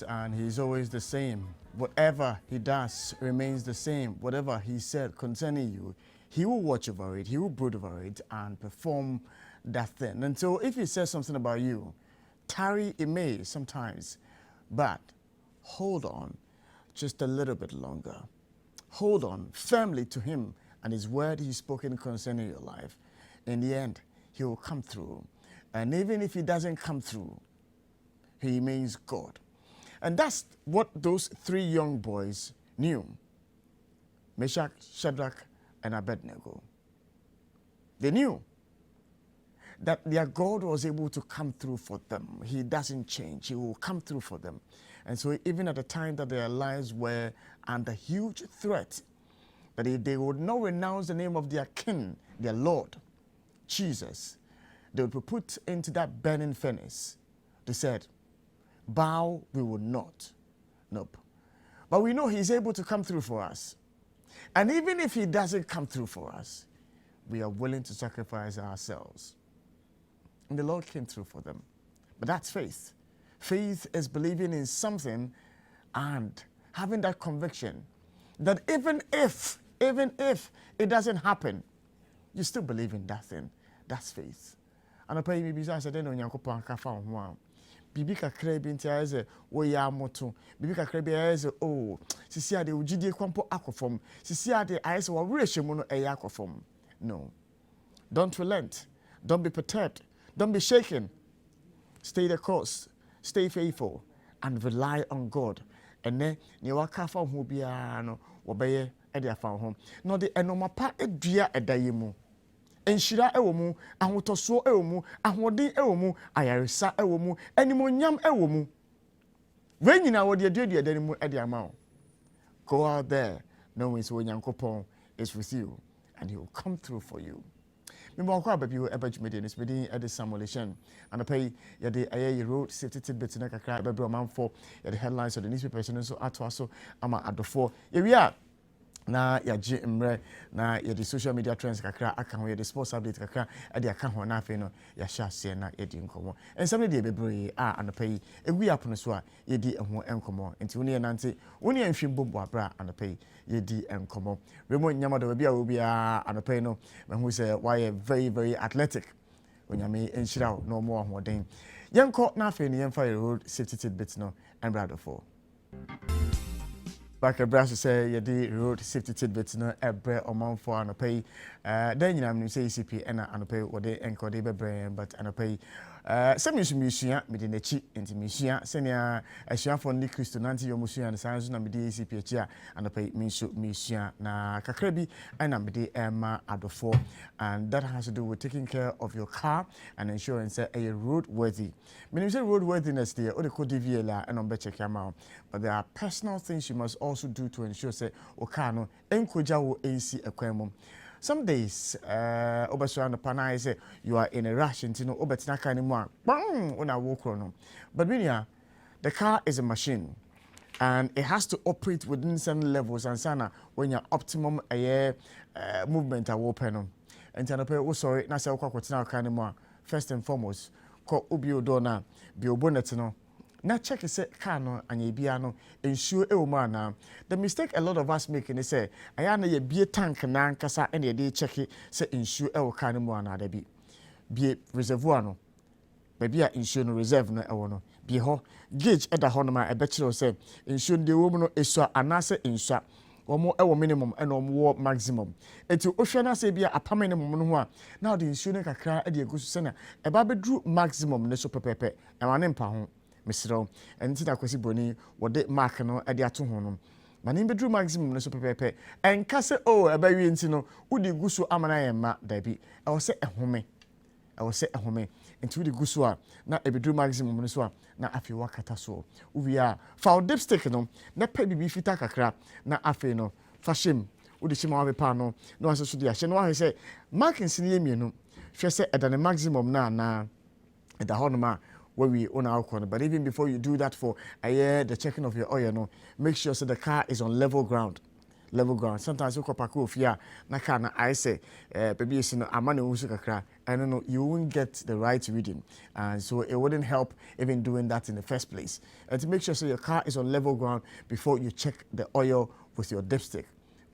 And he's always the same. Whatever he does remains the same. Whatever he said concerning you, he will watch over it, he will brood over it and perform that thing. And so if he says something about you, tarry it may sometimes, but hold on just a little bit longer. Hold on firmly to him and his word he's spoken concerning your life. In the end, he will come through. And even if he doesn't come through, he remains God. And that's what those three young boys knew. Meshach, Shadrach, and Abednego. They knew that their God was able to come through for them. He doesn't change. He will come through for them. And so even at the time that their lives were under huge threat, that if they would not renounce the name of their king, their Lord, Jesus, they would be put into that burning furnace. They said, bow, we will not. Nope. But we know he's able to come through for us. And even if he doesn't come through for us, we are willing to sacrifice ourselves. And the Lord came through for them. But that's faith. Faith is believing in something and having that conviction that even if it doesn't happen, you still believe in that thing. That's faith. And I pray maybe I said, bibi kakra bi ntia eze wo ya moto bibi kakra bi eze oh sisi ade ugidie kwampo akofom sisi ade ayese wo werehwemu no eya akofom. No, don't relent, don't be perturbed, don't be shaken. Stay the course, stay faithful and rely on God. And then ne waka fa ho bia no wo beye e de afa ho no de enomapa edua edayemu. Enshira ewo mu, ahotoso ewo mu, ahoden ewo mu, ayaresa ewo mu, animonyam ewo mu. When nyina wo de aduadua dani mu e de ama wo. Go out there knowing so Nyankopon is with you and he will come through for you. Remember kwa baby we ebajumede no spedi e de simulation and pay ye de aye road safety tidbit na kakra baby man for ye the headlines of the newspapers so ato aso ama adofo. Ye wi a na yaje mre na ye the social media trends kakra aka ho ye the sports update kakra e de aka ho na afi no ya sha se na ye di nkomo ensam de bebre a anopai egui apono so a ye di ho enkomo enti woni ye nante woni ye nhwe bombo abra anopai ye di enkomo remo nyamado bia obi a anopai no me hu se why very very athletic onyame enhira no mo ahoden yenko na afi ne yemfa road safety tidbit no embrado for back a brass say you the road safety tidbits no ebre oman for an pay then you know say CP and pay what they encode be brain but an pay some musia me de chi into musia senior a for the Christo nanti yo musia and science na me de CP chia and pay musia na kakrebi and am de emma adofo and that has to do with taking care of your car and ensuring say a road worthy. When you say road worthiness there or the code DVLA and on check your mouth, but there are personal things you must also do to ensure say okano enkoja wo AC ekwemum. Some days obaswa no pana say you are in a rush into no obetina kan mu a bang una wo krono. But when you the car is a machine and it has to operate within certain levels and sana when your optimum movement are open. And tanape sorry na say okwakotina kan mu a first and foremost ko obi odo na bi obonet no na check say car no anya bia no ensure e wo ma na. The mistake a lot of us making is say aya na ye bie tank na nkasa and ye dey check say ensure e wo car no mu na da bi bie reservoir no ba bia ensure no reserve no e wo no bie ho gauge e da ho no ma e be kire say ensure de wo mu no esua anase ensua omo ewo minimum and omo maximum enti ohwe na say bia apa minimum no ho a na the ensure kakra e de egusu se na e ba bedru maximum ne so pepepe e ma ne mpa ho mesiro enti da kwesi boni wode mark no e de ato ho no ma ne bedru maximum ne so pepepe enka se o e ba wi enti no udi gusu amana ye ma da bi e wo se ehome enti udi gusu a na e bedru maximum ne so a na afi wakata so uwi a fa dipstick no na pa bibi fita kakra na afi no fashion udi chima wa pa no no aso so dia hye no wa se markings ne yemienu hwe se e da ne maximum na e da honoma where we own our corner. But even before you do that for the checking of your oil, no, make sure so the car is on level ground. level ground. Sometimes you copper of ya na kana I say baby is no amane wusu kakra. I don't know, you won't get the right reading. And so it wouldn't help even doing that in the first place. And to make sure so your car is on level ground before you check the oil with your dipstick.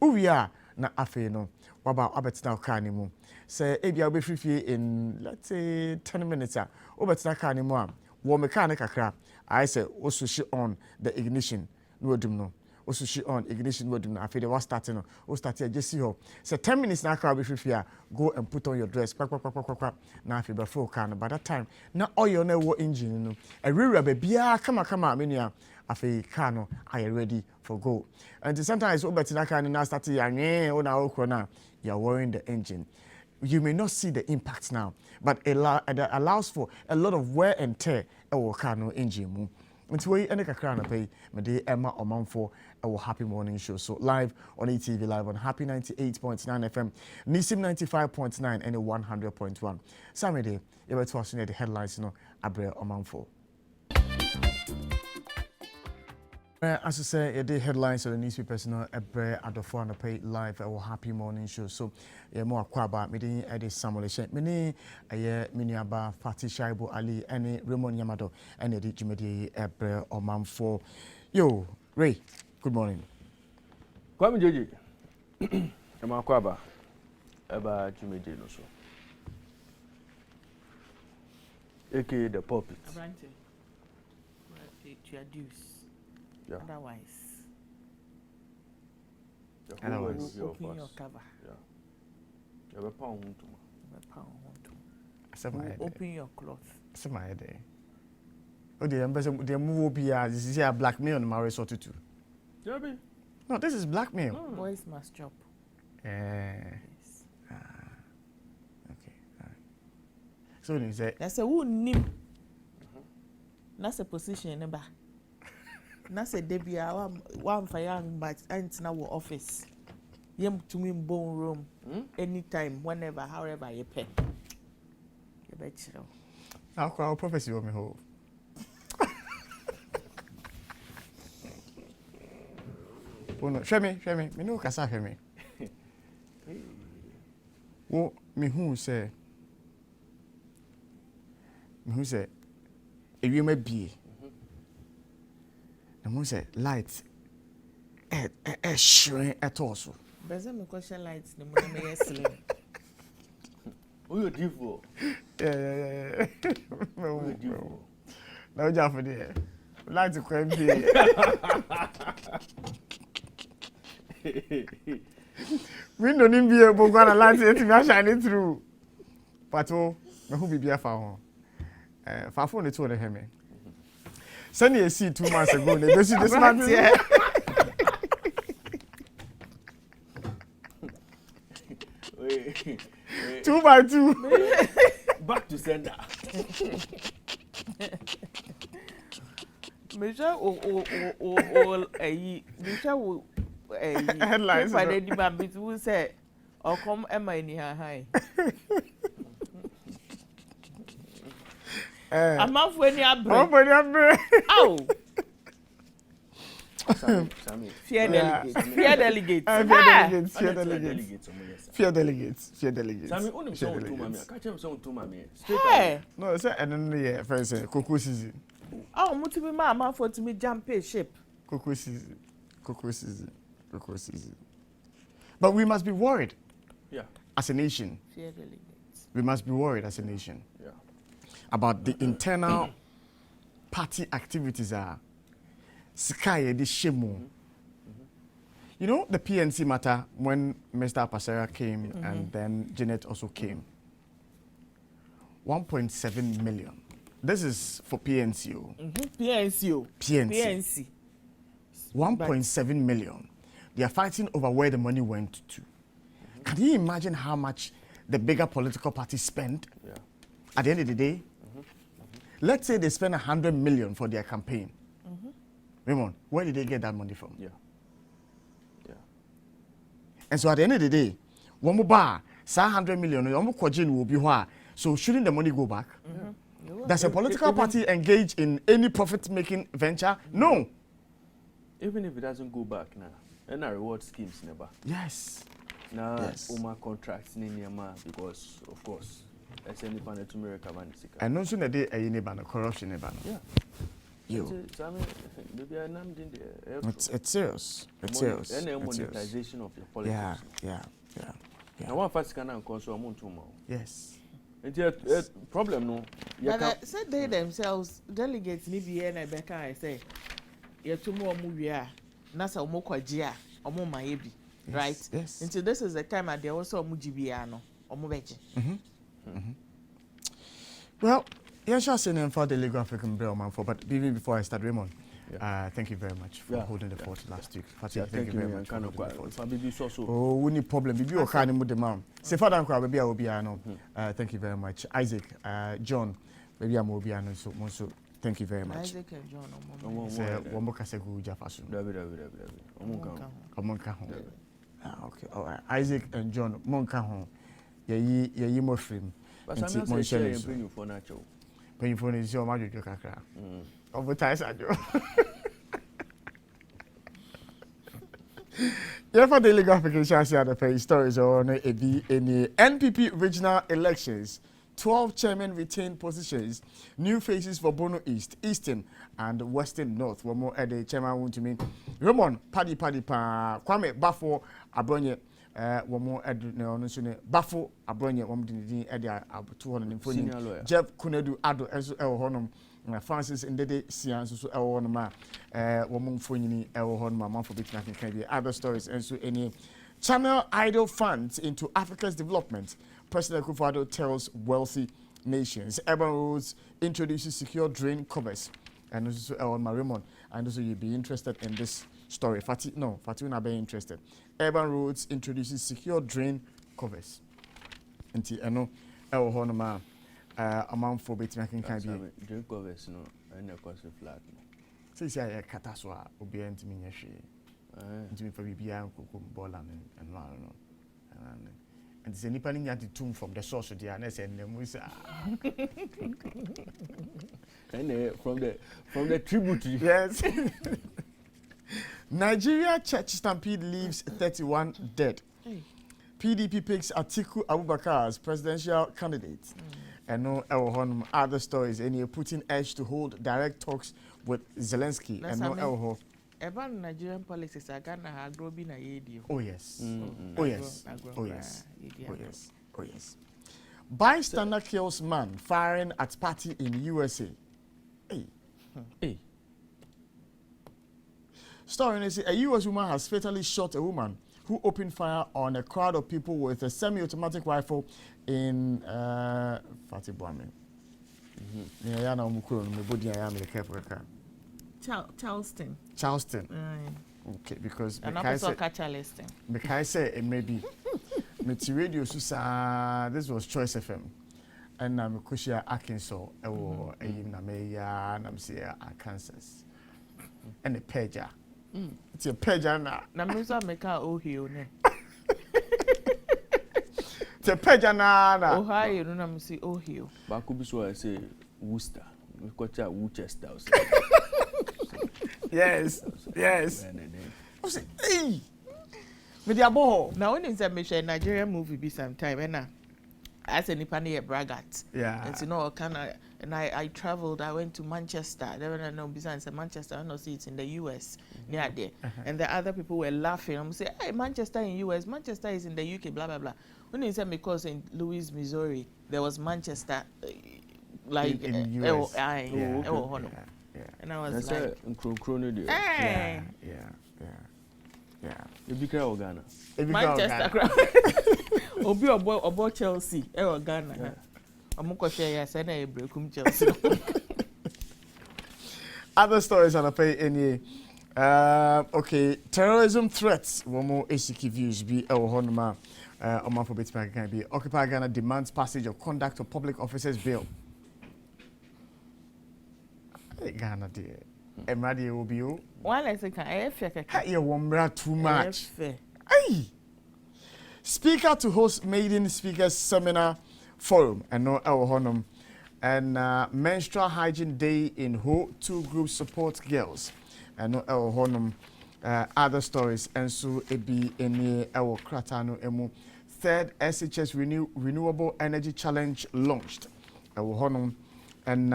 Uya na afe no waba abetina car ni mu. Say ebi obe free in let's say 10 minutes obetina car ni mu am. Wo mechanic kakra I say also she on the ignition no dum no. Also she on ignition mode na after the was starting no o start here just see her say 10 minutes na car be free go and put on your dress kwak na after before car no by that time na oil na wo engine no e rewura ba bia kama menua after car no are ready for go and sometimes o betina car no na start ya o na okro na you are worrying the engine. You may not see the impact now but it allows for a lot of wear and tear e car no engine mu. Until we end the pay, my day Emma or mom for our Happy Morning Show. So live on ETV, live on Happy 98.9 FM, Nisim 95.9 and 100.1. Sammy day, you were watching the headlines, you know, Abre or mom for. As I say, the headlines of the newspapers, you know, Ebre Adofo and pay live our Happy Morning Show. So, more kwaba, me dey edit Samuel She, me miniaba Fatih Shaibu Ali, any Raymond Yamado, and edit Jimedi Ebre Omanfo. Yo, Ray, good morning. Kwame Joji, Emma kwaba, Eba Jimedi no so. AKA the pulpit. Abrante, to your dues. Yeah. Otherwise, open your cover. Yeah. You have a pound to open your cloth. Some idea. Oh, the move this is a blackmail on my resort too. No, this is blackmail. Oh. Boys must chop. Yes. Okay. So you say that's a who name. That's a position number. Nasa debia one fire but ain't now office. Yem to me bone room anytime, whenever, however you pay. You bet you. I'll call prophecy on me home. Oh no, show me. Me no kasa show me. Wo me who say? If you may be. I say light shine at also. Better me question lights the more me slim. Who you divo? Yeah. No job for there. Light to come be. We don't even be able to go and light it to shine through. But oh, me who be here for? For phone the two of them. Send you see 2 months ago. They see this man here. Wait. 2 by 2. Back to sender. Measure headlines. If I did my bit, we say, or come Emma in her high. I'm off when you are brave. Oh, Sammy. Fear delegates. Fear delegates. Sammy, only someone to mommy. Catch him someone to mommy. Hey. No, sir, and then yeah, friends say cocoa season. Oh, multiple mama for to me jump a ship. Cocoa season. But we must be worried. Yeah. As a nation. Fear delegates. We must be worried as a nation. Yeah. About the internal party activities are sky the shemu. You know the PNC matter when Mr. Pasera came and then Janet also came. 1.7 million. This is for PNC. PNC. 1.7 million. They are fighting over where the money went to. Can you imagine how much the bigger political parties spend? Yeah. At the end of the day, let's say they spend 100 million for their campaign. Raymond, where did they get that money from? Yeah. And so at the end of the day, one more bar, 100 million, will be why. So shouldn't the money go back? Does a political party engage in any profit-making venture? No. Even if it doesn't go back now, And reward schemes never. Yes. Now, Yes. Oma contracts in Yama because, of course, that's any panel to America. And also the day a neighbor corruption neighbor. Yeah. You. So, maybe I named in the. It's serious. It's serious. And the It's serious. monetization of your politics. Yeah. Now, one first can console a month tomorrow. Yes. It's a problem, no. But said they themselves, delegates, maybe and Rebecca, I say, you're two more movie, Nasa Omokwajia, Omo Maebi, right? Yes. Until this is the time that there was some Mujibiano, Omobeji. Well, yeah, shall say name for the Legal African Bill, man. But even before I start, Raymond, thank you very much for holding the fort last week. Yeah, Thank you very much. Kind of Oh, we need problem. Bibi o kani mu demand. Say father nkwa baby obi ano. Thank you very much. Isaac, John, baby am obi ano so thank you very much. Isaac and John, Say one more kase ku jafasu. Omonka ho. Okay. All right. Isaac and John, monka ho. Ye mo frame. But I'm not saying bring you for natural. When you phone is your magic kakra. Advertise ajo. Yeah, for the legal application, the page stories on any NPP regional elections. 12 chairmen retained positions. New faces for Bono East, Eastern, and Western North. One more at the chairman want to mean. Ramon, Paddy Pa, Kwame Bafo, Abronye. One more at the Bafo, Abronye, one at the 240. Jeff Kunedu Ado, as Honum. Francis Ndede Sians so one ma woman phone man for bit can be other stories and so any channel idle funds into Africa's development. President Akufo-Addo tells wealthy nations. Urban Roads introduces secure drain covers and also on Marimon and also you'll be interested in this story. Fati will not be interested. Urban Roads introduces secure drain covers. Until I know Honoma. Amount for betting can be drink covers no and of course flat. So you say a cataswa will be empty me to for BBI and ball and no. And it's any panning at the tomb from the source of the NS and then we say and from the tributary. Yes. Nigeria church stampede leaves 31 dead. PDP picks Atiku Abubakar as presidential candidate. And no other stories. And Putin urged to hold direct talks with Zelensky. And no Elho. About Nigerian politics, I can't have growing a yedio. Oh yes. Oh yes. Oh yes. Oh yes. Oh yes. Bystander kills man firing at party in USA. Hey. Story is a US woman has fatally shot a woman who opened fire on a crowd of people with a semi-automatic rifle in Fatih Boamin. Yeah, na umukuro no mebodi ya me careful. Charleston. Okay, because I say it maybe me radio so this was Choice FM. And I'm Kushia Arkansas or na me ya na me say Arkansas. And a pager. It's a pager na. Na me so make Ohio ne. It's a pager na. Ohio no na me say Ohio. Ba could be so I say Worcester. We got ya Worcester. Yes. I say, hey. Me dia bo. Now when is a mission Nigerian movie be sometime and as any panny braggart. Yeah. And you know and I traveled, I went to Manchester. There were no besides Manchester, I don't see it's in the US near there. And the other people were laughing. I'm saying, hey, Manchester in US, Manchester is in the UK, blah blah blah. When he said because in Louis, Missouri, there was Manchester like in US. And I was like, Yeah. Ebika Ghana. Manchester. Obi obo Chelsea, Ghana. Chelsea. Other stories on the pay any okay, terrorism threats. One more ACK views be Honma Oman for bit can be Occupy Ghana demands passage of conduct of public officers bill. Hey, Ghana dear. Emradi will be you. One I think you won't too much. Hey. Speaker to host maiden speakers seminar forum and no Honum and menstrual hygiene day in Ho. 2 groups support girls and no Honum other stories and so it be in our kratano emu. Third SHS Renewable Energy Challenge launched. And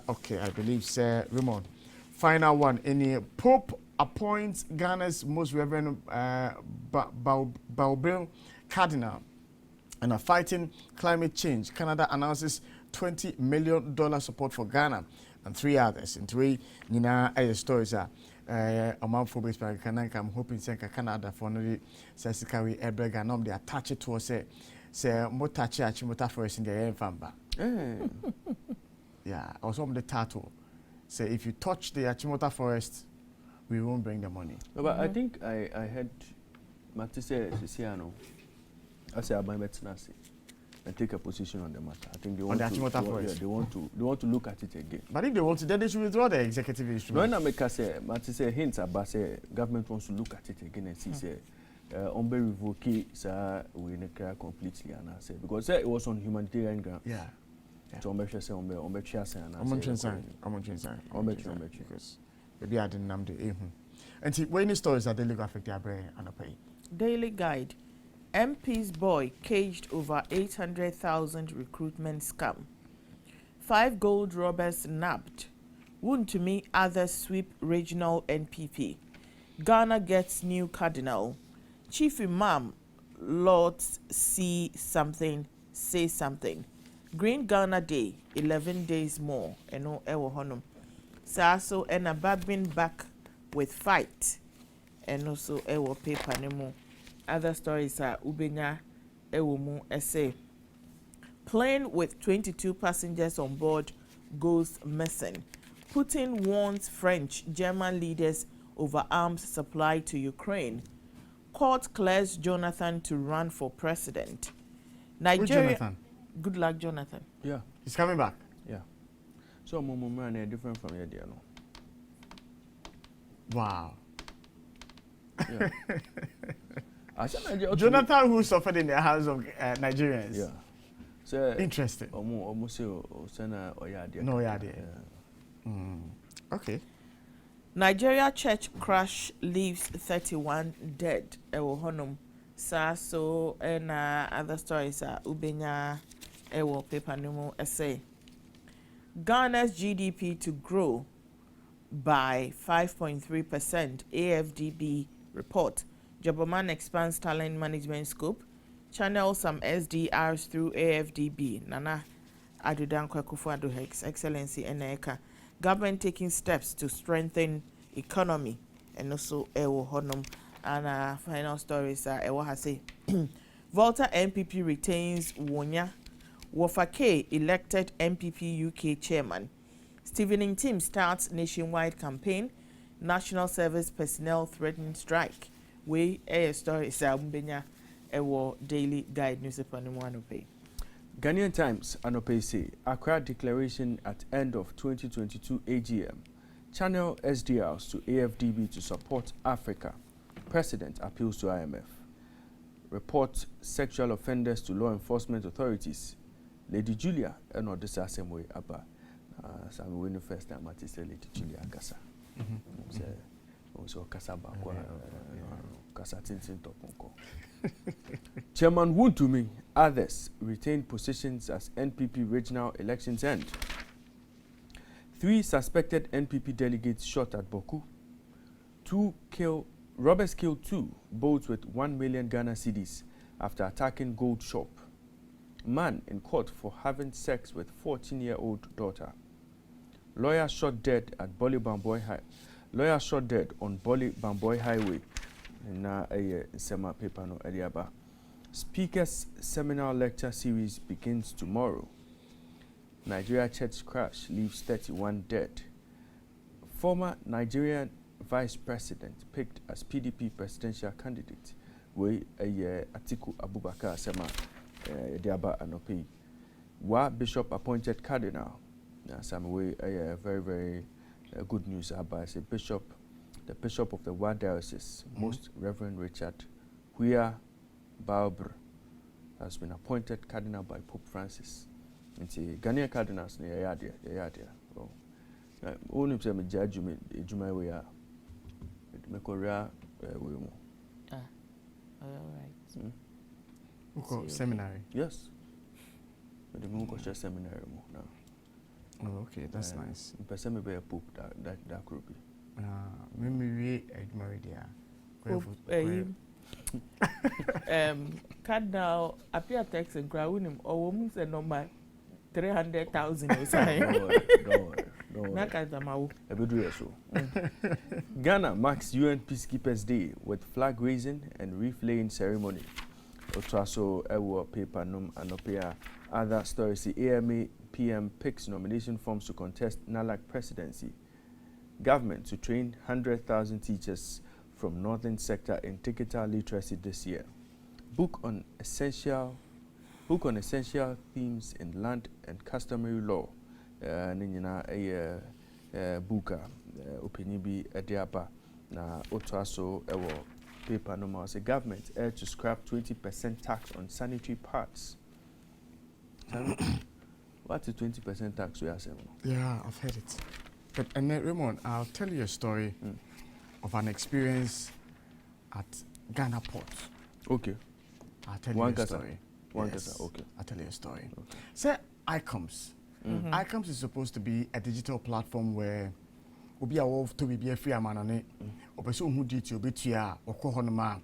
okay, I believe Sir Raymond. Final one in the Pope appoints Ghana's most reverend Baobel Cardinal. And fighting climate change, Canada announces $20 million support for Ghana and 3 others. And 3 stories are Omanfo-based by Kananka. I'm hoping that Canada for no Sasikawi Ebrega and they attach it to us. Say Motachi Achimota Forest in the Enfamba. Yeah, also on the title. Say if you touch the Achimota Forest, we won't bring the money. No, but I think I heard Matisse Siciano. I say about Metinasi and take a position on the matter. I think they want they want to look at it again. But if they want to, then they should withdraw the executive instrument. No, I make say Matisse hints about say government wants to look at it again and see say Ombe revoke we neclear completely and I say because it was on humanitarian ground. Yeah. So Ombe say Ombe chase and because maybe I didn't name the and see when stories that they look affect their brain and pay. Daily Guide. MP's boy caged over 800,000 recruitment scam. 5 gold robbers nabbed. Wontumi others sweep regional NPP. Ghana gets new cardinal. Chief Imam Lords see something, say something. Green Ghana Day, 11 days more. Eno ewo honum. Saso ena babin back with fight. And also ewo paper nemo. Other stories are Ubenya Ewumu essay. Plane with 22 passengers on board goes missing. Putin warns French, German leaders over arms supply to Ukraine. Court clears Jonathan to run for president. Nigeria. Jonathan? Good luck, Jonathan. Yeah. He's coming back. Yeah. So Mumumran are different from here, no. Wow. Yeah. Jonathan, who suffered in the hands of Nigerians. Yeah. So interesting. Almost no, yeah. Okay. Nigeria church crash leaves 31 dead. Ewo honum. So and other stories are Ubenya Ewo paper numo essay. Ghana's GDP to grow by 5.3%. AFDB report. Jaboman expands talent management scope, channels some SDRs through AFDB. Nana Adudan Kwakufo-Addo His Excellency Eneka. Government taking steps to strengthen economy and also Ewo Honum. And final stories are Ewo Hase. Volta MPP retains Wonya. Wofake elected MPP UK chairman. Stephen Intim starts nationwide campaign. National service personnel threaten strike. We a story Mbenya Ewo Daily Guide newspaper no one pay. Ghanaian Times anope say Accra declaration at end of 2022 AGM. Channel SDRs to AFDB to support Africa. President appeals to IMF. Report sexual offenders to law enforcement authorities. Lady Julia eno this same way aba. Some win the first time at say Lady Julia Kasa. Also Kasaba Kasa Tintin Toponko. Chairman Wontumi, others retain positions as NPP regional elections end. 3 suspected NPP delegates shot at Boku. Robbers killed 2, both with 1 million Ghana cedis after attacking gold shop. Man in court for having sex with 14-year-old daughter. Lawyer shot dead at Bolly Bamboy High. Lawyer shot dead on Bolly Bamboy Highway. Na sema paper no Eliaba. Speaker's seminar lecture series begins tomorrow. Nigeria church crash leaves 31 dead. Former Nigerian vice president picked as PDP presidential candidate. We Atiku Abubakar sema Ediaba anope. Wa Bishop appointed cardinal. Na some way very very good news about the bishop of the Wa Diocese, Most Reverend Richard Huya Baobr, has been appointed cardinal by Pope Francis. And the Ghanaian cardinals ne yadia. Oh, only say me judge me we are. me Korea we mo. Ah, all right. Okay. Seminary. Yes. Me the mo share seminary mo now. Oh, okay, that's nice. Person me be a pope that group. Maybe we admire there. Cardinal appear text and crowd him or woman said number 300,000 or something. Don't worry. Ghana marks UN Peacekeepers Day with flag raising and wreath laying ceremony. Otraso Ewo paper num anopia. Other stories: the AMA PM picks nomination forms to contest NALAC presidency. Government to train 100,000 teachers from Northern Sector in digital literacy this year. Book on essential themes in land and customary law. Nina a booka opinion be a diaba na otraso ewo paper no more. Say government to scrap 20% tax on sanitary parts. What's the 20% tax we are saying? Yeah, I've heard it. But and then, Raymond, I'll tell you a story of an experience at Ghana Port. Okay. I'll tell you a story. Okay. I'll tell you a story. Okay. Say ICOMS. ICOMS is supposed to be a digital platform where obi a wolf to be a free amanane obeso hu duty obetua okohonoma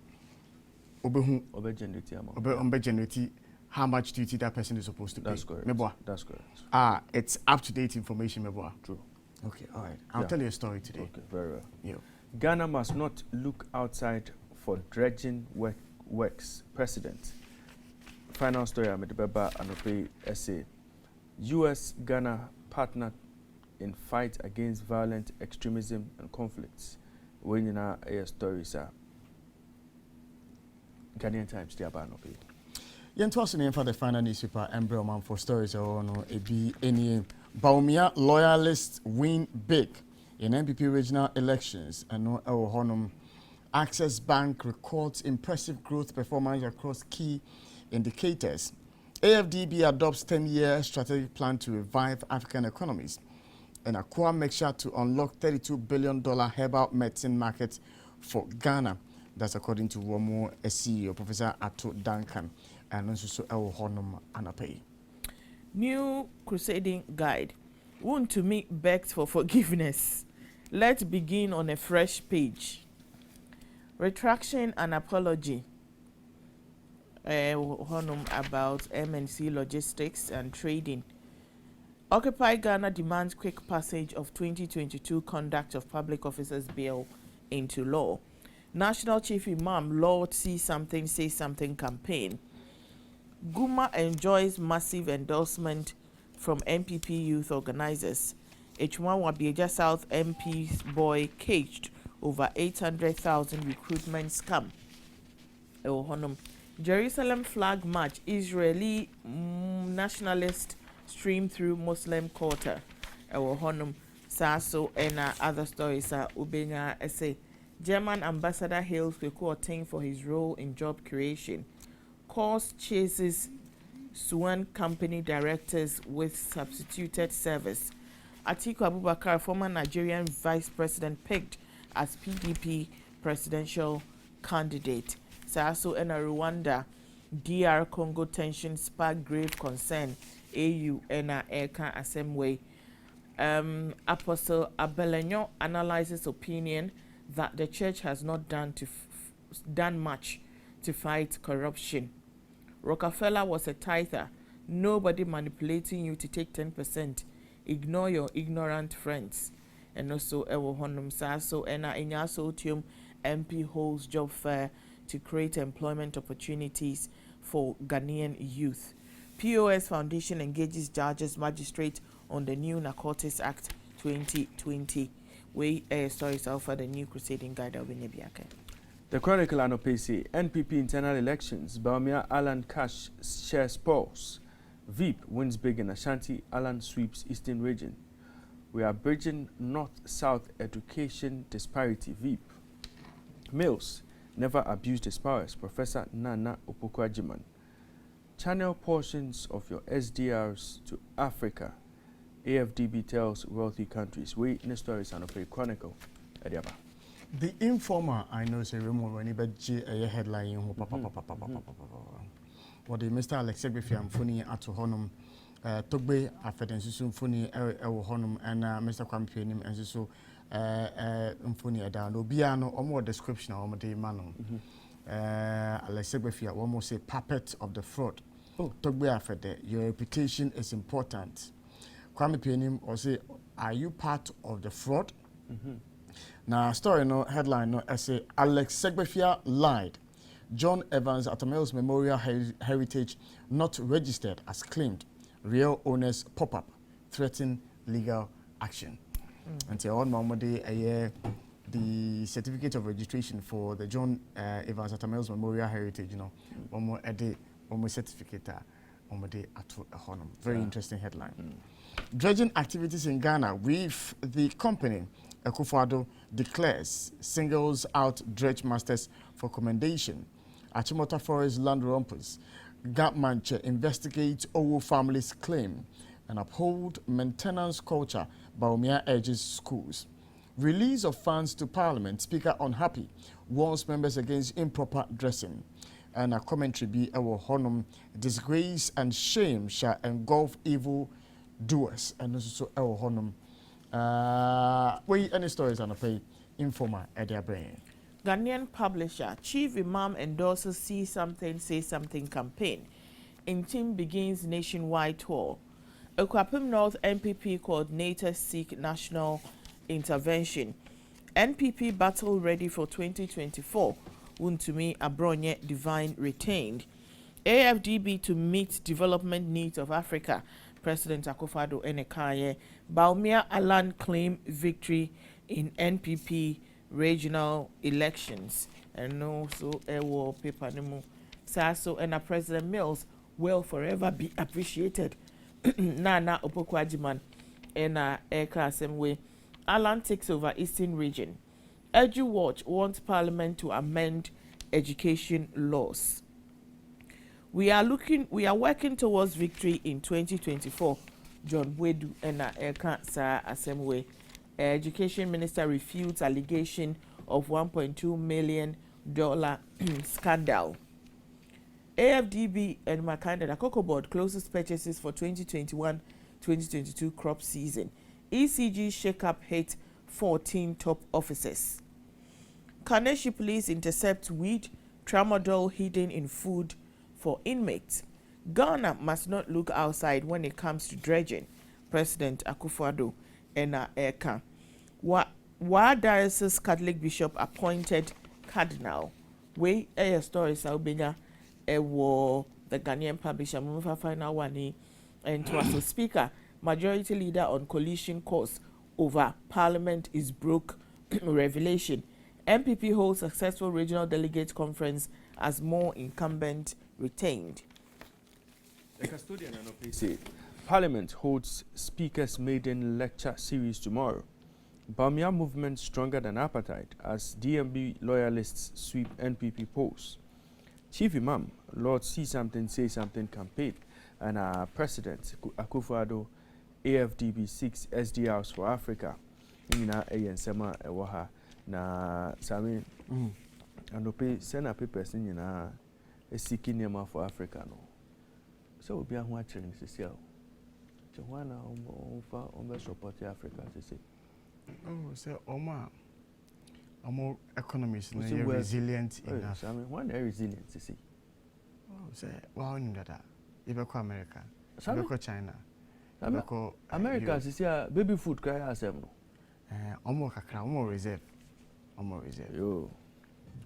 obe generate how much duty that person is supposed to pay. That's correct. Meboa. That's correct. It's up to date information, Meboa. True. Okay, all right. I'll tell you a story today. Okay, very well. Yeah. Ghana must not look outside for dredging works. President. Final story, Amedibeba Anope essay. U.S. Ghana partner in fight against violent extremism and conflicts. When you know a story, sir. Ghanaian Times, the Abanope. Yentoss name for the final newspaper, Embryoman for stories or no, be any Baumia loyalists win big in MPP regional elections and no Honum. Access Bank records impressive growth performance across key indicators. AFDB adopts 10-year strategic plan to revive African economies. And Akua makes sure to unlock $32 billion herbal medicine market for Ghana. That's according to Womo CEO, Professor Ato Duncan, and also Ewo Honum Anapei. New crusading guide. Want to meet begs for forgiveness. Let's begin on a fresh page. Retraction and apology. Honum about MNC logistics and trading. Occupy Ghana demands quick passage of 2022 Conduct of Public Officers Bill into law. National Chief Imam Lord See Something, Say Something campaign. Guma enjoys massive endorsement from MPP youth organizers. H1 Wabieja South MP's boy caged over 800,000 recruitment scam. Jerusalem flag march. Israeli nationalist stream through Muslim quarter. Saso and other stories are Ubenya essay. German ambassador hails Kweku for his role in job creation. Course chases Swan company directors with substituted service. Atiku Abubakar, former Nigerian vice president, picked as PDP presidential candidate. Saso and Rwanda, DR Congo tension spark grave concern. AU and Eka Assembly. Apostle Abelenyo analyzes opinion that the church has not done much to fight corruption. Rockefeller was a tither. Nobody manipulating you to take 10%. Ignore your ignorant friends. And also Ewo Honum Saso Ena Inyaso Tium MP holds job fair to create employment opportunities for Ghanaian youth. POS Foundation engages judges, magistrates on the new Narcotics Act 2020. We stories for the new crusading guide of Benebiake. The Chronicle Anopesi, NPP internal elections, Baumia Alan Cash shares polls. VIP wins big in Ashanti, Alan sweeps Eastern region. We are bridging North-South education disparity, VIP. Males never abused his powers, Professor Nana Opoku-Agyeman. Channel portions of your SDRs to Africa. AFDB tells wealthy countries. We in the stories Anopesi Chronicle. Adiaba. The Informer, I know, say Raymond when he a headline in what the Mr. Alex Egbefi Amfoni at Honum, Togbe Afedensu Funi Honum, and Mr. Kwampianim and so Mfoni Adan, Obiano, or more description of the Manum. Alex Egbefi, one more say puppet of the fraud. Togbe Afede, your reputation is important. Kwame Pianim or say, are you part of the fraud? Now, story no headline no essay Alex Segbefia lied. John Evans Atamils Memorial Heritage not registered as claimed. Real owners pop up, threaten legal action. Until on Monday, a year, the certificate of registration for the John Evans Atamils Memorial Heritage, you know, one more a day, one more certificate, one more day at a honum. Very interesting headline. Dredging activities in Ghana with the company. Akufo-Addo declares singles out dredge masters for commendation. Achimota Forest land rompers. Gatmanche investigates Owo family's claim and uphold maintenance culture. Baumia urges schools. Release of funds to Parliament. Speaker unhappy. Warns members against improper dressing. And a commentary be Ewo Honum. Disgrace and shame shall engulf evil doers. And also Ewo Honum. Any stories on a pay Informer at their brain. Ghanaian publisher, Chief Imam endorses See Something, Say Something campaign. Team begins nationwide tour. Ekwapim North NPP coordinators seek national intervention. NPP battle ready for 2024. Wuntumi Abronye Divine retained. AFDB to meet development needs of Africa. President Akufo-Addo Enekaye. Baumia Alan claim victory in NPP regional elections. And also Ewo paper nemu. Saso and President Mills will forever be appreciated. Nana Opoku-Agyeman and Eka Asemwe. Alan takes over Eastern region. EduWatch wants Parliament to amend education laws. We are working towards victory in 2024. John Wedu and Eka Sa Asemwe. Education Minister refutes allegation of $1.2 million scandal. AFDB and Makanda Cocoa Board closes purchases for 2021-2022 crop season. ECG shakeup hit 14 top officers. Kaneshi police intercept weed, tramadol hidden in food for inmates. Ghana must not look outside when it comes to dredging. President Akufo-Addo Ena Eka. Wa Diocese Catholic Bishop appointed Cardinal. We a story Saubega war the Ghanaian publisher Mufa final one and to us Speaker, Majority Leader on coalition course over Parliament is broke revelation. MPP holds successful regional delegate conference as more incumbent retained. The custodian and say Parliament holds Speaker's maiden lecture series tomorrow. Baumia movement stronger than appetite as DMB loyalists sweep NPP polls. Chief Imam, Lord See Something, Say Something campaign, and our President Akufo-Addo AFDB 6 SDRs for Africa. Nina Eyensema Ewaha na Sami Anope Sena papers nina seeking nema for Africa no. So we be a one training to see. Joanna on support Africa to say. Oh, say Oma. Our economies are resilient enough. I mean, one resilient to see. Oh, say, wow, you know that. You go America. You go China. You go America. Is here baby food cry as them. Omo kakra, omo reserve. Yo.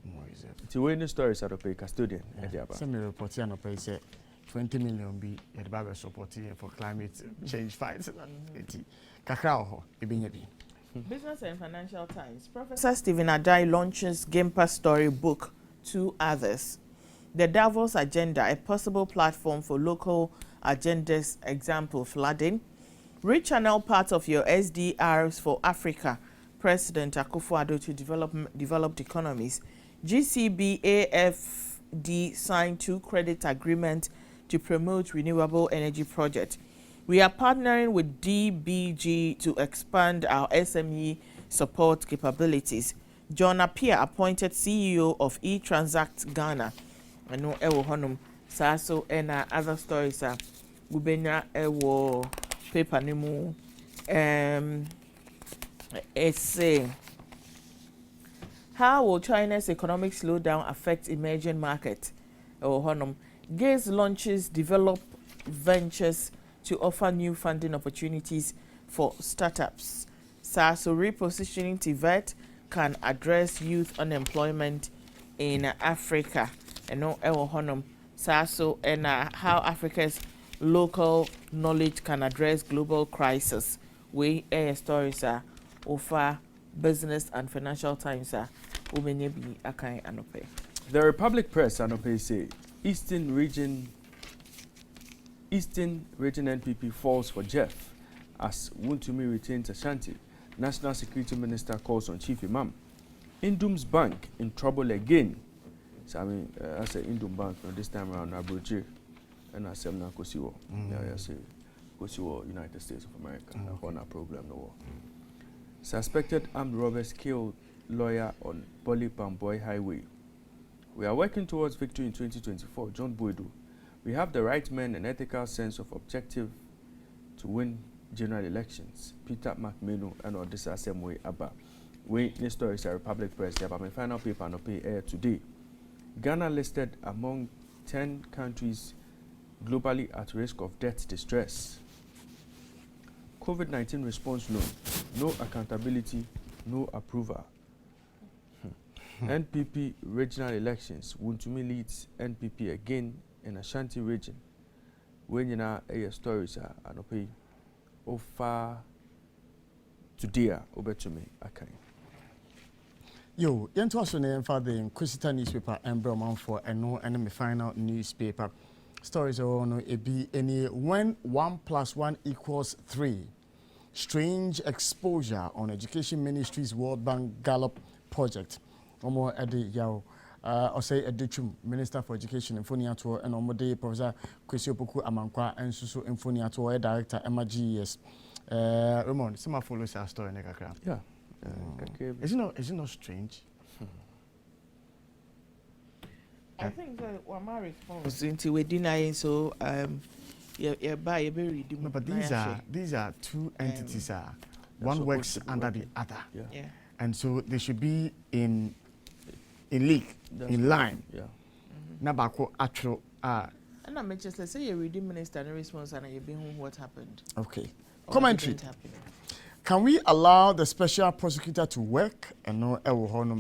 Omo reserve. It's when the stories are to pay custodian. Some report here no pay say 20 million be the Bible support for climate change fights. Kakra ho, ebi. Business and Financial Times. Professor Stephen Adai launches Gampa story book, Two Others. The Davos Agenda, a possible platform for local agendas, example flooding. Rechannel part of your SDRs for Africa. President Akufo-Addo to developed economies. GCB AFD signed 2 credit agreements to promote renewable energy project. We are partnering with DBG to expand our SME support capabilities. John Appiah appointed CEO of eTransact Ghana. Ano ewo honum. Saa so ena other stories are Gubenya ewo paper nimu. It's saying, how will China's economic slowdown affect emerging markets? Gates launches develop ventures to offer new funding opportunities for startups. So repositioning TVET can address youth unemployment in Africa. And how Africa's local knowledge can address global crisis. We stories are offer business and financial times are umenyebi akai anope. The Republic Press anope say Eastern Region NPP falls for Jeff as Wontumi retains Ashanti. National Security Minister calls on Chief Imam. Indum's Bank in trouble again. So I mean, I say Indum Bank this time around Abuja and I say na Kosiwo. I say Kosiwo, United States of America. On a problem no war. Suspected armed robbers killed lawyer on Boli Bamboy Highway. We are working towards victory in 2024. John Boydu. We have the right men and ethical sense of objective to win general elections. Peter McMenu and Odessa Semwe Abba. We this story is a Republic Press. Yeah, but my final paper no pay air today. Ghana listed among 10 countries globally at risk of debt distress. COVID-19 response loan, no accountability, no approval. NPP regional elections, Wontumi leads NPP again in Ashanti region. When you know stories are anope offer today obetumi akai. Yo, yento aso na yemfa the Inquisitor newspaper Ember for and my final newspaper. Stories are on ebi any when 1 + 1 = 3. Strange exposure on Education Ministry's World Bank Gallup project. Omo edi yaw Osei Edichum, Minister for Education and Foniato and Omode Professor Kwesi Opoku Amankwa and Susu Infoniato Director Emma GES. Ramon, some follows our story nekakra. Yeah. Is it not strange? I think that one my response into we denying so buy a very no, but these are two entities one works under the other. Yeah. And so they should be in league, in line. Yeah. Nabako atro and I'm just say you reading minister and response and you been home what happened. Okay. Or Commentary. Can we allow the special prosecutor to work and no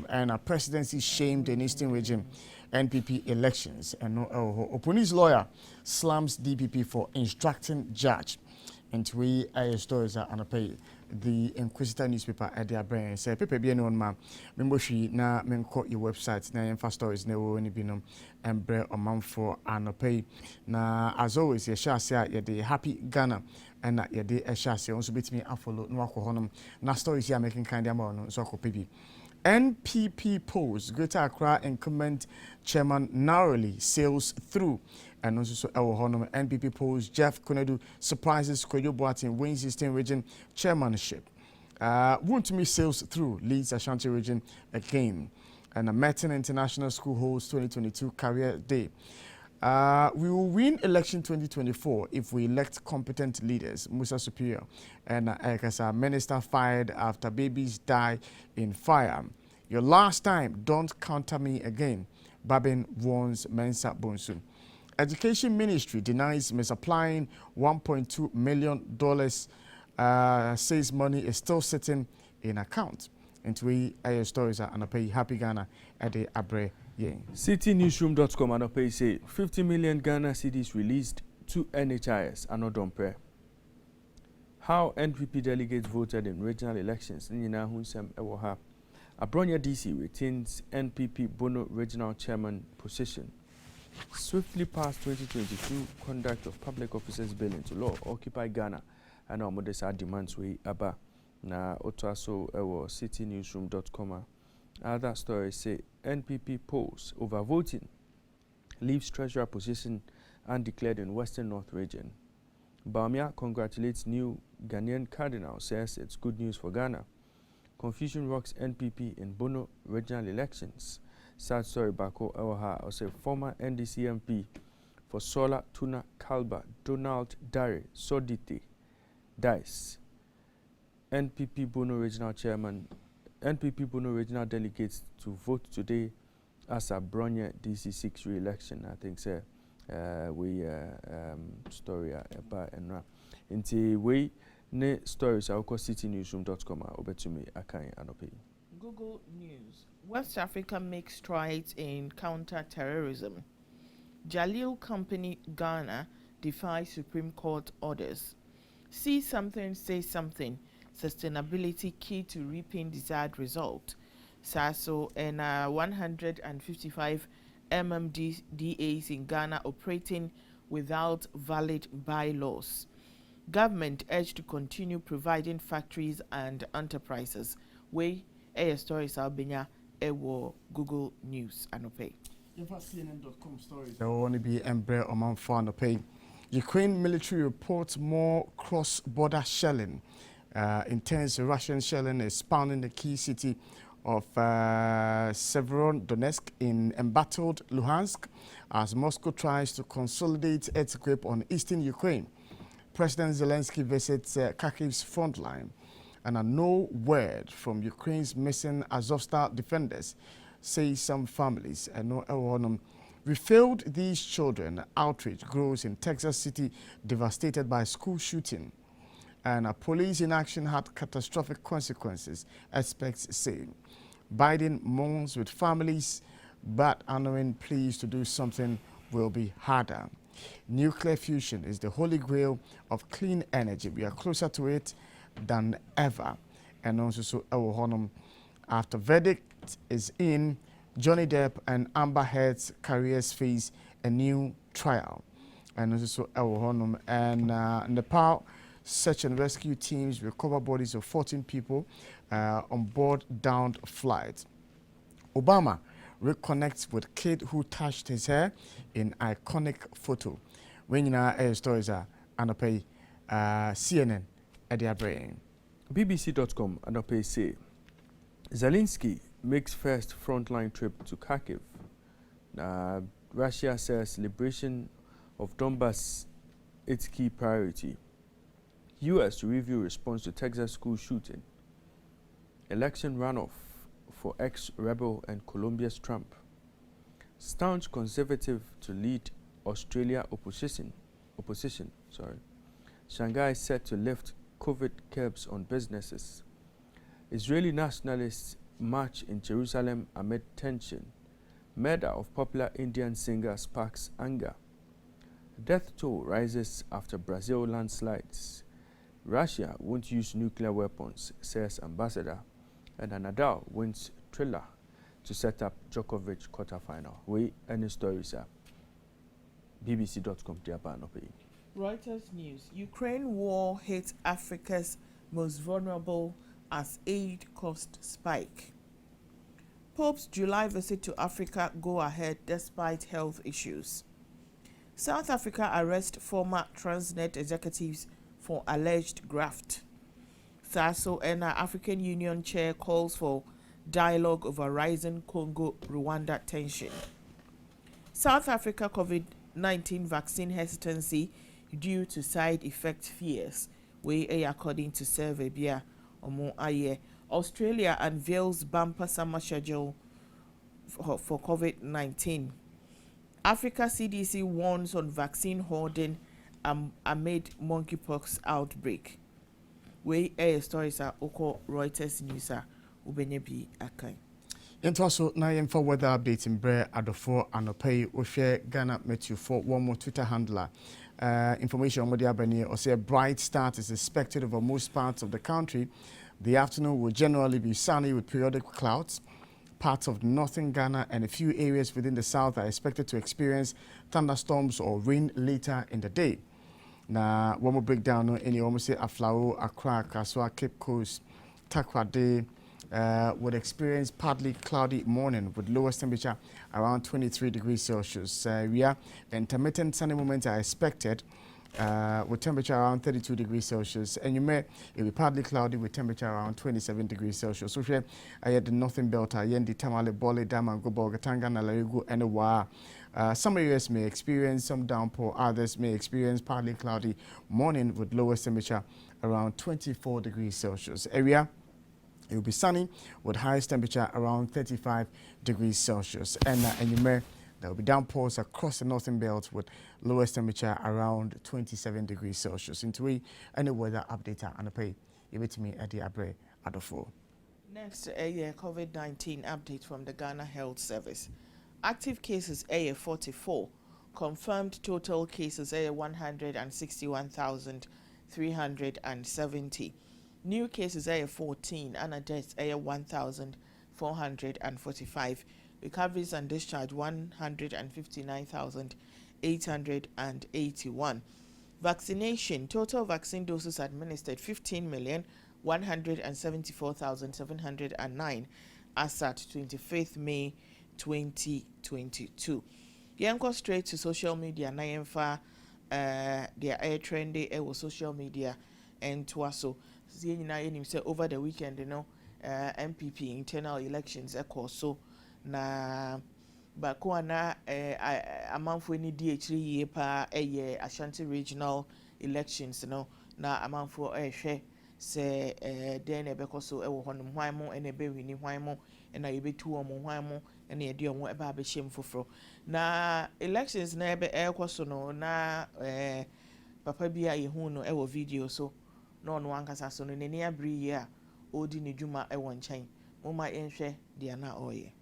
and a presidency shamed in Eastern Region NPP elections and no Oponi's lawyer slams DPP for instructing judge and we stories are unpaid. The Inquisitor newspaper at their brain say paper be anyone ma memboshi na menko your website na info stories na wo ni binom embre omanfo anopay na as always ye share say ye the happy Ghana and ye the share say also betimi affollow no akọ honom na stories here making kind am no so akọ pebi. NPP polls Greater Accra incumbent chairman narrowly sails through. And also Honum NPP polls Jeff Konedu surprises Koyo Boateng wins Eastern Region chairmanship. Wontumi sails through leads Ashanti Region again. And Merton International School holds 2022 Career Day. We will win election 2024 if we elect competent leaders. Musa Superior and Ekasa minister fired after babies die in fire. Your last time, don't counter me again. Babin warns Mensa Bonsu. Education Ministry denies misapplying $1.2 million, says money is still sitting in account. And we stories are pay Happy Ghana at the Abre Yang. CityNewsroom.com and pay say 50 million Ghana cedis released to NHIS and Odompe. How NPP delegates voted in regional elections. Nina Hunsem Ewoha. Abronia DC retains NPP Bono regional chairman position. Swiftly passed 2022 Conduct of Public Officers Bill into law. Occupy Ghana and our modest demands we aba. Na otaso ewo CityNewsroom.com. Other stories say NPP polls over voting leaves treasurer position undeclared in Western North region. Bawumia congratulates new Ghanaian cardinal, says it's good news for Ghana. Confusion rocks NPP in Bono regional elections. Sad story Bako Ewaha, or say former NDC MP for Sola Tuna Kalba Donald Dare Sodite dies. NPP Bono regional chairman, NPP Bono regional delegates to vote today as a Bronya DC6 re-election. I think so. Story about and into we ne stories citynewsroom.com obetumi akan anope. Google News. West Africa makes strides in counter-terrorism. Jalil Company Ghana defies Supreme Court orders. See something, say something. Sustainability key to reaping desired result. SASO and 155 MMDAs in Ghana operating without valid bylaws. Government urged to continue providing factories and enterprises. Way air stories Albania ewo Google News anope. CNN.com stories. There will only be Embre Oman for anope. Ukraine military reports more cross-border shelling. Intense Russian shelling is pounding the key city of Severodonetsk in embattled Luhansk as Moscow tries to consolidate its grip on eastern Ukraine. President Zelensky visits Kharkiv's front line, and no word from Ukraine's missing Azovstal defenders, say some families. We failed these children. Outrage grows in Texas City, devastated by school shooting. And police inaction had catastrophic consequences, experts say. Biden mourns with families, but unknowing pleas to do something will be harder. Nuclear fusion is the holy grail of clean energy. We are closer to it than ever. And also, after verdict is in, Johnny Depp and Amber Heard's careers face a new trial. And also, and Nepal search and rescue teams recover bodies of 14 people on board downed flight. Obama reconnects with kid who touched his hair in iconic photo. When you know stories are anope CNN at their brain. BBC.com anope say Zelensky makes first frontline trip to Kharkiv. Russia says liberation of Donbass its key priority. U.S. to review response to Texas school shooting. Election runoff for ex-rebel and Colombia's Trump. Staunch conservative to lead Australia opposition. Shanghai set to lift COVID curbs on businesses. Israeli nationalists march in Jerusalem amid tension. Murder of popular Indian singer sparks anger. Death toll rises after Brazil landslides. Russia won't use nuclear weapons, says ambassador. And Nadal wins Thriller to set up Djokovic quarterfinal. We any stories are BBC.com. Reuters News. Ukraine war hits Africa's most vulnerable as aid cost spike. Pope's July visit to Africa go ahead despite health issues. South Africa arrests former Transnet executives for alleged graft. SASO and African Union chair calls for dialogue over rising Congo-Rwanda tension. South Africa COVID-19 vaccine hesitancy due to side effect fears. According to survey Bia Omo Aye. Australia unveils bumper summer schedule for COVID-19. Africa CDC warns on vaccine hoarding amid monkeypox outbreak. Air stories are Oko Reuters News Ubenyebi Akai. And also, now for weather update in Bre Adofo Anope, we share Ghana Meteo for one more Twitter handler. Information on the Abani or say a bright start is expected over most parts of the country. The afternoon will generally be sunny with periodic clouds. Parts of northern Ghana and a few areas within the south are expected to experience thunderstorms or rain later in the day. Now, one more breakdown any almost say Aflao, Accra, Kaswa, Cape Coast, Takrady would experience partly cloudy morning with lowest temperature around 23 degrees Celsius. Intermittent sunny moments are expected with temperature around 32 degrees Celsius. And you may it will be partly cloudy with temperature around 27 degrees Celsius. So here I had the Northern Belt, Yendi, Tamale, Bole, Damango, Bogatanga, Nalarigu, and a Wa. Some areas may experience some downpour, others may experience partly cloudy morning with lowest temperature around 24 degrees Celsius. Area it will be sunny with highest temperature around 35 degrees Celsius. And you may there will be downpours across the northern belt with lowest temperature around 27 degrees Celsius. Into we any weather update and pay you bet me at the abre at 4. Next, a COVID-19 update from the Ghana Health Service. Active cases 44. Confirmed total cases 161,370. New cases 14 and deaths 1,445. Recoveries and discharge 159,881. Vaccination total vaccine doses administered 15,174,709 as at 25th May 2022. Go straight to social media na yemfa their air trendy was social media and twaso say over the weekend MPP internal elections so na bakwana amanfo ni di echiri ye pa Ashanti regional elections na amanfo hwe se den ebekọ so ewo honum hwan mo ene be wini hwan mo ena yebetu omo hwan mo ene yede omo eba abehiem foforo na elections na ebe ekọ so no na papa bia yehu no ewo video so na ono ankasa so no neni abri ye a odi ne dwuma ewo nchen moma enhwe dia na oye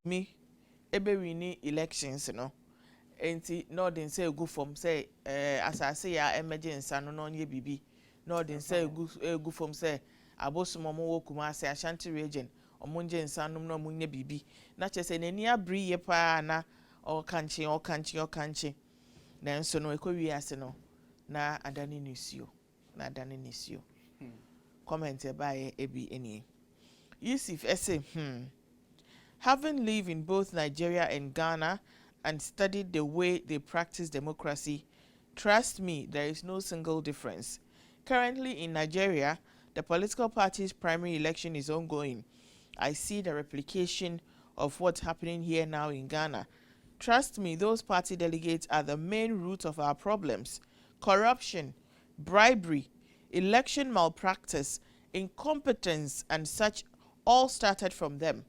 me ebe wini elections enti no den say egu from say asase ya emergency no nye bibi no den say egu from say abosomo mo wokuma ase Ashanti region omonje nsanum no munye bibi na chese nani abri ye pa na o kanche na nso no ekowi ase no na adani nisio comment e bae ebi eni Yusuf ese having lived in both Nigeria and Ghana and studied the way they practice democracy, trust me, there is no single difference. Currently in Nigeria, the political party's primary election is ongoing. I see the replication of what's happening here now in Ghana. Trust me, those party delegates are the main root of our problems. Corruption, bribery, election malpractice, incompetence, and such all started from them.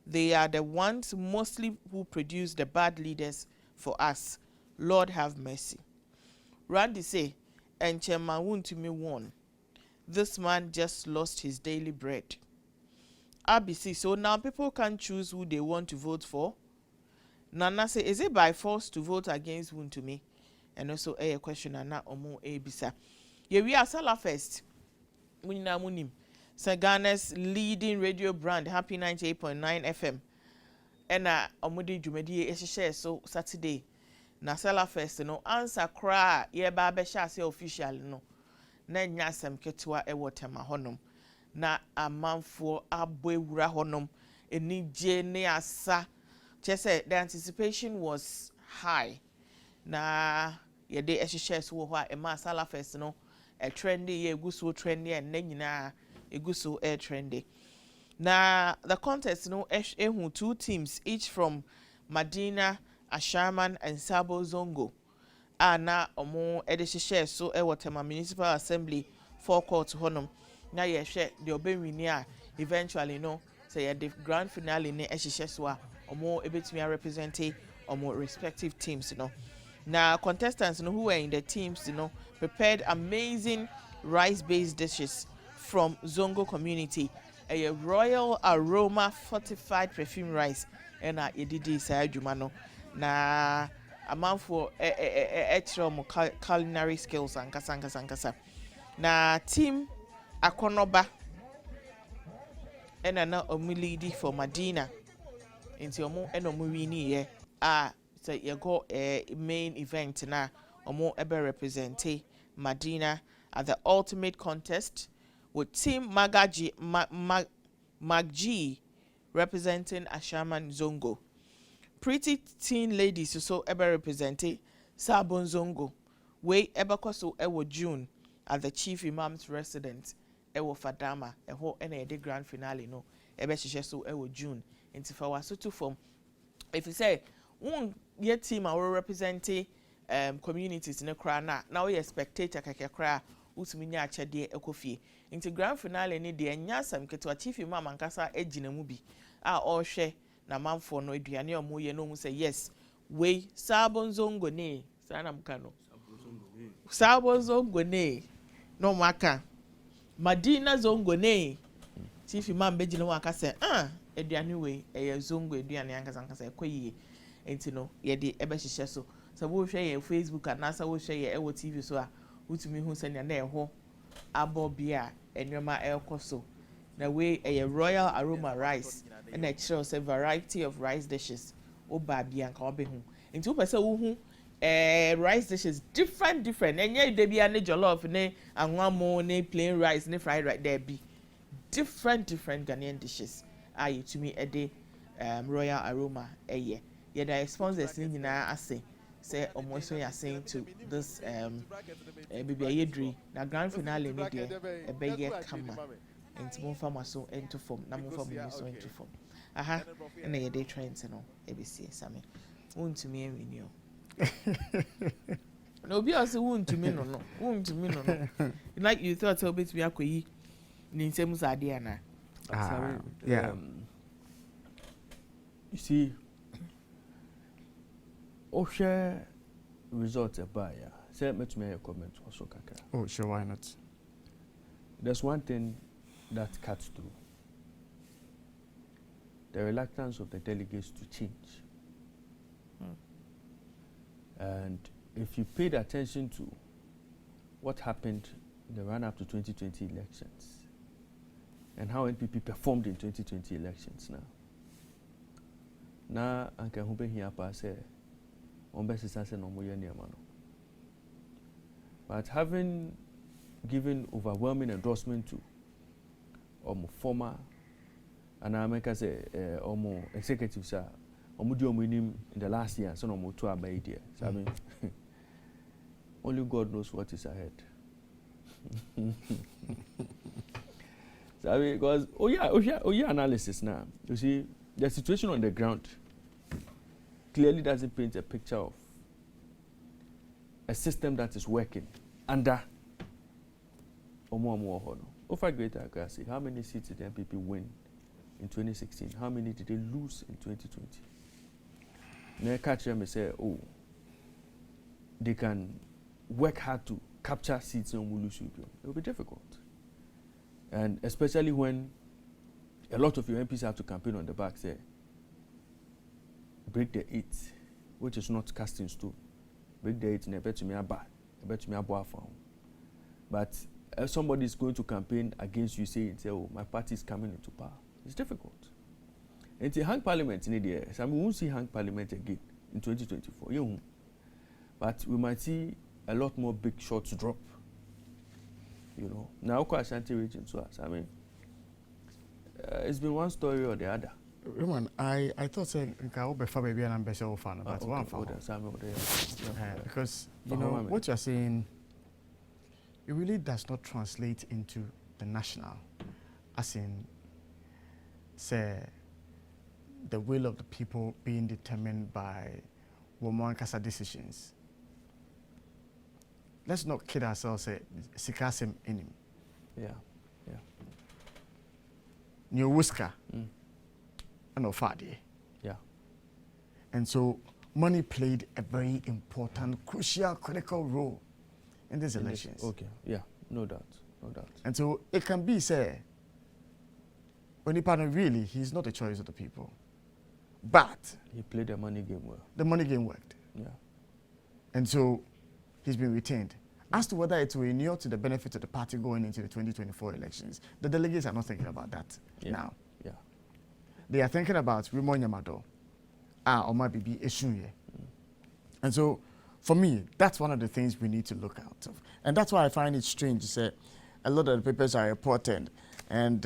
They are the ones mostly who produce the bad leaders for us. Lord have mercy. Randy say, Enchema won't me won. This man just lost his daily bread. RBC, so now people can choose who they want to vote for. Nana say, is it by force to vote against Wontumi? And also a question na omo ebisa. Yeah, we are Sala first. Munina munim. Ghana's leading radio brand, Happy 98.9 FM. And omudi jumedi ehye so Saturday. Na Sala first answer cry ye ba be sha say official no. Na nya asem ketewa e wotema honom. Na amanfo aboewura honom enije ne asa. Chese the anticipation was high. Na ye de ehye so wo ho a ma Sala first a trendy ye guso trendy and nyina eguso air trendy. Now the contest ehu two teams each from Medina, Ashaman and Sabo Zongo. Na omo edehye so Tema Municipal Assembly forecourt honum. Na ye hwe the obewini eventually say the grand finale ne ehye so omo ebetumi represent omo respective teams Now contestants who were in the teams prepared amazing rice-based dishes from Zongo community, a royal aroma fortified perfume rice, and a edidi sayajumano. Na amanfo kyerɛ mo culinary skills ankasa na team Akonoba ɛna na ɔmo lead for Madina nti ɔmo ɛna ɔmo wini yɛ so you go main event na ɔmo ɛbɛ represent Madina at the ultimate contest with team Magji representing Ashaman Zongo. Pretty teen ladies so ever represented Sabon Zongo. We ever so ewo June at the chief imam's residence ewo Fadama eho ene the grand finale no ebe so ewo June into for so to form. If you say one year team I will represent communities in a crowd now you spectator kake kra utumi nya achede ekofie into grand finale ni de nyasam keto chief imam ankasa ejina mu bi all share na manfo no aduane omo ye no mu say yes we Sabon Zongo ne sana mkano Sabon Zongo ne no maka Madina Zongo ne chief imam bejina mu aka say aduane we eye Zongo aduane ankasa ekoyie enti no ye de ebe hihye so wo hwe ye Facebook anasa wo hwe ye ewo TV so a utumi hu senya na eho abobia enwema ekoso na we a royal aroma rice and a shows a variety of rice dishes oba bia nka obehu nti wo pese wo hu rice dishes different enye de bia ne jollof ne anwamo ne plain rice ne fried rice there be different Ghanaian dishes to me a day royal aroma ye the sponsors ni nyina ase say almost we are saying to this baby ayedri na grand finale ni de ebeye kama enti mo fama so into form na mo fama so into form aha na ye dey trends no ebisi same wontumi enwini o no obi ose wontumi no like you thought so bit we akoyi ni nsem sade ana yeah you see share results about ya. Say me to me a comment also kaka. Oh sure, why not? There's one thing that cuts through. The reluctance of the delegates to change. And if you paid attention to what happened in the run-up to 2020 elections and how NPP performed in 2020 elections now anka hube here pa say but having given overwhelming endorsement to former and I make say executives in the last year so no to abide there. So I mean only God knows what is ahead. So I mean, because analysis now. You see the situation on the ground clearly doesn't paint a picture of a system that is working under Omo. Over greater accuracy, how many seats did the MPP win in 2016? How many did they lose in 2020? Now catch them and say, oh, they can work hard to capture seats in Omulusu. It will be difficult. And especially when a lot of your MPs have to campaign on the back, say, break the 8, which is not cast in stone. Break the 8 and I bet me a bar. But if somebody is going to campaign against you, say, oh, my party is coming into power, it's difficult. And to hang parliament in the air, so we won't see hang parliament again in 2024. But we might see a lot more big shots drop. Now, Ashanti region, so I mean, it's been one story or the other. Roman, I thought saying I'll be far baby and I'm better fan, but one fan. Because what you're saying, it really does not translate into the national, as in, say, the will of the people being determined by Woman Kasa decisions. Let's not kid ourselves, say, Sikasim in him. Yeah. New Whisker. And Ofadi. Yeah. And so money played a very important, crucial, critical role in these elections. Okay, yeah, no doubt. And so it can be said, Onipano really, he's not the choice of the people. But he played the money game well. The money game worked. Yeah. And so he's been retained. As to whether it will inure to the benefit of the party going into the 2024 elections, the delegates are not thinking about that now. Yeah. They are thinking about Raymond Yamado, Omar Bibi Eshunye. And so, for me, that's one of the things we need to look out of. And that's why I find it strange to say a lot of the papers are reported and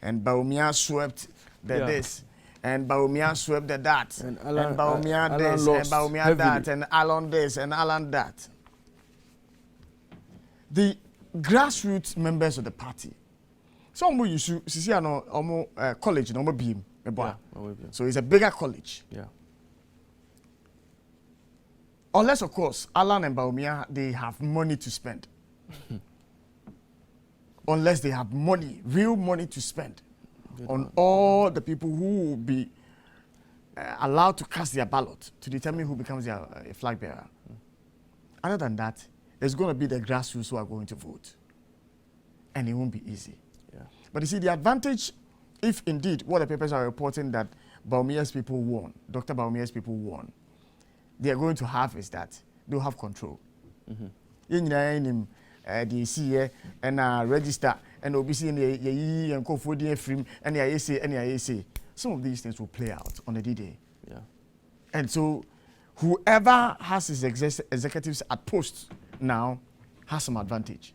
Bawumia swept this, and Bawumia swept the that, and Bawumia this, and Bawumia that, and Alan this, and Alan that. The grassroots members of the party, some will use college, no beam, so it's a bigger college. Yeah. Unless, of course, Alan and Bawumia, they have money to spend. Unless they have money, real money to spend on all the people who will be allowed to cast their ballot to determine who becomes their flag bearer. Other than that, it's going to be the grassroots who are going to vote. And it won't be easy. Yeah. But you see, the advantage, if indeed what the papers are reporting that Bawumia's people won, Dr. Bawumia's people won, they are going to have is that they'll have control. The CA and register and OBC and Kofodi Frame and the IAC. Some of these things will play out on the D-Day. Yeah. And so whoever has his executives at post now has some advantage.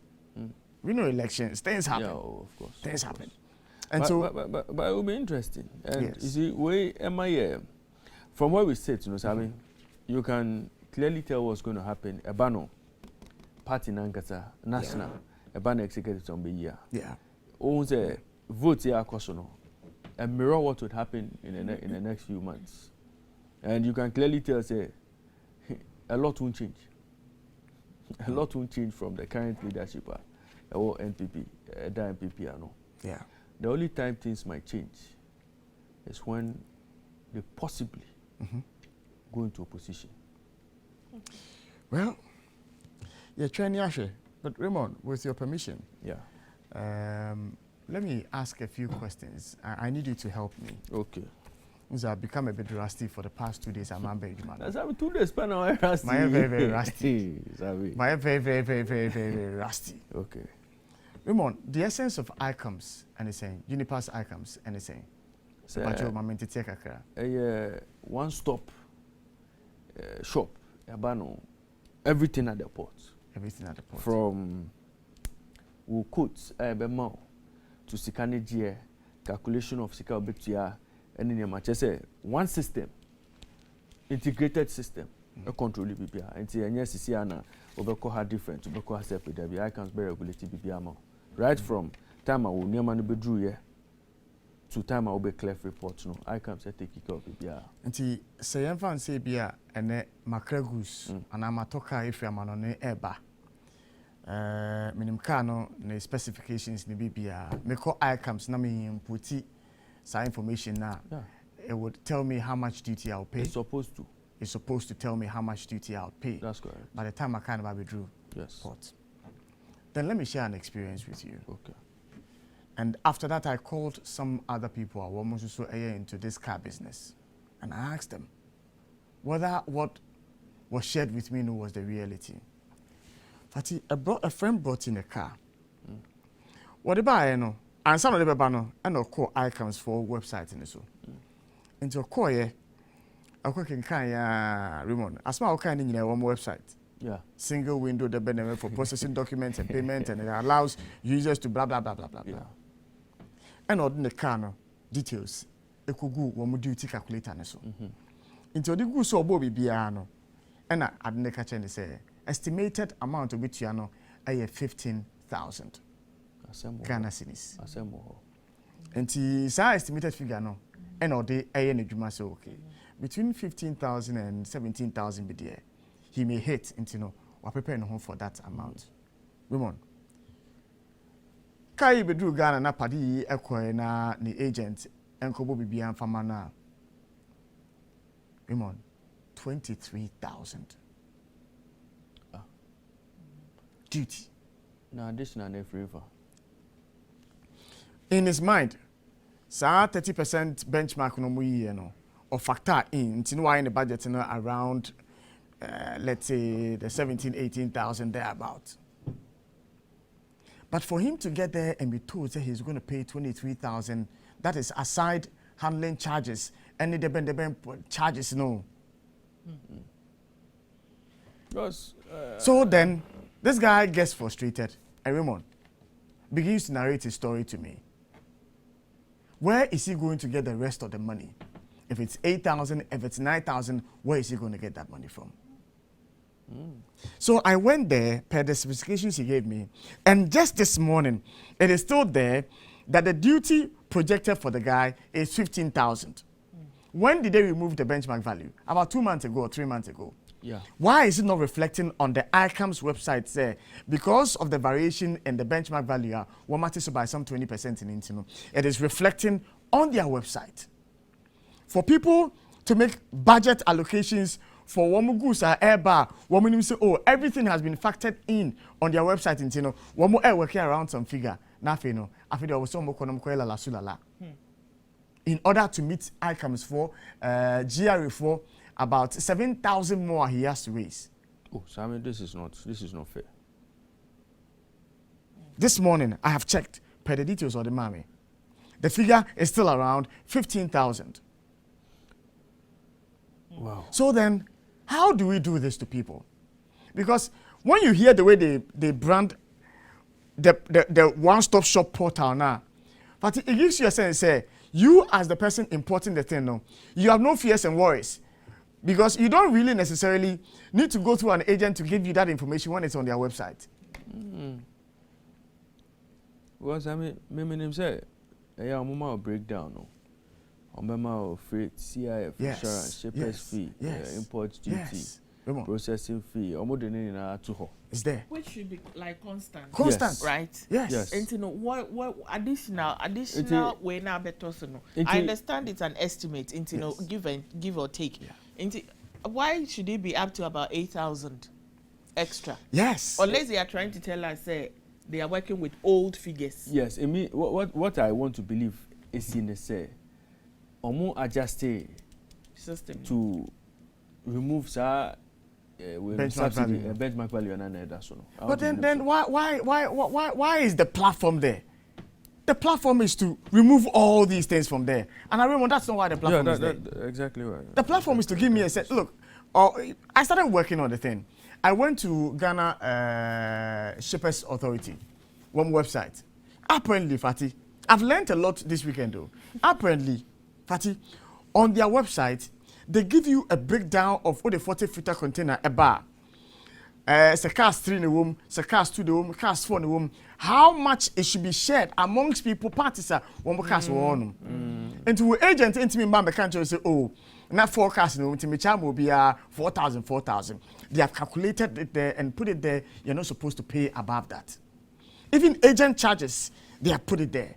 We know elections, things happen. Yeah, of course. Things happen. And but it will be interesting. And you see, from where we sit, I mean, you can clearly tell what's going to happen. Ebano, party Nankasa, national, Ebano executive on the year. Yeah. Owns a vote here, and mirror what would happen in the next few months. And you can clearly tell, say, a lot won't change. A lot won't change from the current leadership or NPP, the NPP, I know. Yeah. The only time things might change is when they possibly go into opposition. Well, you're trying to, but Raymond, with your permission, let me ask a few questions. I need you to help me. Okay. I've become a bit rusty for the past 2 days. I'm That's 2 days, but now I'm rusty. My very, very rusty. My very, very rusty. Okay. Raymond, the essence of ICOMS, anything, Unipass ICOMS, anything. So, one-stop shop, everything at the port. Everything at the port. From we quote to Sikane calculation of Sika Obetia, and in your one system, integrated system, a control BBA, and yes, Siana, Obeko different, Obeko separate, the ICOMS be regulated BBA. Right from time I will near man be drew to time I will be clef report, no, ICOMS take care of BBA. And say, I'm say, Bia, and Macregus, and I'm a talker if you're on eba. Minim kano ne specifications ni BBA. Me call ICOMS, na me inputi some information now. It would tell me how much duty I'll pay. It's supposed to. It's supposed to tell me how much duty I'll pay. That's correct. By the time I kind of withdrew. Port. Then let me share an experience with you. Okay. And after that, I called some other people who are almost so into this car business. And I asked them whether what was shared with me was the reality. Fati, a friend brought in a car. What about I know? And some of the banner and a call icons for websites and so. Into a call, a quick and kind Raymond. As my kind in one website. Yeah. Single window the benefit for processing documents and payment, and it allows users to blah blah blah blah blah blah. And on the car details, it could go one duty calculator and so. Into the goose or Bobby Biano, and I didn't catch any say estimated amount of which you know 15,000 Ghana cedis. And it's our estimated figure no, and or they say okay between 15,000 and 17,000 be there. He may hit into no, we're preparing home for that amount. Women. Kai bedru Ghana na padi ekwe na ni agent enko bo bibia mfama na. Women, 23,000. Duty. Now additional every river. In his mind, sa 30% benchmark no mu ye no, or factor in, you know why in the budget no around let's say the 17, 18,000 thereabout. But for him to get there and be told that he's going to pay 23,000, that is aside handling charges, any dependent charges, no. Because, So then, this guy gets frustrated, and Raymond begins to narrate his story to me. Where is he going to get the rest of the money? If it's 8,000, if it's 9,000, where is he going to get that money from? So I went there per the specifications he gave me, and just this morning, it is still there that the duty projected for the guy is 15,000. When did they remove the benchmark value? About 2 months ago or 3 months ago. yeah. Why is it not reflecting on the ICAM's website there? Because of the variation in the benchmark value, one matters by some 20% in Intino. It is reflecting on their website. For people to make budget allocations for Wamugusa Airbar, woman say, oh, everything has been factored in on their website Intino. Wamu air working around some figure. Nothing, no. I think there was some la sulala. In order to meet ICAM's for GRA for about 7,000 more he has to raise. Oh, Simon, this is not fair. This morning, I have checked per the details of the mommy. The figure is still around 15,000. Wow. So then, how do we do this to people? Because when you hear the way they brand the one-stop shop portal now, but it gives you a sense, say, you as the person importing the thing, no, you have no fears and worries. Because you don't really necessarily need to go through an agent to give you that information when it's on their website. Because I mean, name say, yeah, I'm a breakdown, no. I'm freight, CIF, insurance, shippers fee, import duty, processing fee. It's there. Which should be like constant. Constant, right? Yes. And you know what additional way now better so no. I understand it's an estimate. Into no give or take. Into why should it be up to about 8,000 extra? Yes. Unless they are trying to tell us they are working with old figures. Yes. I mean, what I want to believe is in the say, omo adjust System to remove benchmark value and that's so. But then why is the platform there? The platform is to remove all these things from there. And I remember that's not why the platform is there. Exactly right. The platform is to give me a set. Look, I started working on the thing. I went to Ghana Shippers Authority, one website. Apparently, Fatih, I've learned a lot this weekend though. Apparently, Fatih, on their website, they give you a breakdown of all the 40-footer container a bar. It's a cars 3 in the room, it's a cars 2 in the room, cars 4 in the room. How much it should be shared amongst people, parties are one more cars one. And to agent into me, man, can't say, oh, not 4 cars in the room, to me, child will be 4,000. They have calculated it there and put it there. You're not supposed to pay above that. Even agent charges, they have put it there.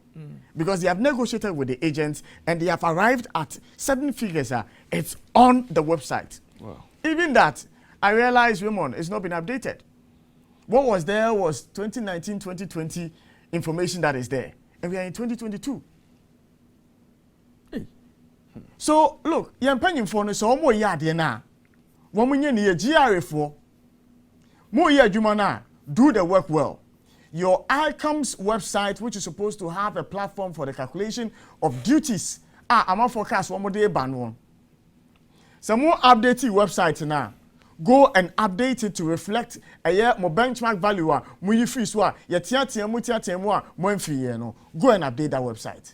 Because they have negotiated with the agents and they have arrived at certain figures. It's on the website. Wow. Even that, I realized, Raymond, it's not been updated. What was there was 2019, 2020 information that is there. And we are in 2022. Hey. So, look, you're paying for so more yard now. One million year GRA for more year Jumana, do the work well. Your ICAM's website, which is supposed to have a platform for the calculation of duties, I'm on forecast one more day ban one. Some more updated website now. Go and update it to reflect a year more benchmark value. When free swa, go and update that website.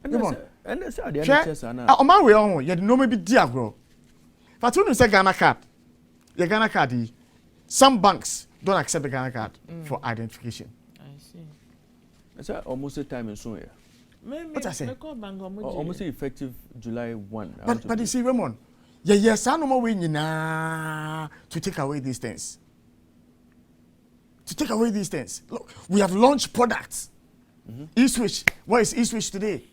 And that's how the NHS are now. On my way on, you know maybe diagro. But when you say Ghana card, your Ghana card, some banks don't accept the Ghana card for identification. I see. That's almost a time in soon here. What I say? Almost effective July 1. But you see, Raymond, yes, I no more way to take away these things. To take away these things. Look, we have launched products. eSwitch. Where is eSwitch today?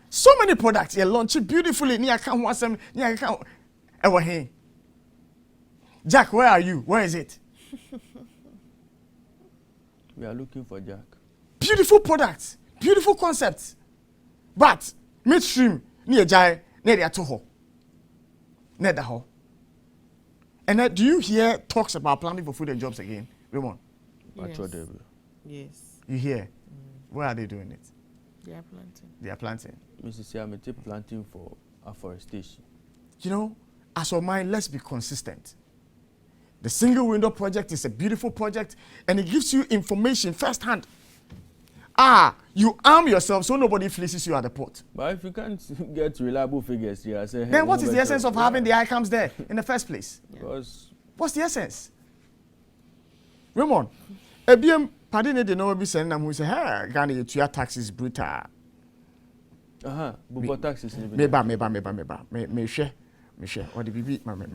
So many products. You launch it beautifully. Jack, where are you? Where is it? We are looking for Jack. Beautiful products. Beautiful concepts. But midstream, near Jai, near the Atoho. Near the ho. And do you hear talks about planning for food and jobs again, Raymond? Yes. You hear? Where are they doing it? They are planting. They are planting. Mrs. Siamete planting for afforestation. You know, as of mine, let's be consistent. The single window project is a beautiful project and it gives you information firsthand. You arm yourself so nobody fleeces you at the port. But if you can't get reliable figures here, I say, hey, then what is the essence of having the ICAMs there in the first place? Because what's the essence? Raymond, ebiem pardon they know be saying who say, hey, Ghana you taxes brutal. But taxes Me share. Or the BB me.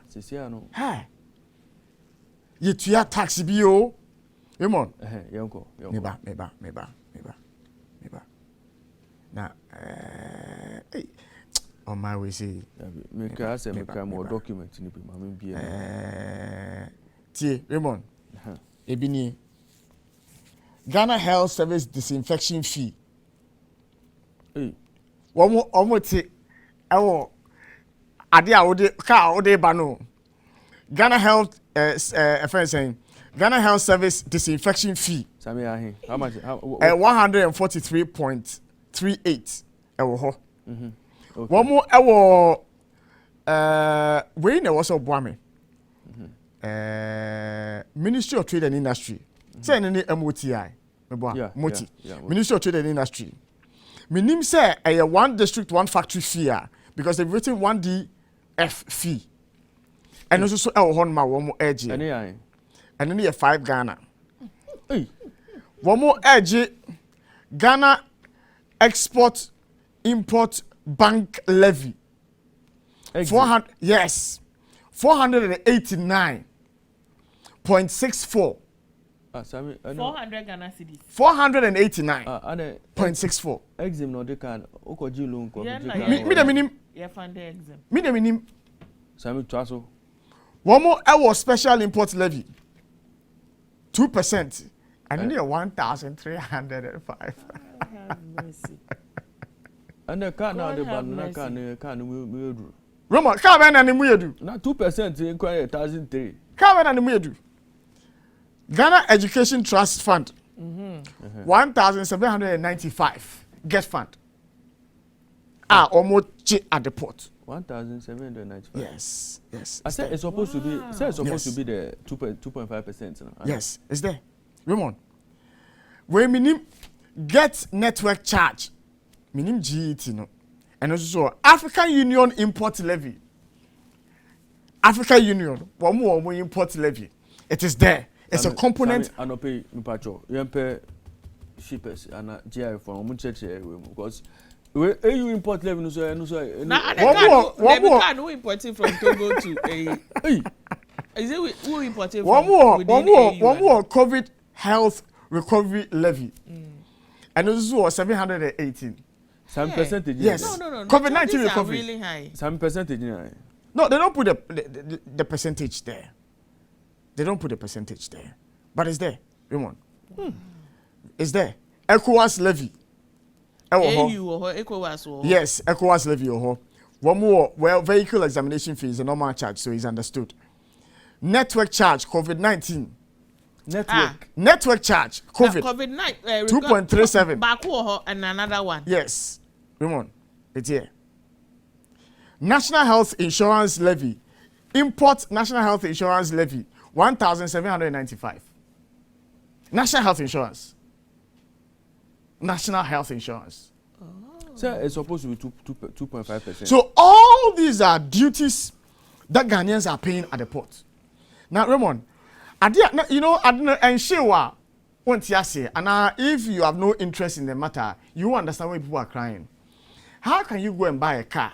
Sisiano. Hey. You taxi bio. Raymond. Yonko. Me ba. Now, on my way, say, me say, me more document in the Raymond, Ebini, Ghana Health Service disinfection fee. One more, almost, bano. Ghana Health, a friend saying, Ghana Health Service disinfection fee. How much? 143.38. Okay. One more, we know what's up, Boame. Ministry of Trade and Industry. Say any MOTI. Moti. Ministry of Trade and Industry. Minim say a one district, one factory fee because they've written 1DF fee. And also so our horn ma one more edge. And then 5 Ghana. One more edge Ghana Export Import Bank Levy. 400 yes. 489.64. 400 Ghana cedis. 489.64. Exim no de can okoji loan ko. Me the minim. Yeah, fund the exam. Me the minim. Sami twaso. One more our special import levy. 2%. And only 1,305. And the car now the banana can we do. Roma, come and we do. Now 2% inquire 1,003. Come and we do. Ghana Education Trust Fund. 1,795. Get fund. Almost at the port. 1,795. Yes. I said it's supposed to be. Say it's supposed to be the 2.5%. Yes, it's there. Raymond, when minim get network charge, minim GET no, and also African Union import levy. African Union, one more import levy. It is there. It's a component. I no pay mpacho. You pay shippers and GI for because you import levy no so. One more. Who importing from Togo to a? Is it who importing from? One more COVID health recovery levy. And this was 718. Some percentage. Yes. No. COVID-19 recovery. Really high. Some percentage. No, they don't put the percentage there. They don't put the percentage there. But it's there. Raymond. It's there. ECOWAS levy. ECOWAS. Yes, ECOWAS levy. One more. Well, vehicle examination fee is a normal charge, so it's understood. Network charge, COVID-19. Network charge, COVID. COVID-19. 2.37. Back and another one. Yes. Raymond, it's here. National Health Insurance Levy. Import National Health Insurance Levy. 1,795. National Health Insurance. National Health Insurance. So it's supposed to be 2.5%. So all these are duties that Ghanaians are paying at the port. Now, Raymond, you know, and Shewa won't say, and if you have no interest in the matter, you won't understand why people are crying. How can you go and buy a car?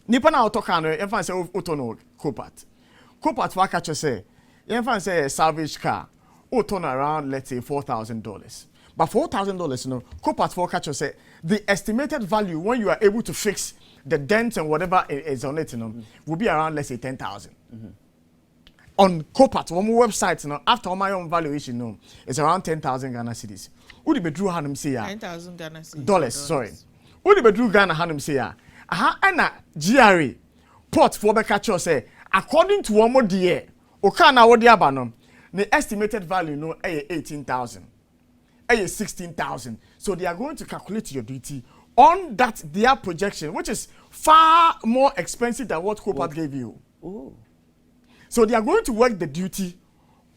Nipa na autocar if I say auto no Copart. Copart for catch say, if I say a salvage car, auto around let's say $4,000. But $4,000, you know, Copart for catch say the estimated value when you are able to fix the dent and whatever is on it, you know, will be around let's say 10,000. On Copart, one more website, you know, after my own valuation, you know, it's around 10,000 Ghana cedis. Who the bedroom had him say 10,000 Ghana cedis. Dollars, sorry. Who the bedroom Ghana had him say aha ana GRA port for be catch us say according to one more dear oka na wo de aba no the estimated value no 18,000 16,000 so they are going to calculate your duty on that their projection which is far more expensive than what Copart gave you. Oh. So they are going to work the duty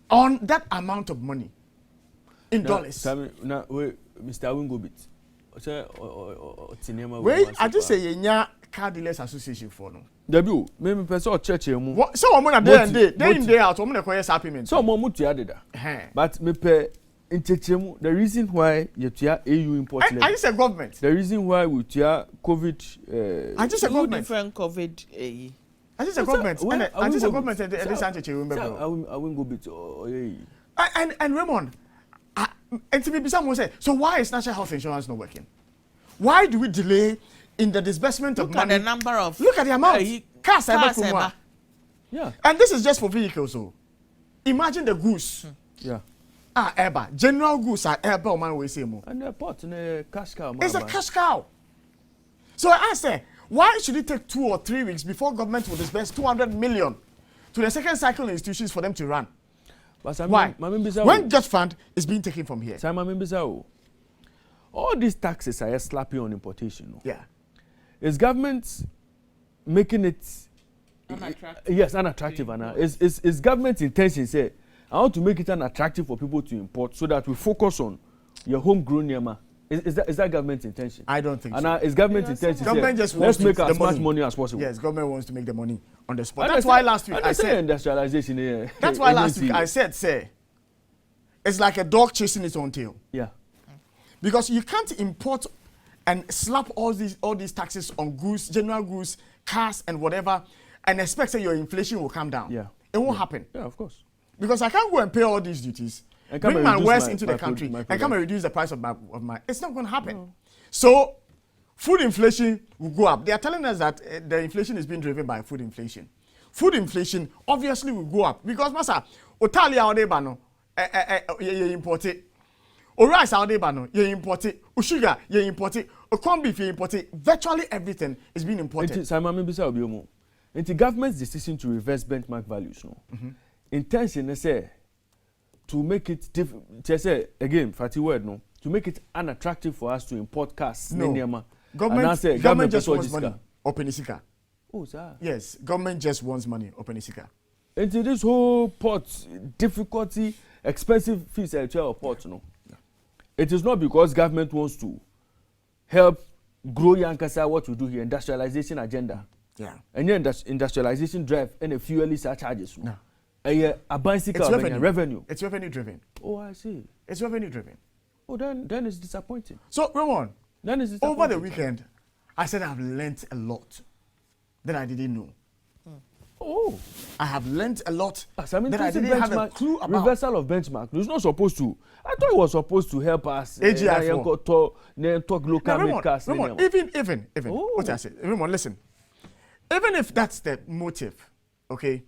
on that amount of money in dollars. Now, wait, Mr. Awingobit. Wait, I just say yenya car dealers association for no. Debu, me person church emu. So I'm gonna day in day out. I'm gonna call yes payment. So I'm mutu adeda. But me pe inchechemu the reason why you tia AU import level. I just say government. The reason why we tia COVID. I just say government. Different COVID. I just say government. I just say government. And this anche remember. I won't go bit. And Raymond, and to be someone say, so why is national health insurance not working? Why do we delay in the disbursement of money? Look at the number of. Look at the amount. Cars. Yeah. And this is just for vehicles. So imagine the goose. Yeah. Eba. General goose are eba man we say more. And the pot in a cash cow. It's a cash cow. So I say, why should it take 2 or 3 weeks before government will disburse 200 million to the second cycle institutions for them to run? Why? When Get Fund is being taken from here. All these taxes are slapping on importation. No? Yeah. Is government making it Unattractive. Yes, unattractive. Is government's intention say I want to make it unattractive for people to import so that we focus on your homegrown yama. Is that government's intention? I don't think so. And is government's intention? Government just wants let's make as much money as possible. Yes, government wants to make the money on the spot. That's why last week I said industrialization here. That's why last week I said, say, it's like a dog chasing its own tail. Yeah. Because you can't import and slap all these taxes on goods, general goods, cars and whatever, and expect that your inflation will come down. Yeah. It won't happen. Yeah, of course. Because I can't go and pay all these duties, bring my wares into the country, and come and reduce the price of my. It's not going to happen. No. So, food inflation will go up. They are telling us that the inflation is being driven by food inflation. Food inflation obviously will go up because, masa, Otalia or debano, you import it. O rice out there, you import it. O sugar, you import it. O corn beef, you import it. Virtually everything is being imported. The government's decision to reverse benchmark values, no. Intention is to make it again, fatty word, no, to make it unattractive for us to import cars. No. Government just wants money. Openisika. Oh, sir. Yes, government just wants money. Openisika. Into this whole port difficulty, expensive fees at your port, no. It is not because government wants to help grow Yankasa what we do here, industrialization agenda. Yeah. And then industrialization drive and a fuel surcharges. No. A bicycle revenue. It's revenue driven. Oh, I see. It's revenue driven. Oh, then it's disappointing. So, Ramon, then it's disappointing. over the weekend, I said I've learnt a lot that I didn't know. Oh, I have learnt a lot that I didn't have a clue about. Reversal of benchmark. It's not supposed to. I thought it was supposed to help us. AGI talk local cars. Even. Oh. What I said. Ramon, listen. Even if that's the motive, okay,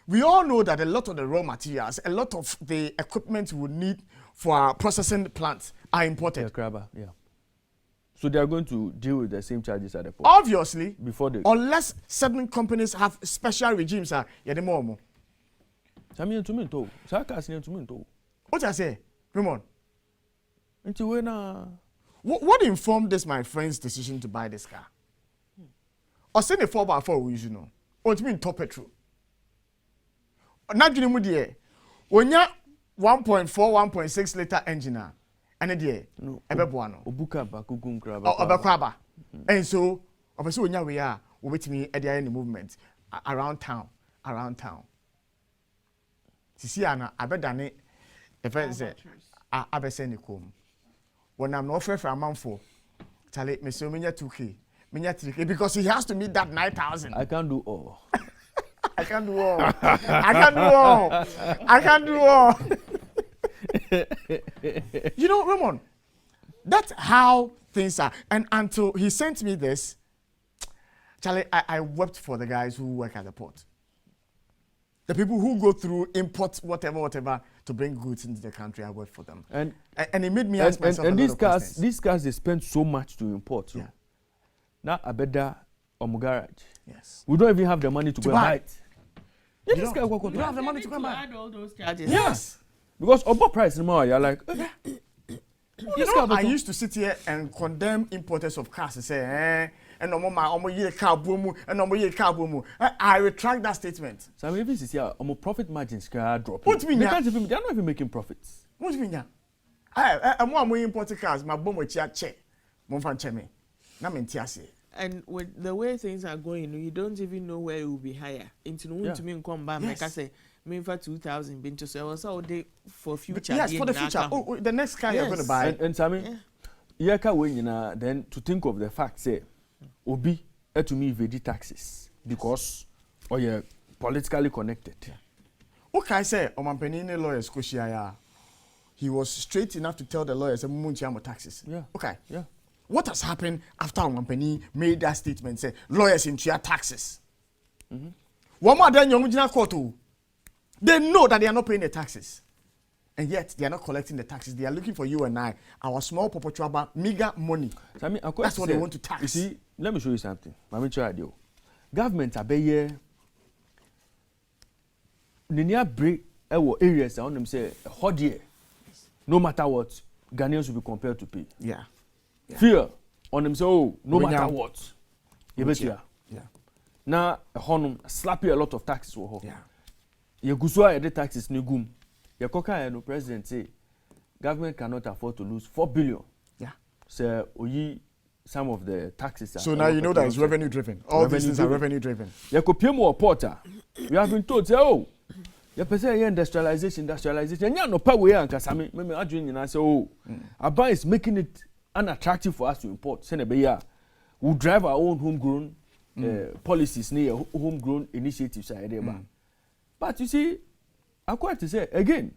we all know that a lot of the raw materials, a lot of the equipment we need for our processing plants are imported. Yeah. So they are going to deal with the same charges at the port. Obviously, before they, unless certain companies have special regimes, what I say, Ramon? What informed this my friend's decision to buy this car? Or send a 4x4 we you know. Or it mean top petrol. Not getting with the when you 1.4, 1.6 liter engine. And the no, Ebebuano. Obuka Bakukun Kraba. Obakwaba. And so, obviously, when we are with me at the end movement around town. Sisiana, I bet than it. If I say, I bet send it home. When I'm not fair for a month for, tell it, Monsieur Minya 2K, Minya 3K, because he has to meet that 9,000. I can't do all. I can't do all. You know, Ramon, that's how things are. And until he sent me this, Charlie, I wept for the guys who work at the port. The people who go through import whatever to bring goods into the country, I work for them. And it made me ask myself and these cars they spend so much to import. So. Yeah. Now I better Omo garage. Yes. We don't even have the money to go and buy buy it. You don't have the money to come back. Add all those charges. Yes. Because Obo price no you're like, You know, I used to sit here and condemn importers of cars and say, and no more year car boom, and no more year car boom. I retract that statement. So I'm even see Omo profit margins can drop. What do you mean? They can't even, they're not even making profits. What do you mean? I'm more imported cars, my bomb with your check. Monfan cheme. Na mentiase. And with the way things are going, you don't even know where it will be higher. Into no to me come back, like I say, me for 2,000 been to say, also day for future. Yes, for the future. Oh, the next car you're going to buy. And Sammy, yeah, when then to think of the fact, say, Obi, to me, vedi taxes because or you're politically connected. Okay, I say, Omanpenine lawyers, he was straight enough to tell the lawyers, taxes. Yeah. Okay. Yeah. What has happened after Omanpenine made that statement? Say, lawyers into your taxes. One more than young court. They know that they are not paying the taxes. And yet, they are not collecting the taxes. They are looking for you and I, our small popotwaba, meager money. So, I mean, that's what they want to tax. You see, let me show you something. I'm sure I do. Government are be Ninia break areas on them say hot year. No matter what, Ghanaians will be compelled to pay. Yeah. Fear on them say, oh, no matter what. You bet you. Yeah. Now, honum slap you a lot of taxes. Yeah. You go so the taxes ni gum. Your coca and president say government cannot afford to lose 4 billion. Yeah. So oyi some of the taxes. So now you know that it's revenue driven. All these things are revenue driven. You could pay more porter. We have been told say oh, you person industrialization. And you no pay we and kasami. Me adwin na say oh, Aba is making it unattractive for us to import. Say na we drive our own homegrown policies near homegrown initiatives there. But you see, I'm quite to say again,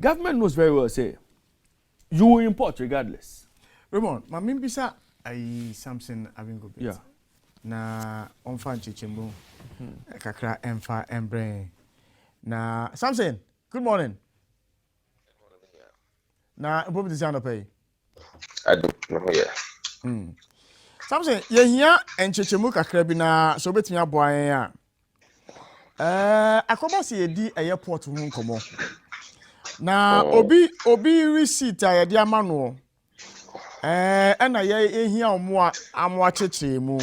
government knows very well say you will import regardless. Raymond, my mimbisa I something having go bit. Yeah. Na onfa chichembo. Kakra emfa embrain. Na something. Good morning. Na bobi the sound pay. I don't know yeah. Something ye here en chichemu kakra bi na so betimi aboa yan a. Akobosi edi airport hu nkomo. Na obi receipt a ye de amano. Na ye ehia omo amwa cheche mu.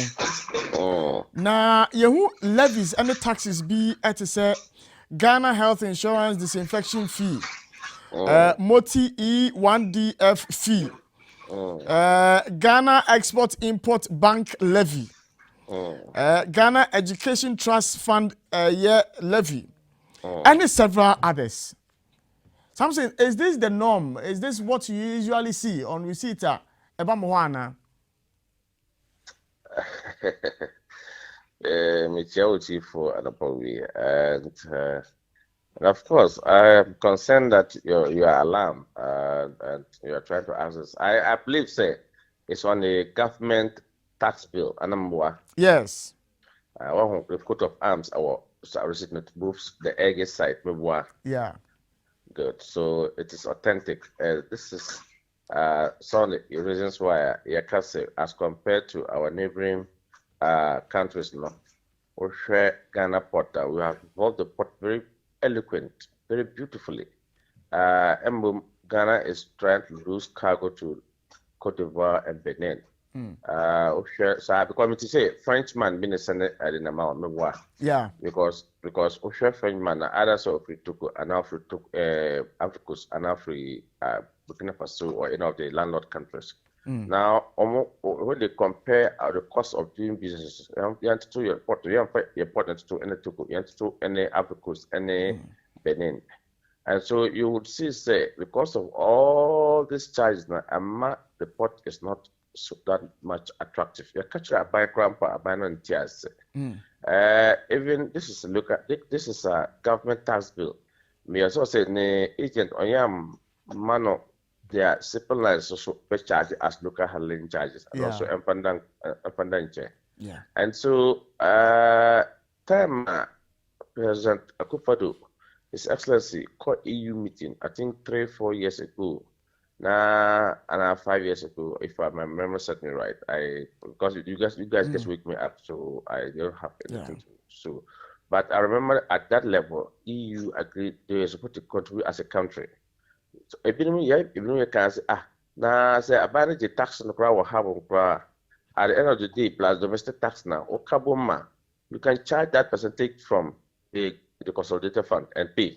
Na yehu levies and taxes be at say Ghana Health Insurance Disinfection Fee. Moti E1DF fee. Ghana Export Import Bank levy. Ghana Education Trust Fund levy. And several others. Something, is this the norm? Is this what you usually see on receipt? Eba Moana. For and of course, I am concerned that you are alarmed and you are trying to ask us. I believe, say, it's on the government tax bill, Anambwa. Yes. The coat of arms, our recipient moves the egg side, yeah. Good. So it is authentic. This is some of the reasons why Yakase, as compared to our neighboring countries, we share Ghana port. We have evolved the port very eloquent, very beautifully. Ghana is trying to lose cargo to Cote d'Ivoire and Benin. So because to say Frenchman been sent at the amount yeah, because Frenchman either so free took an Afri took Africus an Afri Burkina Faso or any of the landlord countries. Now when they compare the cost of doing business, you have to your port to any Africus, any Benin. And so you would see say because of all these charges now, the port is not so that much attractive. You catch a buy grandpa, abandoned tears. Even this is a government tax bill. Me also say the agent on yam mano their simple lines also pay charge as local handling charges and also empandang. Yeah. And so time President Akufo-Addo, His Excellency called EU meeting, I think 3-4 years ago. Now, and 5 years ago, if I remember certainly right, because you guys just wake me up, so I don't have anything to. So, but I remember at that level, EU agreed they were supposed to contribute as a country. So, even you can say, now say about the tax on the crowd will have at the end of the day, plus domestic tax now, or kaboma, you can charge that percentage from the consolidated fund and pay.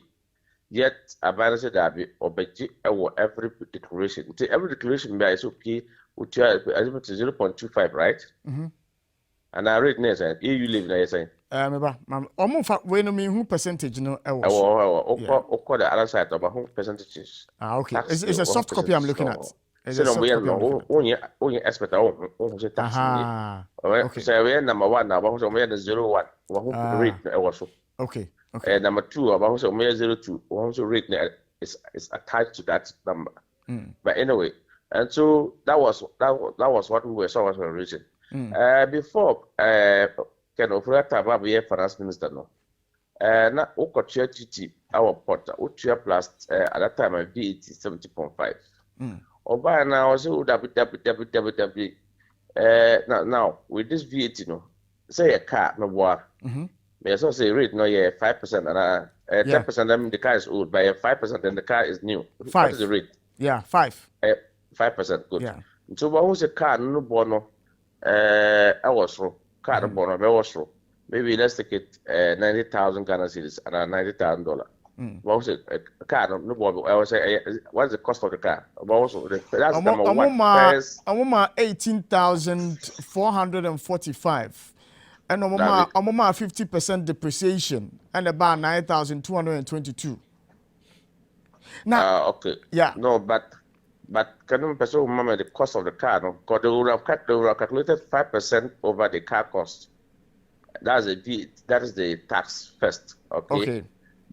Yet, about that be obey every declaration. Every declaration is okay, which is 0.25, right? And I read next, EU live there, saying. Almost when me who percentage no the other side of whole percentages. Okay. It's a soft copy I'm looking at. So we are only expect our own tax. Okay. So we are number one now, but we are 0.1. Who rate also. Okay. And number two, about we are 0.2. Also rate is attached to that number. But anyway, and so that was what we were saw as a reason. Before Ken Ofurata Babu finance minister no. Na Okochia TT our porter, Ochia plus at that time VAT 70.5. Oba now also WWW. Now with this VAT no, say a car no war. May also say rate no 5% and 10% I mean the car is old, by 5% and the car is new. 5. What is the rate? Yeah, 5. 5%, good. Yeah. So what was a car no bono? I was so. Car bono, maybe let's take it 90,000 Ghana cedis and $90,000. What was it? A car no bono. I was say, what's the cost of the car? Also, that's number one. I'm 18,445. And I'm 50% depreciation and about 9,222. Now, okay. Yeah. No, but can you remember the cost of the car? No, because they would have calculated 5% over the car cost. That is the tax first. Okay.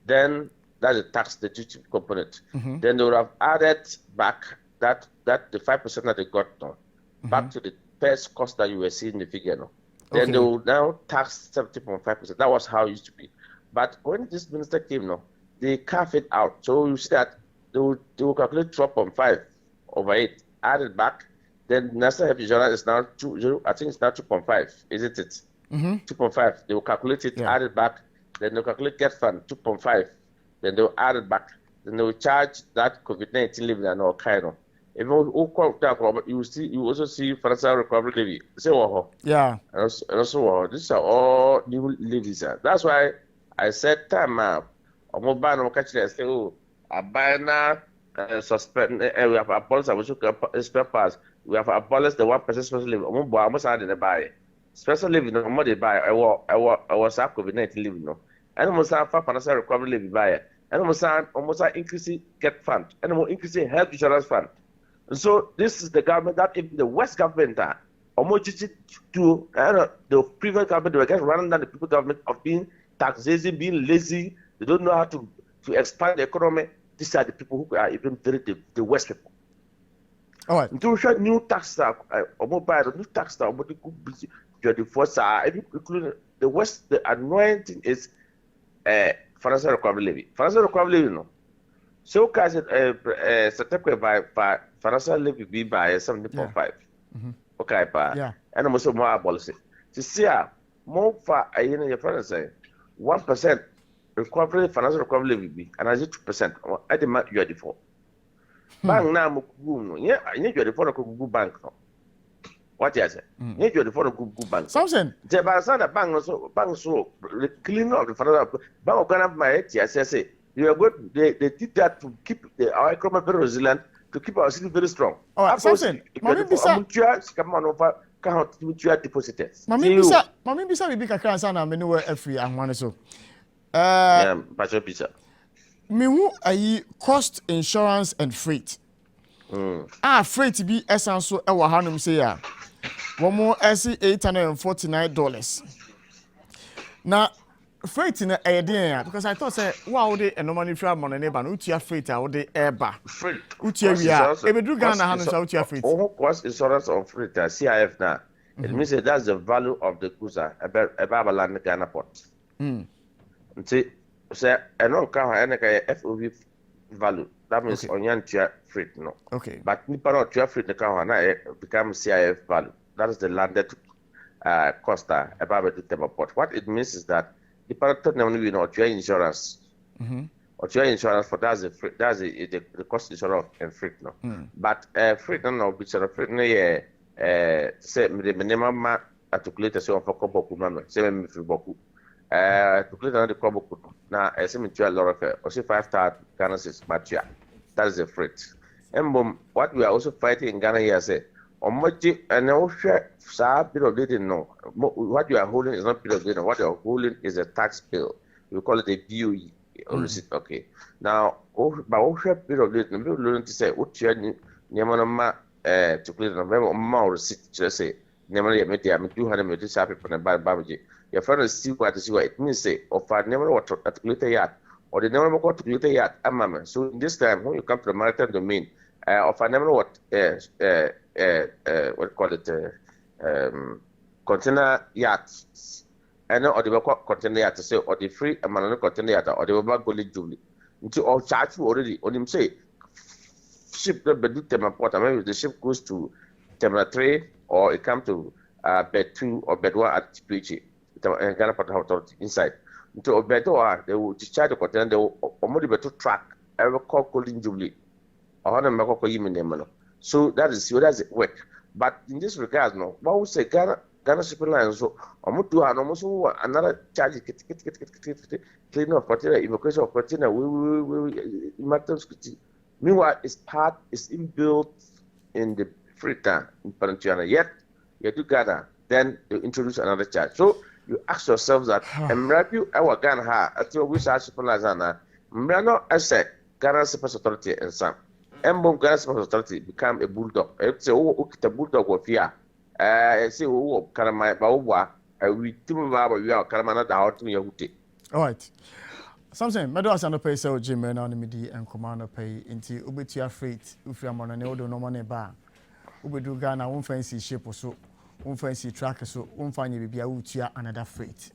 Then that's the tax, the duty component. Then they would have added back that the 5% that they got back to the first cost that you were seeing in the figure. No. Then they will now tax 70.5%. That was how it used to be. But when this minister came, they carved it out. So you see that they will calculate 12.5 over it, add it back. Then national health insurance is now 2.0. I think it's now 2.5, isn't it? 2.5. They will calculate it, add it back. Then they will calculate get fund 2.5. Then they will add it back. Then they will charge that COVID-19 leave and all kind of. If you also see financial recovery levy. Yeah. And also, these are all new levies. That's why I said time out. I'm going to catch it. Say, I buy now. Suspend. We have abolished our spare parts. We have abolished the 1% special levy. I'm almost adding the buy. Special levy, no more they buy. I was COVID-19 levy, no. And almost have financial recovery levy buy. And almost increasing get fund. And more increasing health insurance fund. And so this is the government that if the West government almost to the previous government, they were just running down the people government of being taxation, being lazy. They don't know how to expand the economy. These are the people who are even the West people. All right. To show new tax new tax including the West, the annoying thing is financial recovery levy. Financial recovery levy, no. So, September by financial levy be by 70.5. Okay, yeah. And I'm also more abolish it. To see more for a your friend say 1% recovery financial recovery levy be and I 2%. I demand you are the four. Bank now, yeah, I need you are the four good bank. What you say? Need you are the four good bank. Something. The bank so clean up the financial bank of Ghana my say. You are good. They did that to keep our economy very resilient, to keep our city very strong. All right, something. Mami bisa. Come on over. Can't mutual depositors. Mami bisa bibi kakra sana menu we free anwane so. Pacho bisa. Me hu ayi cost insurance and freight. Freight bi esanso e wa hanum say ya. Womo $849. Na freight na edin because I thought say wow dey normally free money neighbor no utia freight a wo dey eba. Freight. Utia wi a e be do Ghana hanu say utia freight. Cost insurance of freight CIF na. It means that that's the value of the goods eba land Ghana port. Nti say eno ka ha ene ka FOB value. That means onyantia freight no. Okay. But nipa no tia freight the car na become CIF value. That is the landed cost about the Tema Port. What it means is that the part of the tia insurance. Or tia insurance for that's the cost insurance and freight no. But freight no be freight no say the minimum articulate say on for boku no say me free boku. Articulate on the boku na say me tia lot of or say 5,000 Ghana cedis matua. That is the freight. And what we are also fighting in Ghana here say omoji and also sa bit of data no. What you are holding is not bit of data. What you are holding is a tax bill. We call it a BOE. Okay. Now, but also bit of data. We learn to say what you are near to clear the more receipt. Just say never yet met me 200 meters happy from the bad babaji. Your friend is see what it means say of I never what at glitter yard or the never go to glitter yard. So this time when you come to the maritime domain, of I never what call it container yachts. And or the container yacht to say or the free amount container yacht or the back golly jubilee. Into all charge already on him say ship the Bedu Tema Port. Maybe the ship goes to Terminal 3 or it comes to bed 2 or bed 1 at PG, Ghana Port Authority inside. Into bed 1, they will discharge the container, they will only be to track every call calling jubilee. So that's it work. But in this regard, no, what we say Ghana shipping lines so almost another charge cleaning of container, evacuation of container, we meanwhile it's inbuilt in the freighter in Pantiana. Yet you do Ghana, then you introduce another charge. So you ask yourself that and review our Ghana until we start shipping lines and as said Ghana Shippers Authority and some. Embom Ghana Shippers Authority become a bulldog. It's a bulldog of fear. Say, oh, Karama, Bawa, we Timaba, we are Karamana, the out to Yahuti. All right. Something, Meadows and pay so Jim and Anonymity and Commander pay into Ubitia freight, if you are on an older no money bar. Ubidu Ghana, one fancy ship or so, one fancy tracker, so one find you be a Utia another freight.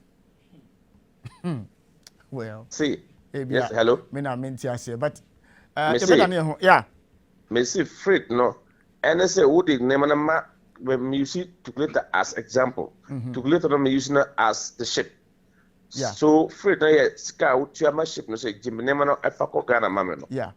Well, see, yes, hello. Mina Mintia say, but yeah. Messi freight no, and I say, what did Nemanama when you see to glitter as example, to glitter them using it as the ship. Yeah. So freight no yet scout to my ship no say Jim Nemano Efako Ghana Mameno. Yeah.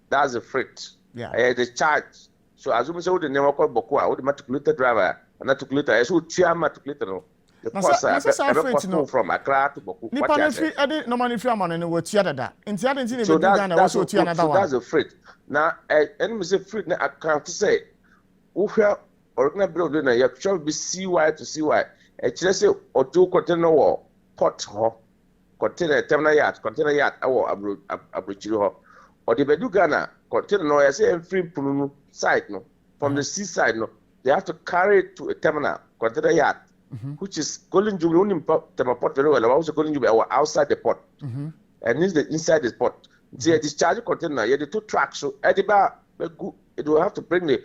That's the freight. Yeah. The charge. So as we say the name of Bokwa, what the matriculate driver and not to glitter, I so Chiama to glitter no. The cost no from Accra to Boku. Nippon free no money free man and what Tiada. In Tiada in Ghana also to another one. That's a freight. Now and say freight na account to say who original building na you be CY to CY. Actually say or two container war port ho container terminal yacht our abrochiri ho or the Bedu Ghana container no say free from side no from the seaside no they have to carry it to a terminal container yacht which is Golden Jubilee only Tema Port very well. Also Golden Jubilee outside the port and is the inside the port. The discharge container you the two tracks so at the bar it will have to bring the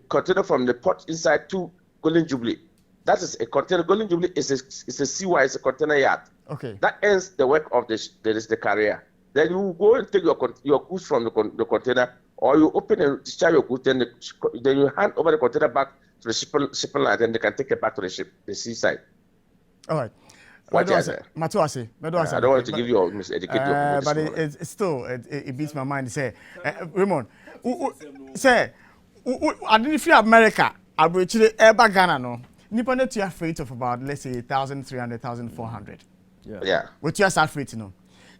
container from the port inside to Golden Jubilee. That is a container. Golden Jubilee is a CY, it's a container yard. Okay. That ends the work of the carrier. Then you go and take your goods from the container, or you open and discharge your goods, then you hand over the container back to the shipping line, and they can take it back to the seaside. All right. Matuase. I don't want to give you a miseducated but it's still it beats my mind. Say, Raymond, say, I didn't feel America. I will actually ever Ghana no. Nippon to a freight of about let's say 1,300, 1,400. Yeah. With your start freight no.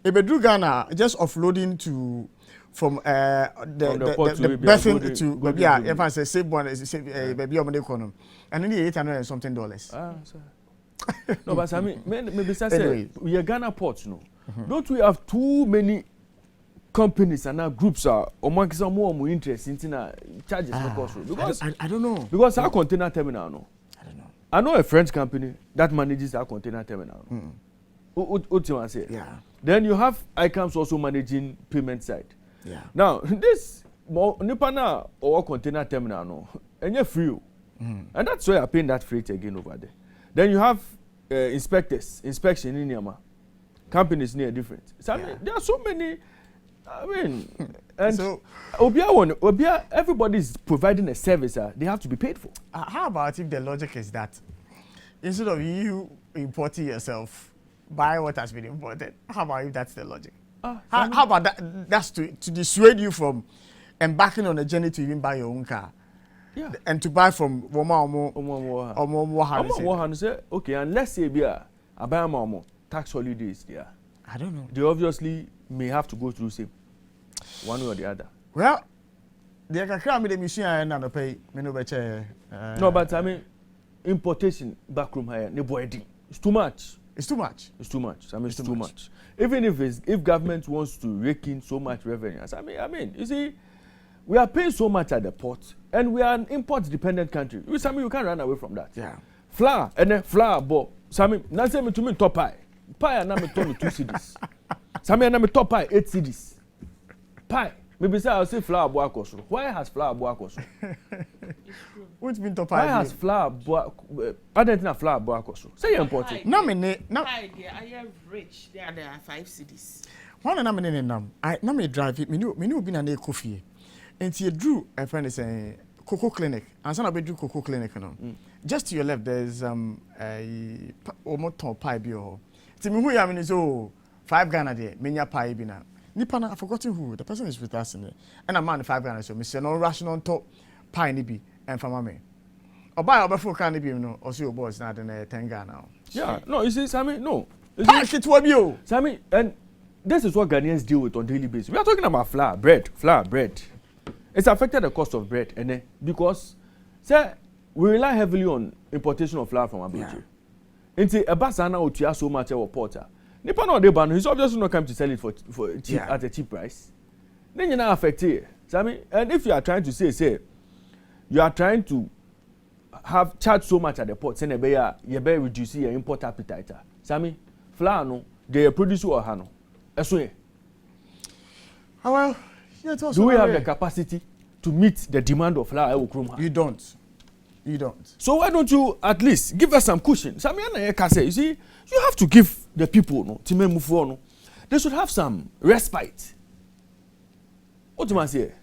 If we do Ghana just offloading from the berthing to maybe if I say save one maybe on the economy and then $800 and something. No, but I mean, maybe say we are Ghana ports, no. Don't we have too many companies and now groups are among some more interest in charges for cost? Because I don't know. Because our container terminal, no. I don't know. I know a French company that manages our container terminal. What you want to say? Yeah. Then you have ICAMS also managing payment side. Yeah. Now this Nipana or container terminal, no, and you're free, and that's why you're paying that freight again over there. Then you have inspection in Yama. Companies near different. So I mean, there are so many. I mean, And so everybody is providing a service they have to be paid for. How about if the logic is that instead of you importing yourself, buy what has been imported? How about if that's the logic? How about that? That's to dissuade you from embarking on a journey to even buy your own car. Yeah. And to buy from Omo okay, and let's say I buy my tax holidays there. I don't know. They obviously may have to go through same one way or the other. Well, the kakra me the machine and pay me no beche. No, but I mean importation backroom hire ne boy it's too much. It's too much. It's too much. I mean, it's too much. Even if government wants to rake in so much revenue, I mean, you see, we are paying so much at the port, and we are an import-dependent country. You can't run away from that. Yeah. Flour and then flour, but Sammy, not say me to me top pie and now me turn me 2 cedis. Sammy and now me top pie 8 cedis. Pie. Maybe say I'll say flour boy koso. Why has flour boy koso? What's been top pie? Why has flour boy? I don't think flour boy koso. Say you important. No me no. Pie there, I am rich. There are 5 cedis. One na me ne nam. I na me drive it. Me no be na na coffee. And you drew a friend is a Cocoa Clinic. And son of a Cocoa Clinic no. Just to your left there's a omoton pie bio. To me who you mean is 5 Ghana there. Menya pie bi na. Nipa I've forgotten who the person is with us in there. And a man 5 Ghana so me say no rational top pie ni bi and for me. Oba obefo kan ni bi no or see your boys na den 10 Ghana. Yeah, no, you see Sammy, no. It will be you. Sammy, and this is what Ghanaians deal with on daily basis. We are talking about flour, bread. It's affected the cost of bread, and then because say we rely heavily on importation of flour from Abuja. Into a basana otua so much our porter. Nipa no dey ban, he's obviously not come to sell it for cheap at a cheap price. Then you're not affected. Sammy, and if you are trying to say you are trying to have charged so much at the port, say you better reduce your import appetite. Sammy, flour no, they produce or hano. Well, do we have the capacity to meet the demand of flour? You don't. So why don't you at least give us some cushion? You see, you have to give the people no. They should have some respite. What do I say?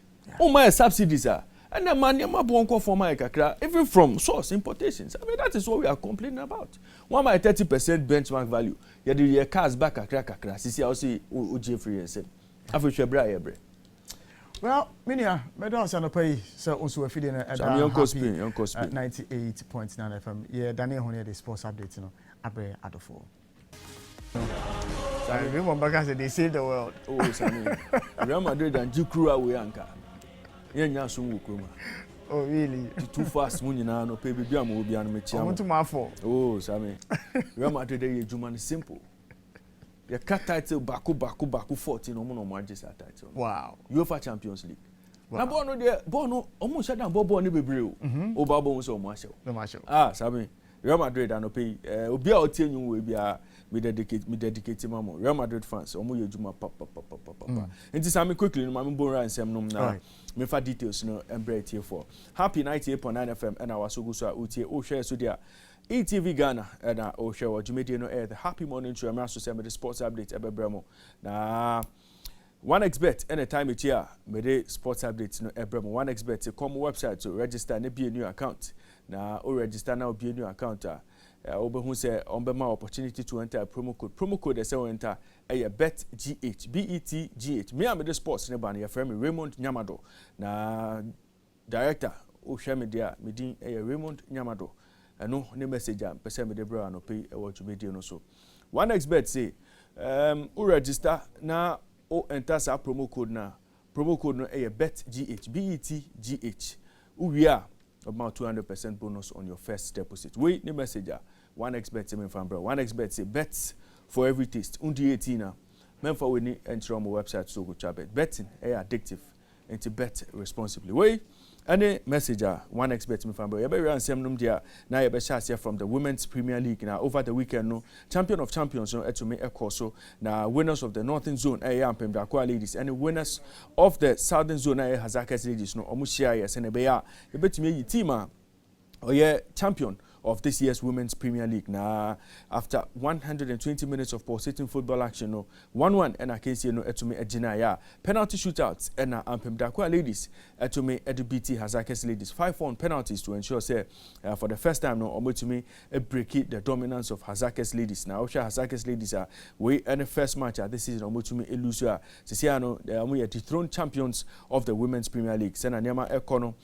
Oh my subsidies are. And the money for my kakra, even from source importations. I mean, that is what we are complaining about. 1.30% benchmark value. You do your cars back kakra. See, I'll see OJ free and say, well, Minia, Medal Sanopai, so also a feeding at 98.9 FM. Yeah, Daniel Honia, the sports update, Abre Adolfo. I remember because they saved the world. Oh, Sammy. Real Madrid and Jukru away anchor. Oh, really? Too fast, Munina, no pay baby, I'm be on I want to marvel. Oh, Sammy. Real Madrid, is simple. You cut title baku 14 on Manchester title. Wow. UEFA Champions League. Now Bono almost shut down Bobo ni bebreu. O Bobo so Marshall. No Marshall. Sabi Real Madrid and pay obi a otienyu we bia me dedicate mamo. Real Madrid fans omo yejuma papa. Enti Sami quickly no mame bonra nsem nom na me fa details no embrace here for. Happy 98.9 FM and our so go so utie o share so dia ETV Ghana and o share what you made no air the happy morning show am so say me the sports update ebebremo na 1xbet anytime it here me the sports updates no ebebremo 1xbet come website to register na be a new account na o register na be a new account obehu say on be my opportunity to enter a promo code say enter BETGH BETGH me am the sports ne ban your friend Raymond Nyamado na director o share me there me din Raymond Nyamado no ne message am pese me de bra no pay e what you media no so 1xbet say o register na o enter sa promo code no BETGH BETGH we are about 200% bonus on your first deposit. We ne message 1xbet me from bro 1xbet say bets for every taste undi 18 na memfa we ni enter on my website so go chabet betting addictive and to bet responsibly. We any messenger 1xbet me fan boy you be ansem num dia na you be share from the Women's Premier League now over the weekend no champion of champions no to me so na winners of the Northern Zone Ampem Dakwa ladies and winners of the Southern Zone Hazakas ladies no omu share yes and be ya betimi yi team a oye champion of this year's Women's Premier League. Now, after 120 minutes of pulsating football action, 1-1 and I can see no etumi ejinaya penalty shootouts and Ampemdakwa ladies etumi edbt Hazakes ladies 5-4 on penalties to ensure say for the first time no omotumi break the dominance of Hazakes ladies. Now, Hazakes ladies are we in the first match this season omotumi elusia sisiano we are dethroned champions of the Women's Premier League. Sena Nyama Ekono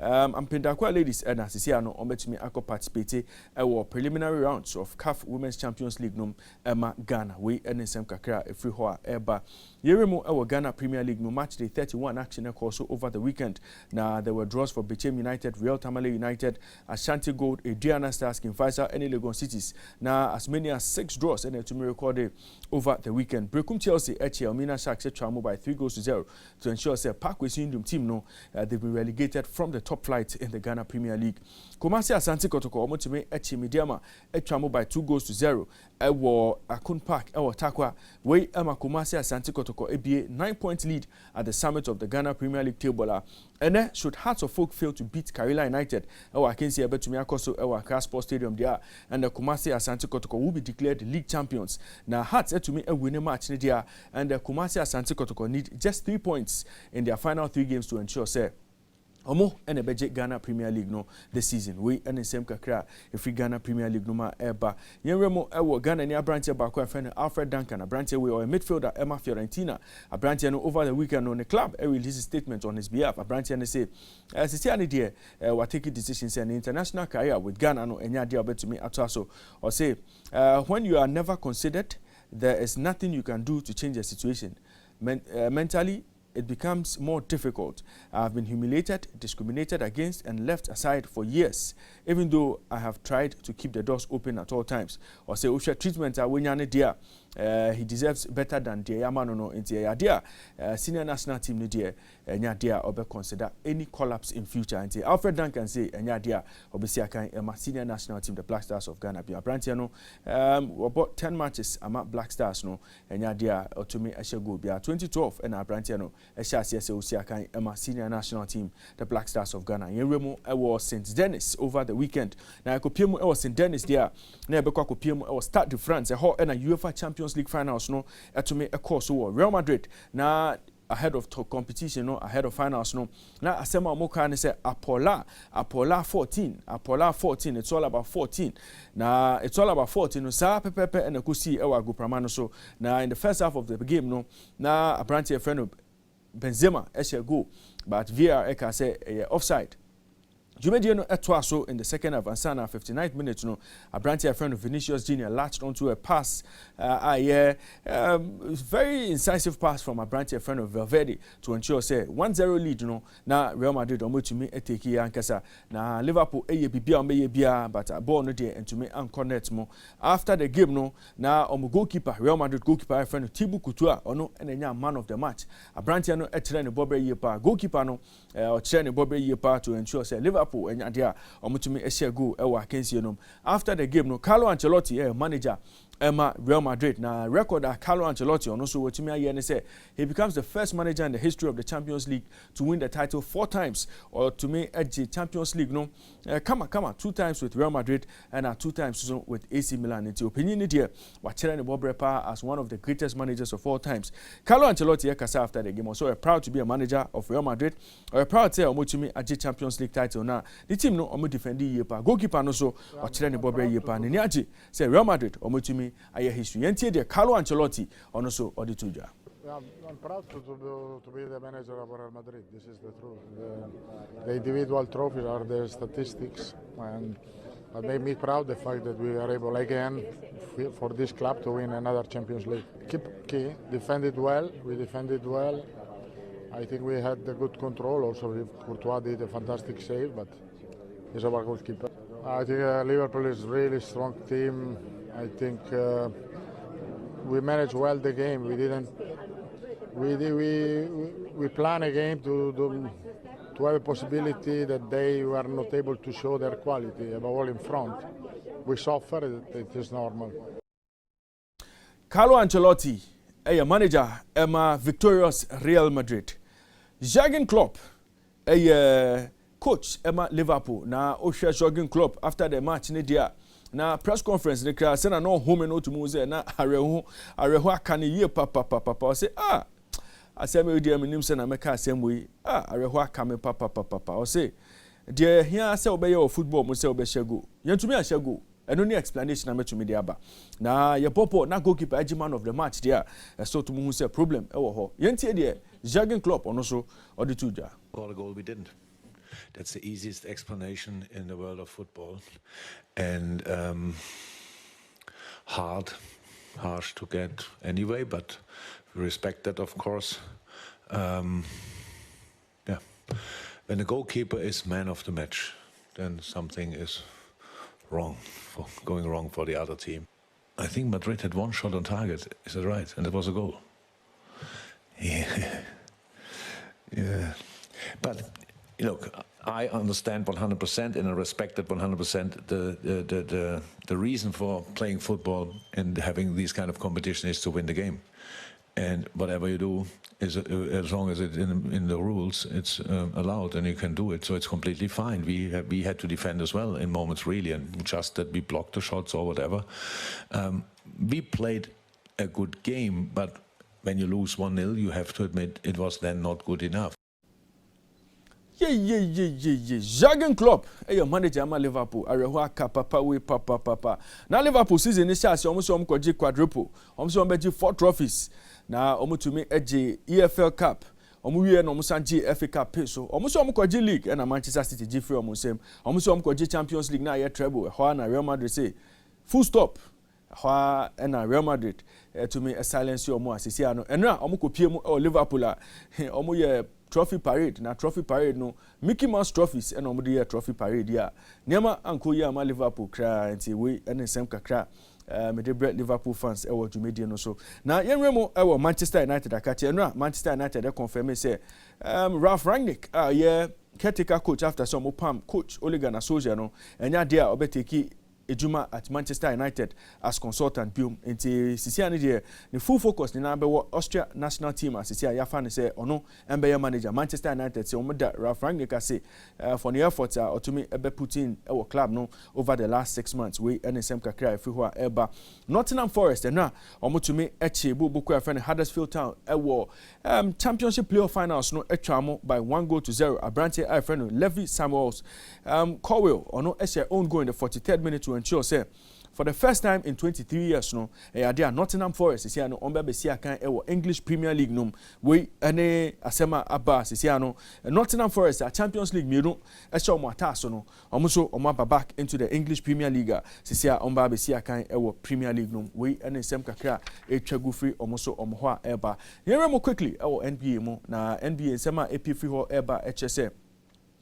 Ampendakwa ladies and Asisiano Ometimi Ako participate our preliminary rounds of CAF Women's Champions League num Emma Ghana. We NSM Kakra a free hoa eba. Yeremo our Ghana Premier League no match day 31 action also over the weekend. Now there were draws for Bechem United, Real Tamale United, Ashanti Gold, Adriana Stars, King Faisal, and Legon Cities. Now as many as 6 draws and to be recorded over the weekend. Brekum Chelsea Elmina Sharks travel by 3-0 to ensure say Parkway Syndrome team no they've been relegated from the top flight in the Ghana Premier League. Kumasi Asante Kotoko omotime Echimidiama travel by 2-0 ewo Akun Park ewo Takwa we Emma Kumasi Asante Kotoko ABA 9-point lead at the summit of the Ghana Premier League table. And should Hearts of Folk fail to beat Karela United ewo Akensi Ebetumi Akoso ewo Accra Sports Stadium there, and the Kumasi Asante Kotoko will be declared the league champions. Now Hearts etumi a winning match there, and the Kumasi Asante Kotoko need just 3 points in their final 3 games to ensure say Omo and a budget Ghana Premier League no this season. We and the same kakra if we Ghana Premier League no ma eba. Yenremo ewo Ghana ni abrantia bako a friend Alfred Duncan abrantia we or a midfielder Emma Fiorentina abrantia no over the weekend on the club released a statement on his behalf. Abrantia ne say sisiani dear we take decisions and international career with Ghana no enya dear bet to me ataso or say when you are never considered there is nothing you can do to change the situation. Mentally it becomes more difficult. I have been humiliated, discriminated against, and left aside for years, even though I have tried to keep the doors open at all times. Or say, Osha treatment, dear. He deserves better than dear Yamano into dear senior national team dear dear or consider any collapse in future. And Alfred Duncan say dear obviously senior national team the Black Stars of Ghana be Abrantiano about 10 matches ama Black Stars no dear or to me go be 2012 and Abrantiano senior national team the Black Stars of Ghana. Yenremo was St. Denis over the weekend. Now Kopiemu was St. Denis there. Now Kopiemu was Stade de France a whole and a UEFA Champions League finals no to me a course over Real Madrid now ahead of competition no ahead of finals no now asema moka ne say Apolla 14 it's all about 14 now it's all about 14 no sa pepepe and akusi ewa gopramano so now in the first half of the game no now a branch friend of Benzema go but VAR eka say offside. Jumedia no etwaso in the second half and sana 59th minute no Abrantia friend of Vinicius Jr. latched onto a pass very incisive pass from Abrantia friend of Valverde to ensure say 1-0 lead no na Real Madrid omotumi eteki ankasa na Liverpool bibia but a ball no there and to me connect mo after the game no na goalkeeper Real Madrid goalkeeper friend of Thibaut Courtois ono enenya man of the match Abrantia no etre ne bobre yepa goalkeeper no o chere ne bobre yepa to ensure say Liverpool and dia omutumi ehia go ewa akensie nom after the game no Carlo Ancelotti manager Emma Real Madrid na record Carlo Ancelotti ono so wotumi aye ne say he becomes the first manager in the history of the Champions League to win the title 4 times or to me edge Champions League no come 2 times with Real Madrid and 2 times with AC Milan. Into opinion there wachere ne Bobrepa as one of the greatest managers of all times. Carlo Ancelotti kasa after the game also proud to be a manager of Real Madrid or proud to say omutumi edge Champions League title na the team no omo defend yepa goalkeeper no so wachere ne Bobre yepa ne aje say Real Madrid omutumi aye history yentie de Carlo Ancelotti ono so odituja. I'm proud to be the manager of Real Madrid. This is the truth. The individual trophies are the statistics, and it made me proud the fact that we are able again for this club to win another Champions League. Key defended well. We defended well. I think we had the good control. Also, Courtois did a fantastic save, but he's our goalkeeper. I think Liverpool is a really strong team. I think we managed well the game. We plan a game to have a possibility that they were not able to show their quality, above all in front. We suffer. It is normal. Carlo Ancelotti, a manager, Emma victorious Real Madrid. Jurgen Klopp, a coach Emma Liverpool na Osha Jurgen Klopp after the match ne dia na press conference ne kra say na no home no to mu say na areho aka ne ye papa say asem e dia menim say na meka asem we areho aka me papa o say de here say obeye o football mu say obehye go yentumi ahye go eno ni explanation na metumi de aba na ye popo na goalkeeper man of the match there so to mu say problem e wo ho yentie de Jurgen Klopp ono so odi tuja call a goal we didn't. That's the easiest explanation in the world of football, and harsh to get anyway, but we respect that, of course. When the goalkeeper is man of the match, then something is going wrong for the other team. I think Madrid had one shot on target, is that right? And it was a goal. Yeah. But look, I understand 100% and I respect that 100%. The reason for playing football and having these kind of competition is to win the game. And whatever you do is, as long as it's in the rules, it's allowed and you can do it. So it's completely fine. We had to defend as well in moments really, and just that we blocked the shots or whatever. We played a good game, but when you lose 1-0, you have to admit it was then not good enough. Jurgen Klopp your manager ama Liverpool areho aka papa na Liverpool season ni chance omo kwaji quadruple omo beji 4 trophies na omo tumi eje EFL Cup omo wie na omo sanji FA Cup so omo kwaji league na Manchester City ji free omo sem omo kwaji Champions League na ye treble ho na Real Madrid say full stop ho na Real Madrid to me a silence omo asisi ano enra omo kopie mu Liverpool a omo ye trophy parade na trophy parade no Mickey Mouse trophies and omde trophy parade ya niama anko ya ma Liverpool kra nti we ensem kakra me de Liverpool fans e wo dwumedie no so na yenremo e wo Manchester United akache no Manchester United confirm say Ralf Rangnick caretaker coach after some Pam coach Ole Gunnar Solskjaer no enya dia obeteki ejuma at Manchester United as consultant biom enti sisia ne de the full focus ni na be Austria national team as sisia ya fa ne say ono embe manager Manchester United say omoda Ralf Rangnick say for the effort otumi ebe put in our club no over the last 6 months we NSM kakra efi ho eba Nottingham Forest na omotumi eche bubuku afa ne Huddersfield Town ewo championship playoff finals no etwamo by 1-0 Abrante Ifreno Levi Samuels Cowell ono eshe own goal in the 43rd minute to ensure say for the first time in 23 years no they are Nottingham Forest sisi ano omba be sia kan ewo English Premier League no we ene asema aba sisi ano Nottingham Forest a Champions League mienu ehye omo ataso no omo so omo aba back into the English Premier League sisi a omba be sia kan ewo Premier League no we ene sem kakra etwagu free omo so omo ho a eba yeremo quickly ewo NBA mo na NBA sema epi free ho eba ehye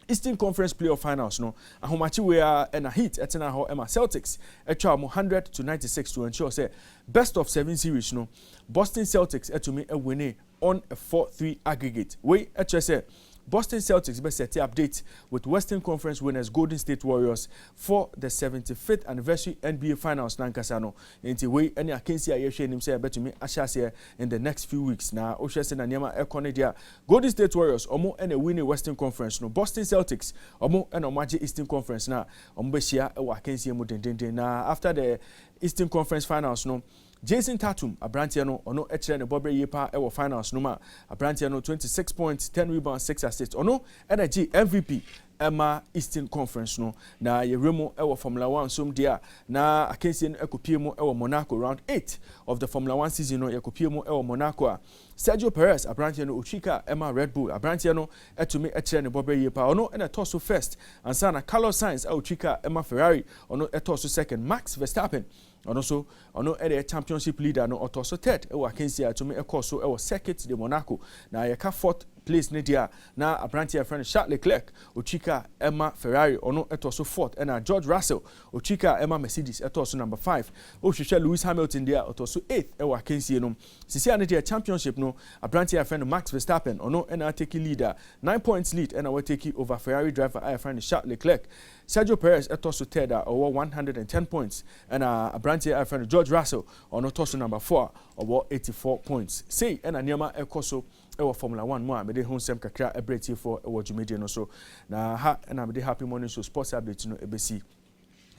Eastern Conference Playoff Finals no ahomachi we are in a heat etena ho Emma Celtics etwa 100-96 to ensure say best of 7 series no Boston Celtics etumi win on a 4-3 aggregate we etwa say Boston Celtics be set update with Western Conference winners Golden State Warriors for the 75th anniversary NBA Finals nankasa no enti we any akensi ayehwe nim say betumi ahyase in the next few weeks na ohwese na niema ekone dia Golden State Warriors omo and win Western Conference no Boston Celtics omo and omaje Eastern Conference na omo be hia e wa akensi mu dendenden na after the Eastern Conference Finals no Jason Tatum Abrante no ono ekire ne bobre yepa e wo finals no ma Abrante no 26 points 10 rebounds 6 assists ono energy MVP Emma Eastern Conference no na yeremo e wo Formula 1 som dia na akensi no ekopie mu e wo Monaco round 8 of the Formula 1 season no ekopie mu e wo Monaco a Sergio Perez Abrante no ochika Emma Red Bull Abrante no etumi ekire ne bobre yepa ono na toso first ansa na Carlos Sainz ochika Emma Ferrari ono etoso second Max Verstappen also ono a championship leader no otoso third e wa kensi atumi ekoso e wa circuit de Monaco na yeka fourth place ne dia na Abrante friend Charles Leclerc ochika Emma Ferrari ono etoso fourth and George Russell ochika Emma Mercedes etoso number 5 ohwehwe Lewis Hamilton dia otoso 8th e wa kensi no sisi ane dia championship no Abrante friend Max Verstappen ono na take leader 9 points lead and we take over Ferrari driver I friend Charles Leclerc Sergio Perez etoso third over 110 points and Abrante friend George Russell ono toso number 4 over 84 points say and niema ekoso ɛwɔ Formula 1 mu a mede ho nsɛm kakra ɛbrɛtie for ɛwɔ dwumadie no so na ha na mede Happy Morning Show sports update no ɛbɛsi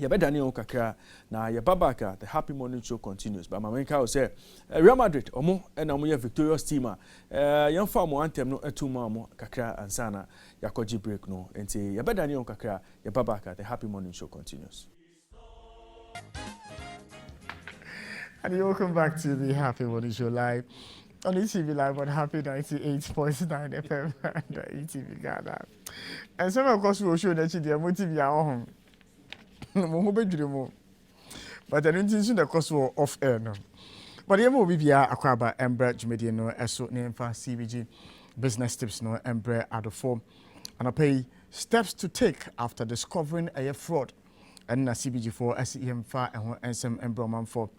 yɛbɛdane ho kakra na yɛba back a the Happy Morning Show continues but mamenka wo sɛ Real Madrid ɔmo ɛna ɔmo yɛ victorious team a yɛmfa ɔmo anthem no atuma ɔmo kakra ansana yakɔgye break no nti yɛbɛdane ho kakra yɛba back a the Happy Morning Show continues. And welcome back to the Happy Morning Show live on ETV Live on Happy 98.9 FM and ETV Ghana. And some of course we will show that you are motivated home. But I don't think the cost will off air no. But the will be Akwaba Embre Jumedi no eso name for CBG business tips no Embre at the form and I pay steps to take after discovering a fraud and na CBG4 SEM fa and some Embre man for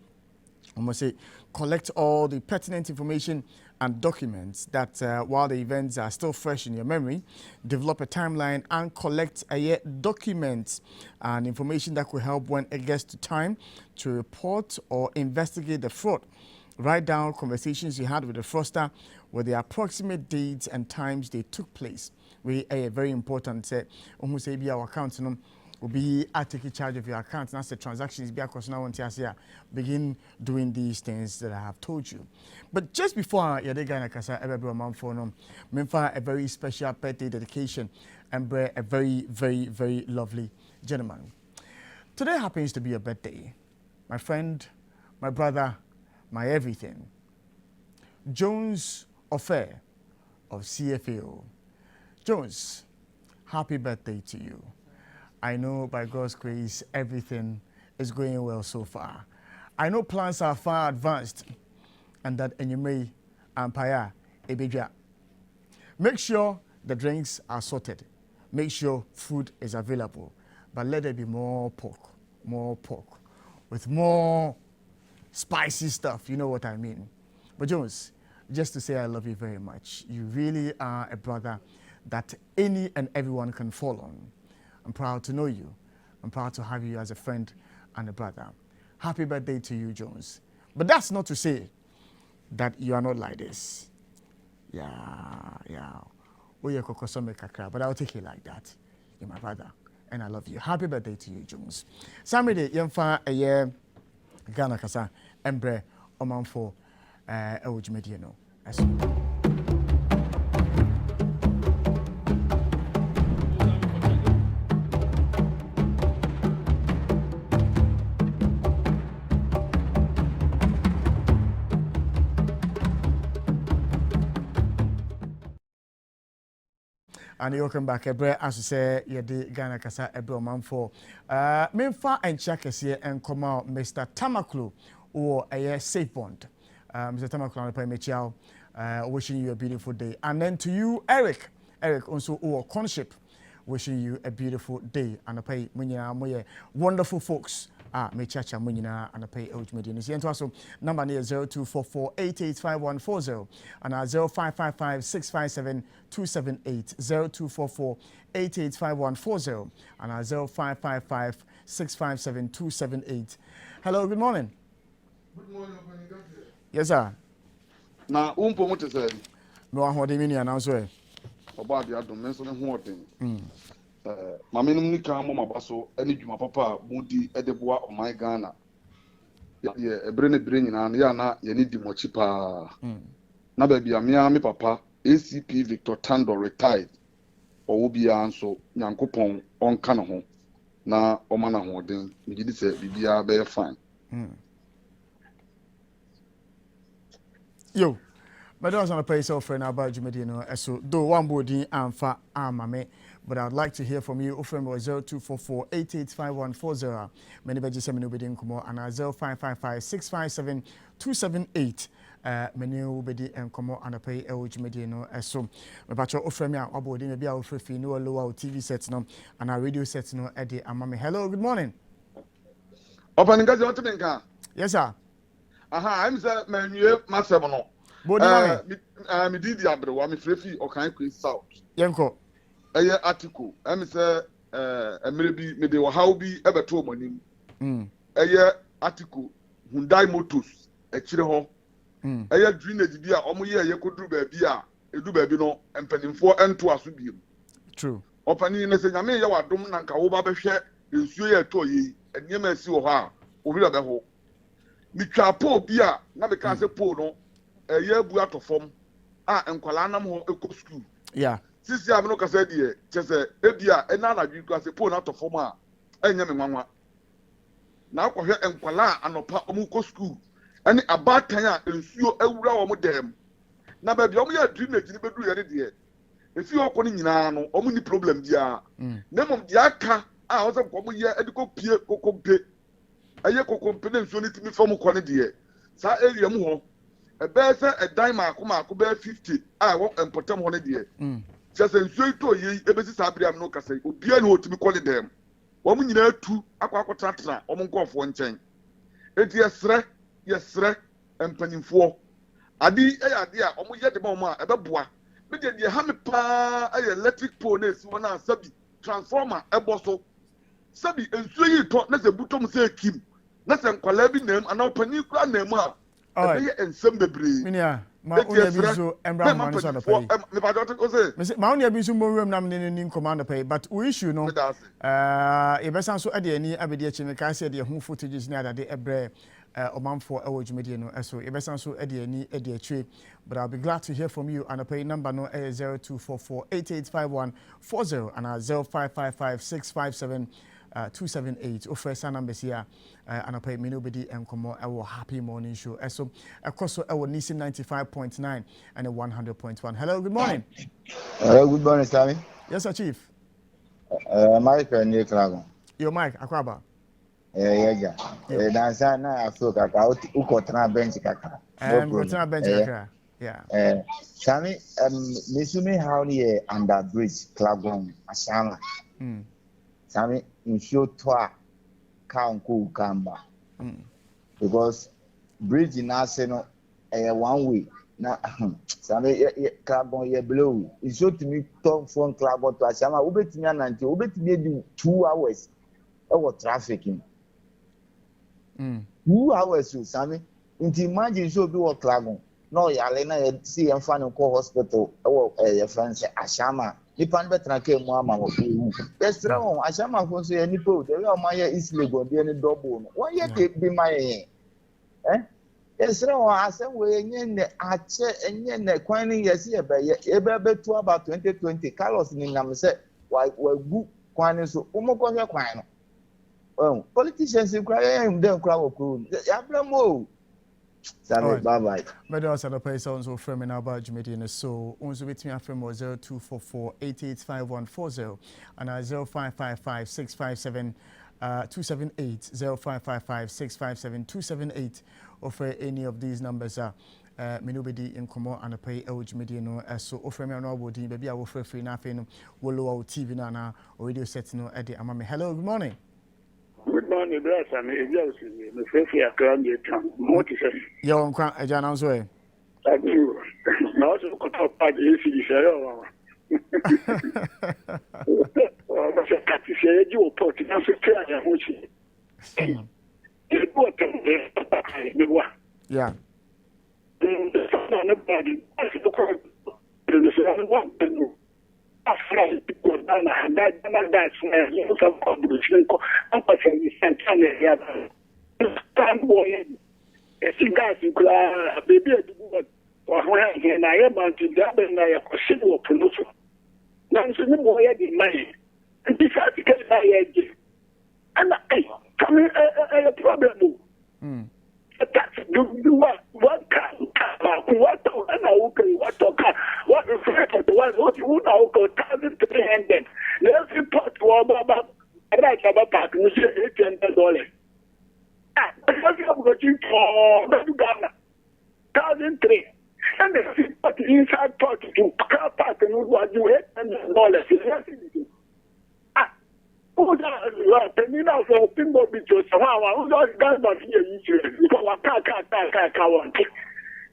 almost say collect all the pertinent information and documents that while the events are still fresh in your memory, develop a timeline and collect documents and information that could help when it gets to time to report or investigate the fraud. Write down conversations you had with the fraudster with the approximate dates and times they took place. We are very important. Almost say be our account will be taking charge of your account and as the transactions be across now begin doing these things that I have told you. But just before Yadega Nakasa Ebebro Manfono, Memfa a very special birthday dedication and a very, very, very lovely gentleman. Today happens to be a birthday. My friend, my brother, my everything. Jones Ofer of CFAO. Jones, happy birthday to you. I know by God's grace, everything is going well so far. I know plans are far advanced and that Enyume and Paya Ebedja. Make sure the drinks are sorted. Make sure food is available. But let there be more pork with more spicy stuff. You know what I mean. But Jones, just to say I love you very much. You really are a brother that any and everyone can fall on. I'm proud to know you. I'm proud to have you as a friend and a brother. Happy birthday to you, Jones. But that's not to say that you are not like this. Yeah. But I'll take it like that. You're my brother, and I love you. Happy birthday to you, Jones. Samedi yemfa a year Ghana kasa embre omanfo ewujumedie no. And welcome back, Ebre. As you say, you did Ghana Kasa Ebre Omanfo. Memfa and Chakesi and come out, Mr. Tamaklu, or a safe bond. Mr. Tamaklu, on the Michel, wishing you a beautiful day. And then to you, Eric. Eric, also, or Conship, wishing you a beautiful day. And I pay Munya, wonderful folks. Me chacha munyina and pay ultimate news. And also number near 0244885140 and 0555657278 0244885140 and 0555657278. Hello, good morning. Good morning, yes, sir. Na mote say no ahode mini announce oba dia do menso ne ho oden. Mame num ni kan mo mabaso ani dwuma papa mudi edeboa o my Ghana. Ye ebre ne bre nyina na ya na ye ni di mochi pa. Na ba bia me papa ACP Victor Tando retired. Owo bia nso Nyankopon onka ne ho na o ma na ho oden. Me gidi se bibia be fine. Yo, but I was on a pay so friend about Jumedino. So do one body and fa mame. But I'd like to hear from you. Offer was 0244885140. Many badges send me nobody in Kumo and 0555657278. Many will be in Kumo and a pay Jumedino. So my batch offer me a body maybe I'll offer fee no lower TV sets no and our radio sets no Eddie and Mame. Hello, good morning. Opening guys, you want to make a? Yes, sir. I'm the menu master. Me did the abro, I'm free or kind of south. Yanko. Article. I'm say, maybe me de how be ever to money. Article. Hyundai Motors. Chile ho. Drainage beer. Omo ye could do baby. edu baabi no mpanimfoɔ ɛnto aso biem. True. Ɔpanin ne sɛ nyame yɛ wadom na nka wo ba bɛhwɛ nsuo yɛ tɔ yi nneɛma esi wɔ hɔ a obi da bɛho. Mitwa pole bi a na bɛka sɛ pole no ɛyɛ abu atɔ fam a nkwalaa nam hɔ ɛkɔ school. Yeah. Sisi a no kasa deɛ kyɛ sɛ ebi a ɛna anadwi kɔ sɛ pole no atɔ fam a ɛnyɛ me nwanwa. Na akɔhwɛ nkwalaa anɔpa ɔmo kɔ school ɛne abaatan a nsuo awura wɔn dɛm. Na baabi ɔmo yɛ drainage ne bɛduru yɛ ne deɛ efi hɔ kɔ ne nyinaa no ɔmo ni problem biara. Na mmom deɛ aka a ɔsɛ nkɔmo yɛ ɛde kɔ pie kokompe ɛyɛ kokompe ne nsuo ne timi fam kɔ ne deɛ saa area mu hɔ ɛbɛyɛ sɛ ɛdan maako bɛyɛ 50 a ɛwɔ mpɔtam hɔ ne deɛ kyɛ sɛ nsuo yi tɔ yie ebesi saa abiri am no kasa obiara na otimi kɔ ne dɛm wɔn nyinaa tu akɔ akɔtenatena wɔn nkɔɔfoɔ nkyɛn eti yɛsrɛ mpanyinfoɔ ade ɛyɛ ade a wɔn yɛ de ma wɔn a ɛbɛboa bi deɛ ha mi paa ɛyɛ electric pole na esi wɔn a sabi transformer ɛbɔ so sabi nsuo yi tɔ na sɛ butom sɛ ekim na sɛ nkwalaa bi nam anaa ɔpanin kura nam a ɛbɛyɛ nsɛm bebree. Minia ma onya bi so embra mo nso na pay. Me ba dɔte ko se. Me ma onya bi so mo wura nam ne ni command pay but we issue no e besan so ade ani abedi achi me ka se de ho footages ni adade ebre omanfo ewo dwumedie no eso e besan so ade ani ade achi but I'll be glad to hear from you and pay number no 0244885140 and 0555657278 278 numbers here and pay me nobody and come our happy morning show so across our Nisim 95.9 and 100.1. Hello, good morning. Hello, good morning, Sammy. Yes, sir, Chief. Mike and Nick. Your Mike, Akwaba. Yeah. Dansa na Africa, Ukotana bench kaka. Ukotana bench kaka. Yeah. Sammy, Misumi how near under bridge, Klagon, Ashama. Sammy, in show twa Kanku Kamba. Because bridge in Arsenal, one way. Now, Sammy, Klagon, ye blow. It showed to me talk from Klagon to Ashama, Ubet me and Ubet me 2 hours of trafficking. 2 hours, so Sammy. Into imagine so be what Klagon. No, Yalena, see and find a hospital, or a friend say Ashama. Nipan betra ke mo ama wo ku. Esra won Ashama fo so ani po de we o ma ye Islegon de ni double no. Won ye ke bi ma ye. Esra won asem we enye ne ache enye ne kwan ni yesi e be betu about 2020 Carlos ni nam se wa gu kwan ni so umoko hwe kwan no. Politicians kra ye dem kra wo ku. Ya blamo. Right. Bye-bye. But also the person also framing about Jumedian so also with me after 0244885140 and 0555657278 0555657278 offer any of these numbers are nobody in common and pay Jumedian so offer me no body baby I will free nothing will lower TV na or radio set no at the amame. Hello, good morning. Good morning, bless and the Faith Account. What is it? Your own Jan answer. I do. Now, so cut up by the AC. You put it as a prayer, which is yeah. People that's where you have publishing baby or when I am to that and I consider promotion. Now, so no more the money. And besides, because I and I come a problem. That's do what can what what you now go 1,300. Let's report to about right about back $800. Because you have got you for Ghana 1,300. And the inside part to car park and what you $800. Who's that? Penny now for Pingo Beaches. Who's that guy not here? Because I can't.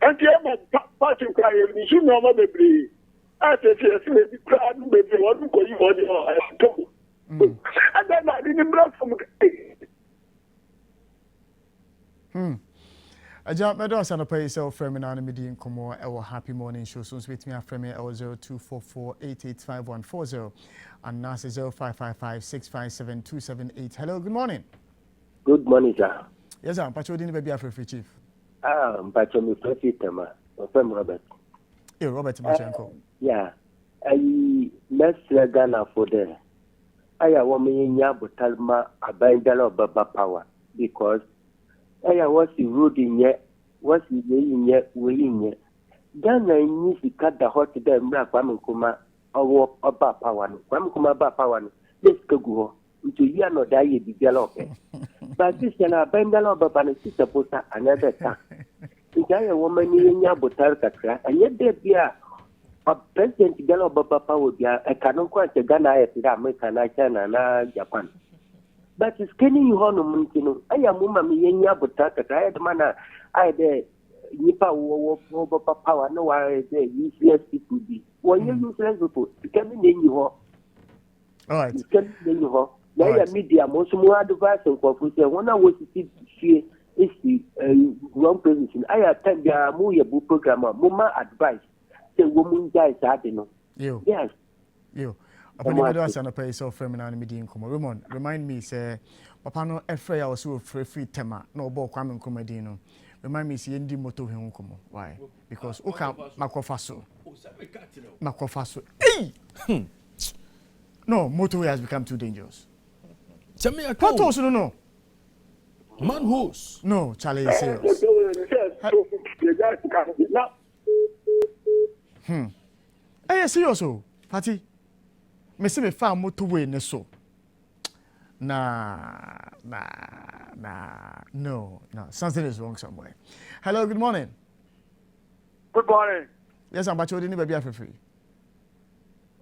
And the other party crying, you know what they believe. I said, yes, maybe crowd, maybe what you call you and then I didn't block from Aja medo asana pay so frame na na medi nkomo e wo happy morning show so with me frame e 0244885140 and na 0555657278. Hello, good morning. Good morning, sir. Yes, I'm Pacho Dini baby Afri chief. Pacho mi Frefi Tema. I'm Robert. Hey, Robert Machenko. Yeah. Let's Ghana for there. I want me in Yabutalma abandon Baba power because I was eroding yet, was in yet, willing yet. Ghana needs to cut the hot to them, black woman kuma, or Baba power. Kwamkuma Baba power. Let's go into Yano die developing. But this can abandon Baba and sister poster another time. Entire woman in Yabutalka, and yet there be a President Galo Baba power, a canon quite a Ghana, America, China, and Japan. But it's getting you on Muntino. I am Mumma Yenya Butaka. I had mana. I had Nipa Baba power. No, I say useless people be. When you useless people, you can be in you. All right. You can be in you. Now, media, most more advice and confusion. When I was to see is the wrong position. I attend the Muya program. Mumma advice. The woman guys, I don't know. Yes. You. Upon the other side, I pay so frame and media come. Ramon, remind me, say, Papa no Efra also free tema, no ball coming comedino. Remind me, see, Indi moto him come. Why? Because Oka Makofaso. Makofaso. Hey! No, motorway has become too dangerous. Tell me a what also no? Man who's? No, Charlie is serious. Hey, serious, Patty. Me see me fa motorway ne so. No. Something is wrong somewhere. Hello, good morning. Good morning. Yes, I'm Bacho Dini baby free.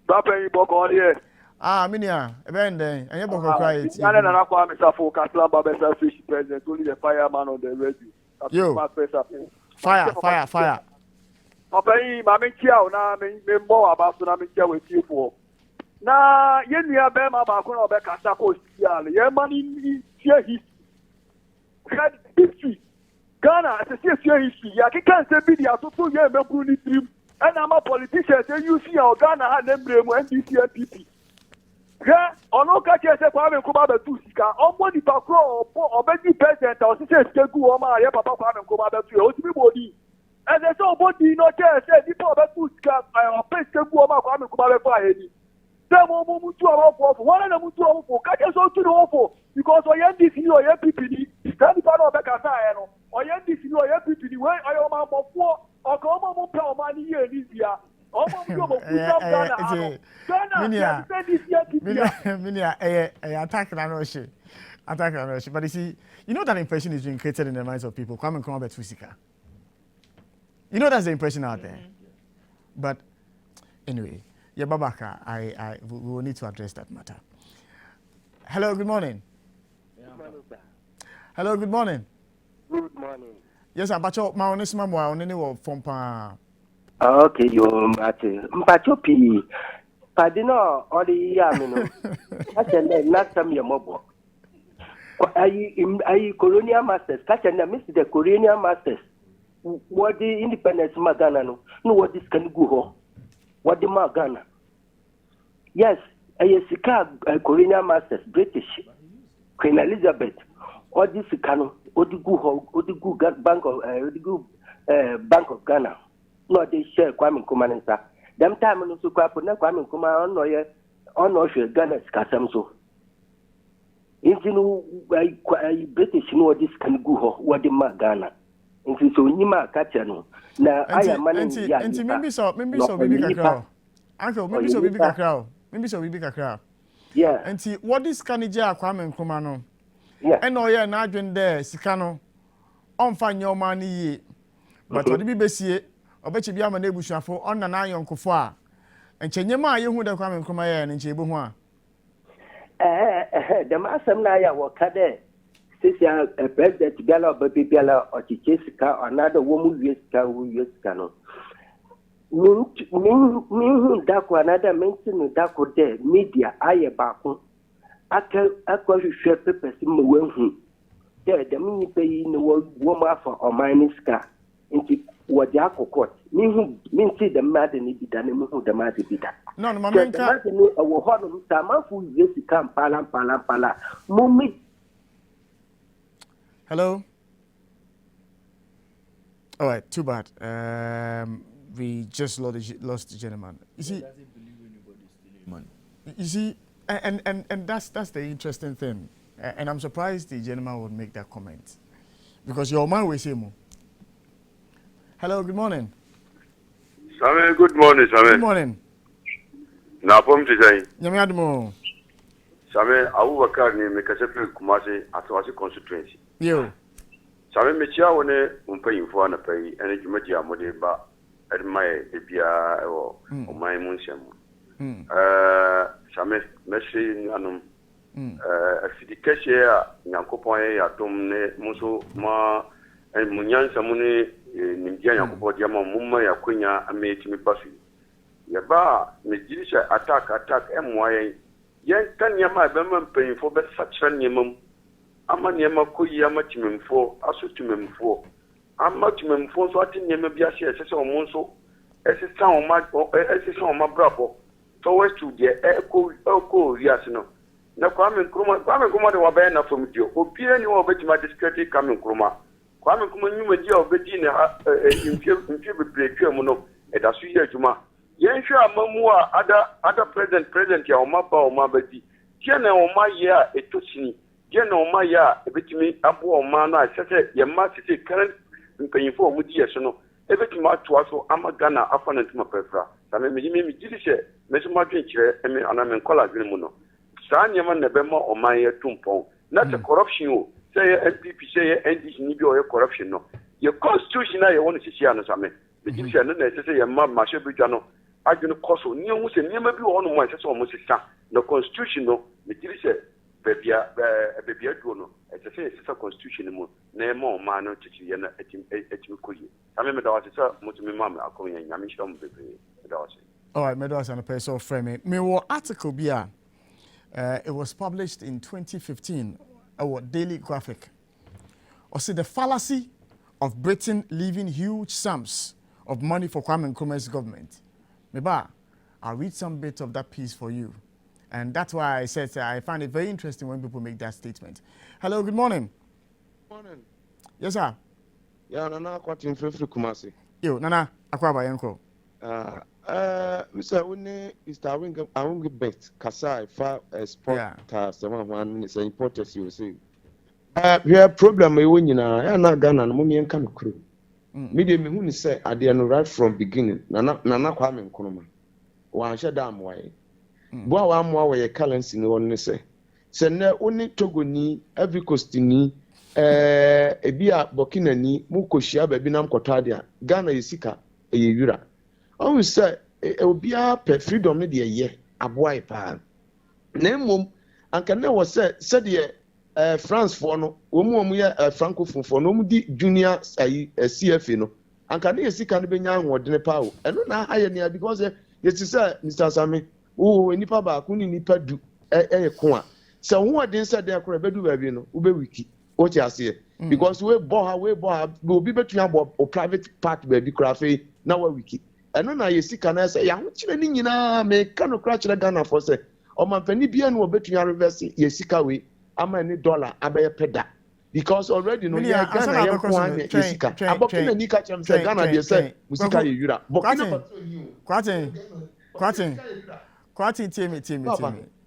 Papa you bok on here. Minia, even then, and you boko cry it. I don't know how Mr. Fokasla Babesa Fish President, only the fireman on the radio. Yo. Fire. Papa you, Mammy Chow, now me more about Tsunami with you for. Na yen ya be ma ba ko no be kasa ko siale ye mani share history Ghana as a share history ya ki kan se bi dia to ye me kru ni trim and ama politicians say you see our Ghana ha na mbremu NDC NPP ya ono ka che se kwa me ko ba be tu sika omo ni pa kro obeji president o se skegu o ma ye papa kwa me ko ba be tu o ti bi bodi and they so bodi no che se di pa be tu sika o pe skegu o ma kwa me ko ba be fa he ni because or NDC or PPD, that part of the Casano, or NDC or PPD, where I am for or come money here in India. Minia, attack Ranoshi. But you see, you know that impression is being created in the minds of people. Come and come about Fusika. You know that's the impression out there. But anyway. Yeah, Babaka, we will need to address that matter. Hello, good morning. Hello, good morning. Good morning. Yes, I'm Pacho. My honest mama, on any from pa. Okay, you Mpacho P. Padino, all the yamino. I said, last time you're mobile. Are you colonial masters? Catch and miss the colonial masters. What the independence Magana no? No, what this can go home. What the Magana? Yes, a colonial masters, British, Queen Elizabeth, all this cano, Odigu Bank of Ghana. No, they share Kwame Nkrumah, sir. Them time no so Kwame Nkrumah on no Ghana's Casamso. Into British know this can go what the Ghana. Into so Nima Kachano. Now I am managing. Maybe so, baby Kakao. Uncle, maybe so, baby Kakao. Maybe so, baby Kakao. Yeah. And see, what is Kanija Kwame Nkrumah no? Yeah. And no, yeah, Nadrin there, Sikano. On find your money, but what be Bessie, or bet you be a man able to for on an iron Kofa. And Chenyama, you would have come and come here and Chibuha. The master Naya will cut there. Since you are a president, Gala, Baby Gala, or Chichesika, or another woman, who use Cano. Min dako another mention dako there, media, aye bako. Aka share papers in my sɛ dɛm nipa yi ne wɔm afa ɔman ne sika nti wɔde akɔ court mensi dɛm ade ne bi da ne mehu dɛm ade bi da no mamenka dɛm ade ne ɛwɔ hɔ nom sɛ amanfo wie sika mpala momi. Hello. All right, too bad. We just lost the gentleman. You see, you see, and that's the interesting thing. And I'm surprised the gentleman would make that comment, because your man will say more. Hello, good morning. Same, good morning, Same. Good morning. Na pom ti say. Nyame admo. Same, Abubakar ni me kase pe Kumasi Atawasi constituency. Yo. Same me chia woni mpanyimfo ana pai ene dwumadi amode ba edmae ebia ewo oman mu nsemu. Same me shi anum afidi kese a Nyankopon ya dom ne muso ma munyansa mu ne nimdia Nyankopon dia ma mumma ya kwenya ametimi basu. Ya ba me jirisha attack emoyen yen kan yama be man mpanyimfo be sachira nyemam ama nyema koyi ama timemfo aso timemfo ama timemfo so ati nyema bia hye ese omo nso ese san oma brabo so west to the eko rias no na Kwame Nkrumah de wabe na from dio obia ni wo betima discredit Kwame Nkrumah nyuma dia obedi na impie bebree mu no eda so ye adwuma yen hwe amamu a ada president ya oma bedi tie na oma ye a etosini tie na oma ye a ebetimi abo oma na asese ye ma sisi current mpanyifo omudi ye so no ebetimi atoa so amagana afana ntuma pefra same me gidi se me so madwen kire eme aname nkola dwen mu no saa nyema na be ma oma ye tumpon na the corruption o say NPP say NDC ni bi o ye corruption no ye constitution na ye won sisi ano same me gidi se no na sese ye ma mashe bidwa no adwene koso ni hu se niema bi wo no mo sese o mo sisa no constitution no me gidi se bebia duo no sese sisa constitution mu na ma o ma no chichi ye na etimi koyi same me da wa sese mutumi ma me akonya nyame hira mo bebe da wa se. All right, me do as an person frame me wo article bia it was published in 2015 our Daily Graphic. Or see the fallacy of Britain leaving huge sums of money for Kwame Nkrumah's government. Maybe I'll read some bit of that piece for you. And that's why I said I find it very interesting when people make that statement. Hello, good morning. Morning. Yes, sir. Yeah, Nana Kwatin Free Kumasi. Yo, Nana, Akwaba Yanko. Mr. Winnie is the wing bet, Kasai, far sport, someone minutes, and importers, you see. We have problem when you know, I'm not Ghana, and Mummy and Kanu crew. Medium, who say, I didn't right from beginning, Nana Kwame Nkrumah. One shut down way. Bow am way a currency no one say. Send only Togoni, every costini, a beer, Bokinani, Mukoshia, Babinam Kotadia, Ghana is sika, a yura. I say, it will be a freedom media ye, a boy pan. Name and can never say, said France for no, Francophone for no junior CFA no, and can you see can be young or dinner power? And no higher near because yes, sir, Mr. Sammy, oh, any papa couldn't nipa do a coin. So who are they said they are bedu baby no, ube wiki, what you say? Because we bought will be better about or private part baby craft now a wiki. And no, you see, can I say, yeah, which you know, make kind of crash the Ghana for say, or my penny be and will bet you are reversing, Yesika way, I'm a $1, I buy a peda. Because already, no, yeah, Ghana, Yesika, about in the catch and say, Ghana, you say, Musika, Yura, Quatin,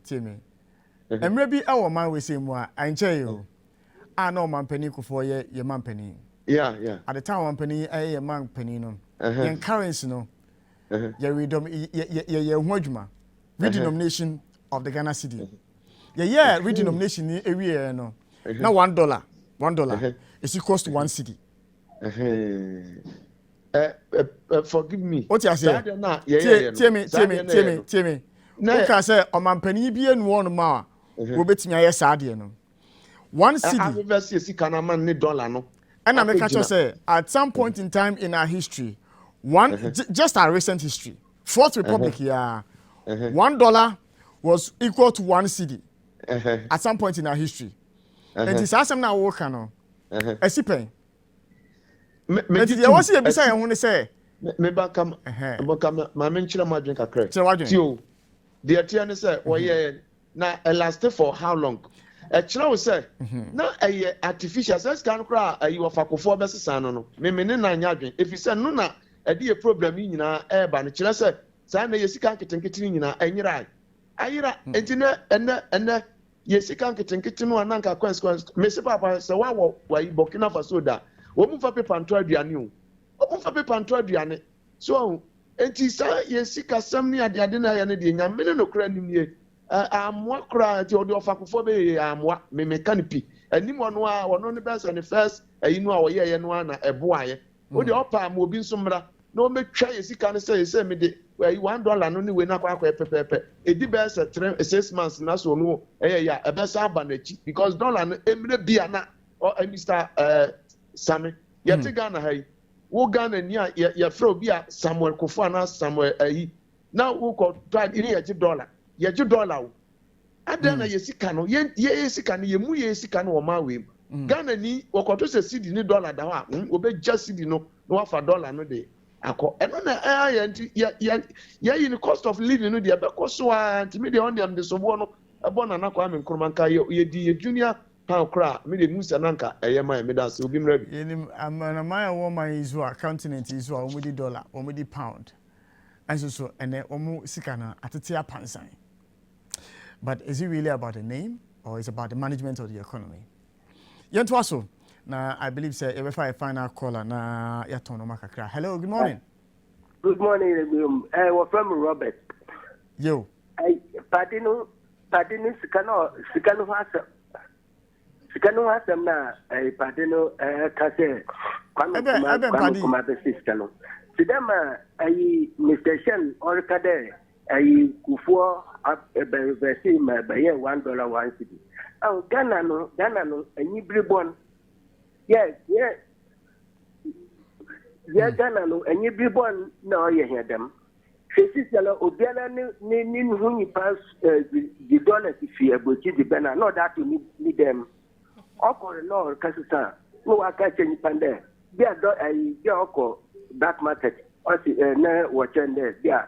Timmy. And maybe our man will say more, I tell you, I know man penny for your man penny. Yeah. At the time, one penny, a man penny, no. Your currency, no. Your redenomination of the Ghana city. Yeah, redenomination every year, no. Now $1 is equals to 1 city. Forgive me. What you say? Tell me. No, can say on my penny be and 1 mile. Will bet me a sad, no. 1 city. I reverse $1 no. And I make you say at some point in time in our history. Just our recent history, Fourth Republic, $1 was equal to 1 cedi at some point in our history. And this asem na wo ka no. Esipen. Me dia wasi e bisa ye ho ne say. Me ba kam ma me nchira ma dwen kakra. Tio. The tia ne say oye na last for how long? Chira wo say na artificial sense kan kra ayi ofakofo besesa no me ne na nya dwen. If you say no na e dey problem yi nyina e ba no chira say sa na yesika nketenkete nyina enyira ayira entine enne yesika nketenkete no ananka consequence me se papa se wa yi Burkina Faso da wo mu fa paper ntwa aduane o wo mu fa paper ntwa aduane so enti sa yesika sam ni ade na ya ne de nya me ne no kra nim ye amwa kra ti odi ofakofo be amwa me mechanic anim ono a wono ne best ne first ayinu a wo ye no na eboaye wo de opa am obi nsomra na o metwa yesika ne say me de $1 no ni we na kwa pepepe edi be say 6 months na so no ya e be say aba na chi because dollar no emre bia na Mr. Sami yete Ghana hay wo Ghana ni ya fra obi a Samuel Kofo na Samuel ayi na wo ko try ni ya ji dollar wo ada na yesika no yesika no yemu yesika no wo ma we Ghana ni wo ko to say cedi ni dollar da wa obe just cedi no wa fa dollar no de akọ eno na ya in cost of living no de be koso anti me de on dem de so bo no ebo na nakwa me nkroma nka ye di junior pound kra me de musa nanka eyema me da se obi mra bi yenim amana my woman is what continent is what omudi dollar omudi pound and so ene omu sika na atete apansan. But is it really about the name or is it about the management of the economy? Yento aso na I believe say if I final caller na yatono makakra. Hello, good morning. Good morning. We're from Robert. Yo. Padino sikano hasa na padino kase kwame siskano. Sidama Mr. Shen orkade kufo besi ma baye $1 1 cedi. Ghana no anyi bribon. Yes. Ghana no anyi bribon na oye hedem. Fesi sala obiana ni hunyi pass the dollar fi abochi the bena no that you need them. Okore no kasisa no waka chenyi pande. Bia do bia oko black market o si na watchende bia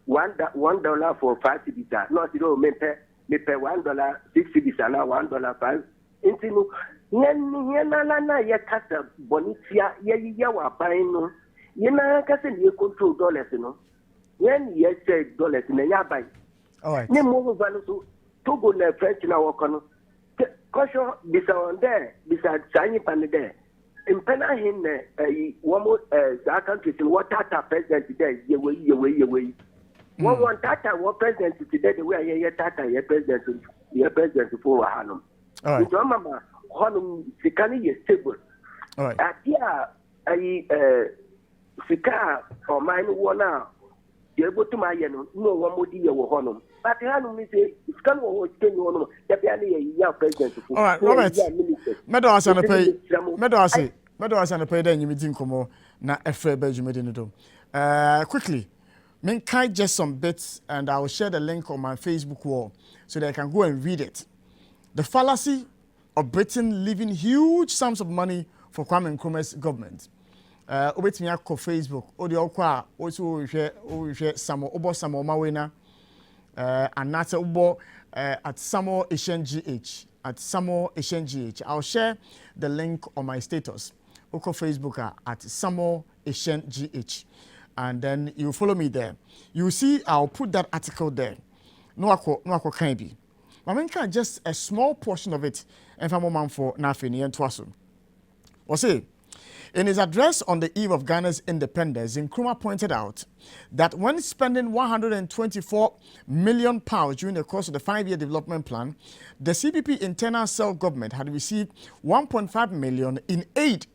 $1 for 5 cedis. No si do me pay $1 6 cedis na $1 5. Intinu na ya kasa bonitia ya wa ban no yena kasa ni control dollars no yen ye say dollars na ya ban all right ne mo value so Togo na French na woko no kosho bisa on there bisa sanyi pan there impena hin na womo za country in water president there ye we one tata what president today the way ye tata ye president for hanom all right so mama honum sikani is stable. All right. Atia sika or mine wona you able to my no one more dear honum. But hanum me say scan wo scan honum the piani ya president. All right, Robert. Medo asa na pay. Medo asa na pay then you meeting komo na efre be jumedi no do. Quickly. Men can just some bits and I will share the link on my Facebook wall so that I can go and read it. The fallacy of Britain leaving huge sums of money for Kwame Nkrumah's government. Obetimi akọ Facebook, odi okwa also share Samo Obo Samo Mawena anata Obo at Samo Asian GH at Samo Asian GH. I'll share the link on my status. Oko Facebook at Samo Asian GH. And then you follow me there. You see I'll put that article there. No akọ kan bi. Mamenka just a small portion of it and for moment for Nafini and Twasu. Or say, in his address on the eve of Ghana's independence, Nkrumah pointed out that when spending £124 million during the course of the 5-year development plan, the CPP internal self-government had received 1.5 million in aid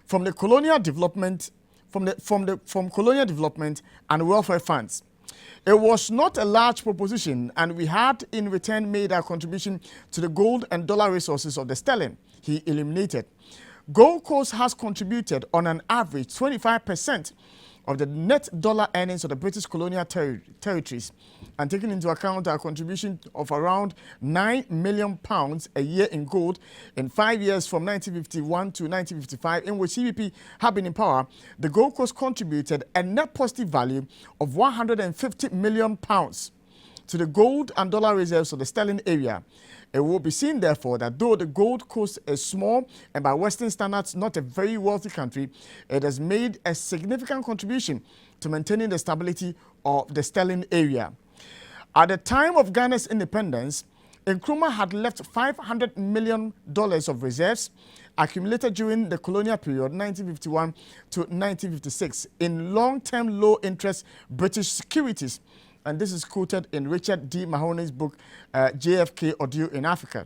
from the colonial development, from colonial development and welfare funds. It was not a large proposition, and we had in return made our contribution to the gold and dollar resources of the sterling, he illuminated. Gold Coast has contributed on an average 25% of the net dollar earnings of the British colonial territories, and taking into account our contribution of around £9 million a year in gold in 5 years from 1951 to 1955, in which CBP have been in power, the Gold Coast contributed a net positive value of £150 million to the gold and dollar reserves of the sterling area. It will be seen, therefore, that though the Gold Coast is small and by Western standards not a very wealthy country, it has made a significant contribution to maintaining the stability of the sterling area. At the time of Ghana's independence, Nkrumah had left $500 million of reserves accumulated during the colonial period 1951 to 1956 in long-term low-interest British securities. And this is quoted in Richard D. Mahoney's book, JFK Audio in Africa.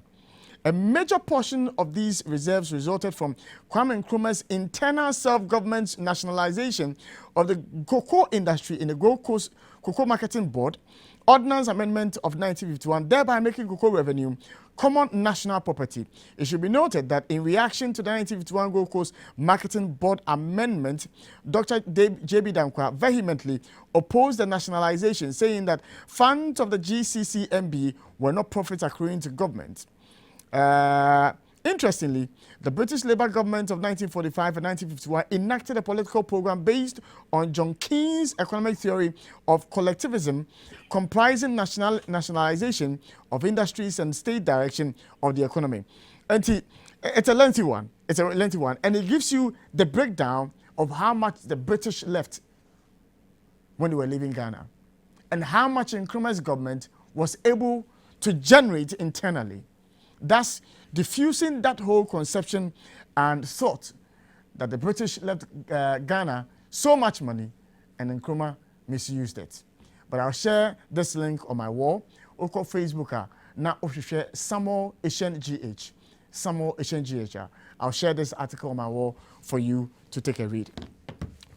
A major portion of these reserves resulted from Kwame Nkrumah's internal self-government nationalization of the cocoa industry in the Gold Coast Cocoa Marketing Board, Ordnance Amendment of 1951, thereby making cocoa revenue common national property. It should be noted that in reaction to the 1951 Gold Coast Marketing Board Amendment, Dr. J.B. Danquah vehemently opposed the nationalization, saying that funds of the GCCMB were not profits accruing to government. Interestingly, the British Labour government of 1945 and 1951 enacted a political program based on John Keynes' economic theory of collectivism, comprising nationalization of industries and state direction of the economy. And it's a lengthy one. It's a lengthy one, and it gives you the breakdown of how much the British left when they were leaving Ghana, and how much Nkrumah's government was able to generate internally, thus diffusing that whole conception and thought that the British left Ghana so much money and Nkrumah misused it. But I'll share this link on my wall. Oko Facebook na share Samuel Asian GH. Samuel Asian GH. I'll share this article on my wall for you to take a read.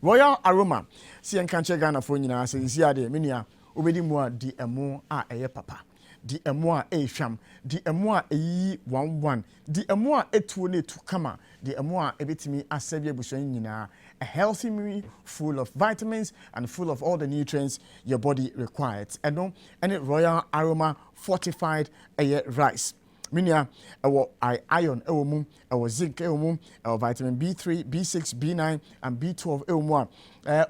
Royal Aroma. Si enkanche Ghana for nyina se isi ade minia obedi mu a di emo a eye papa. Di emo a ehwam, di emo a eyi 11, di emo a etuo na etu kama, di emo a ebetimi asebia busuan nyina, a healthy meal full of vitamins and full of all the nutrients your body requires. And Royal Aroma fortified rice. Minia iron mu, zinc mu, vitamin B3, B6, B9 and B12 mu.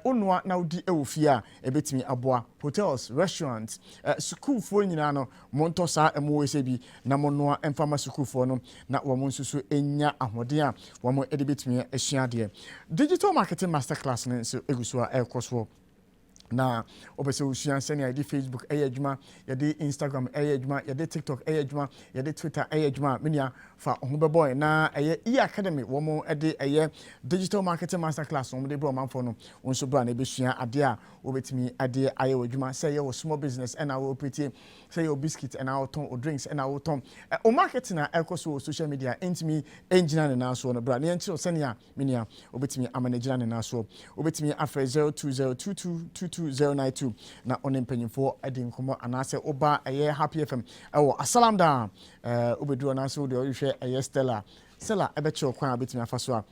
Onwa na udi fia ebetimi aboa hotels, restaurants, school for nyina no monto sa emu esebi na monnoa emfama school for no na wo nsusu enya ahode a wo mo edebetimi ahia de. Digital marketing masterclass ne so eguso a ekoso na obese usua sene ya di Facebook adwuma ya di Instagram adwuma ya di TikTok adwuma ya di Twitter adwuma menia fa ohubeboy na academy wo mo de digital marketing masterclass wo de bro manfo no wonso bra na ebesua ade a obetimi ade aye adwuma say your small business and our operate say your biscuit and our ton or drinks and our ton o marketing na ekoso social media intimi engineer na so no bra na enchi sene ya menia obetimi amanagina na so obetimi afre 0202222092 na onempanyimfo adi nkomo anase oba Happy FM ewo asalam da obedu na so de ohwe Stella ebeche kwan abetimi afaso a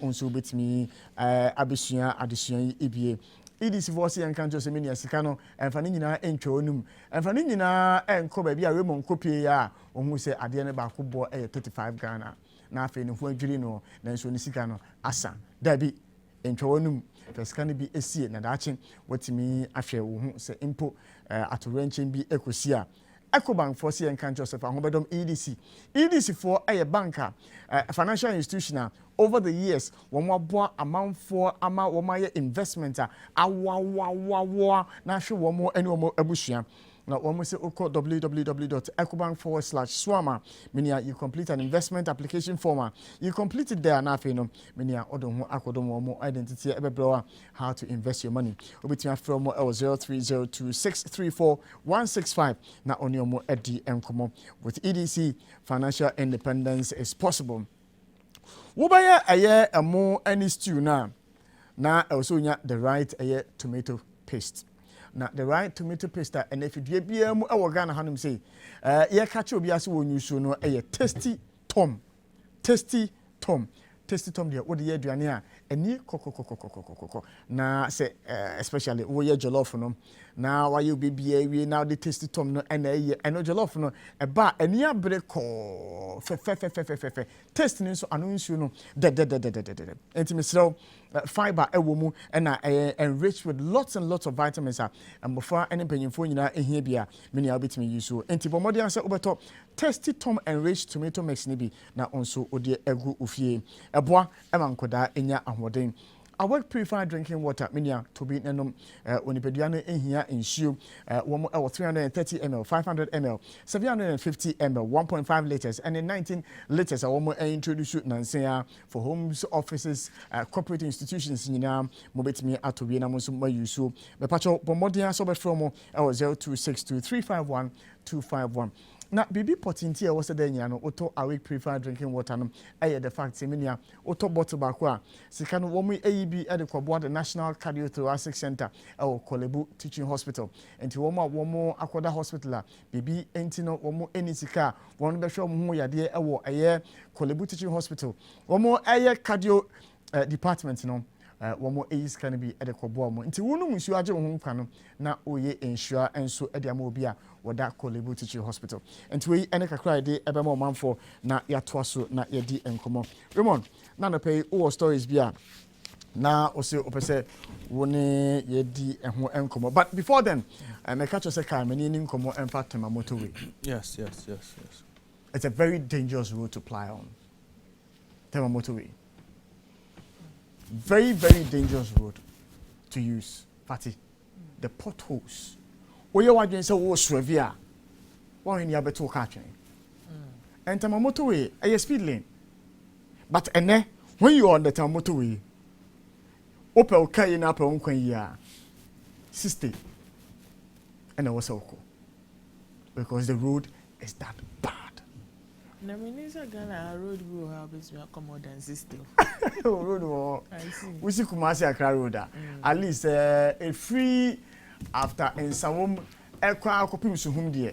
onso betimi abesua adesua ebie idisi voice yankanjo se meni asika no emfane nyina entwa onum emfane nyina enko ba bia wemo nkopie ya ohun se ade ne ba kobo 35 Ghana na afi ne hu adwiri no na nso ne sika no asa dabi entwa onum fesika bi esie na daache watimi ahwe wo hu se impo atorenchen bi ekosi a Ecobank for CN Can Joseph and Hobedom EDC for a banker, a financial institution over the years, one more amount for amount investment, national one more annual ebushia. Now, when we say www.ecobank.com/swama, meaning you complete an investment application form. You complete it there, now, meaning more identity, how to invest your money. Obitime from 0302634165. Now, on your more EDM with EDC, financial independence is possible. Wobaya a more any stew now. Now, also the right tomato paste. Now the right tomato paste and if you be Ghana hanum say catch obi ase won use no tasty tom tasty tom there what the aduane a ani kokokokokokoko na say especially wo ye jollof no na why you baby we now the tasty tom no and no jollof no e ba ani abre ko fe taste ni so anu nsu no de enti mesrɛ fiber ewo mu na enriched with lots and lots of vitamins and before any penyimfo nyina ehia bia meni abetimi use so enti bomodi an say obeto tasty tom enriched tomato mix ni bi na onso ode egu ofie eboa emankoda enya ahoden I would prefer drinking water. Minia to be nenum onipediano ehia nsuo wo 330 ml, 500 ml, 750 ml, 1.5 liters and in 19 liters I want introduce nansia for homes, offices, corporate institutions nyina mo betimi atobi na mo so ma use so be pacho bomodia so be from 0262351251 na bibi potinti e wose da nya no auto awake prefer drinking water no the fact say menia auto bottle back wa sika no wo mu AEB at the Kobo the National Cardiothoracic Center Kolebu Teaching Hospital enti wo mu akoda hospital bibi enti no wo mu eni sika won be hwe mo yade Kolebu Teaching Hospital wo mu cardio department no womo is can be at the Kobo mo nti wonu musu age wo ho no na oye ensure enso e de ama obi a woda Kolebu Teaching Hospital nti we ene kakra de ebe ma manfo na ya toaso na ye di enkomo Raymond na no pay o stories bia na o se opese woni ye di eho enkomo but before then me catch say car many ni enkomo emfa tema motorway yes it's a very dangerous road to ply on tema motorway. Very, very dangerous road to use. Fatty, the potholes. Oye wadwen say wo swavia. Why you have to catch me? Enter my motorway, a speed lane. But when you are on the motorway, Opel carrying up on Quenya 60. And I was okay. Because the road is that bad. Na minisa Ghana road will have been come more than 60. Road I see. We see Kumasi Accra road. At least a free after in some ekwa akopim so hum de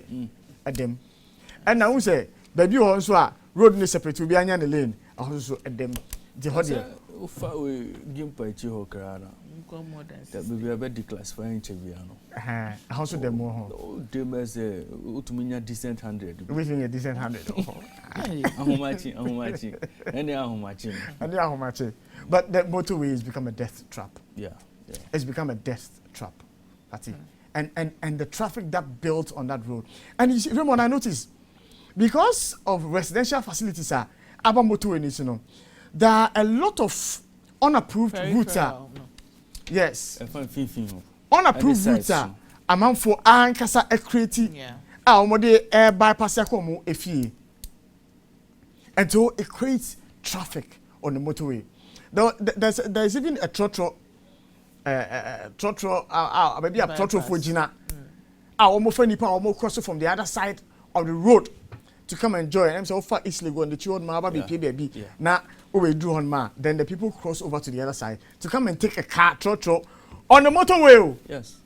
adem. And now say baby ho so a road ni separate obi anya the lane ahoso adem. The hodie ufa we gimpa echi ho kra na. Come more than 60. That baby be declassify interview no. Ahoso dem ho. Dem say utuminya decent 100. We think a decent 100. Ahomachi. But the motorway has become a death trap. Yeah. It's become a death trap. And the traffic that built on that road. And you see, Raymond, I noticed because of residential facilities are about motorway, you know, there are a lot of unapproved routes. Yes. Unapproved routes are amount for ankasa equity. Yeah. Omode air bypass yakomo efie. And so it creates traffic on the motorway. There's even a trotro maybe a trotro for Gina. Almost nipa almost cross from the other side of the road to come enjoy. And I'm so far easily going the children ma baby. Now we do on ma. Then the people cross over to the other side to come and take a car trotro on the motorway. Yes.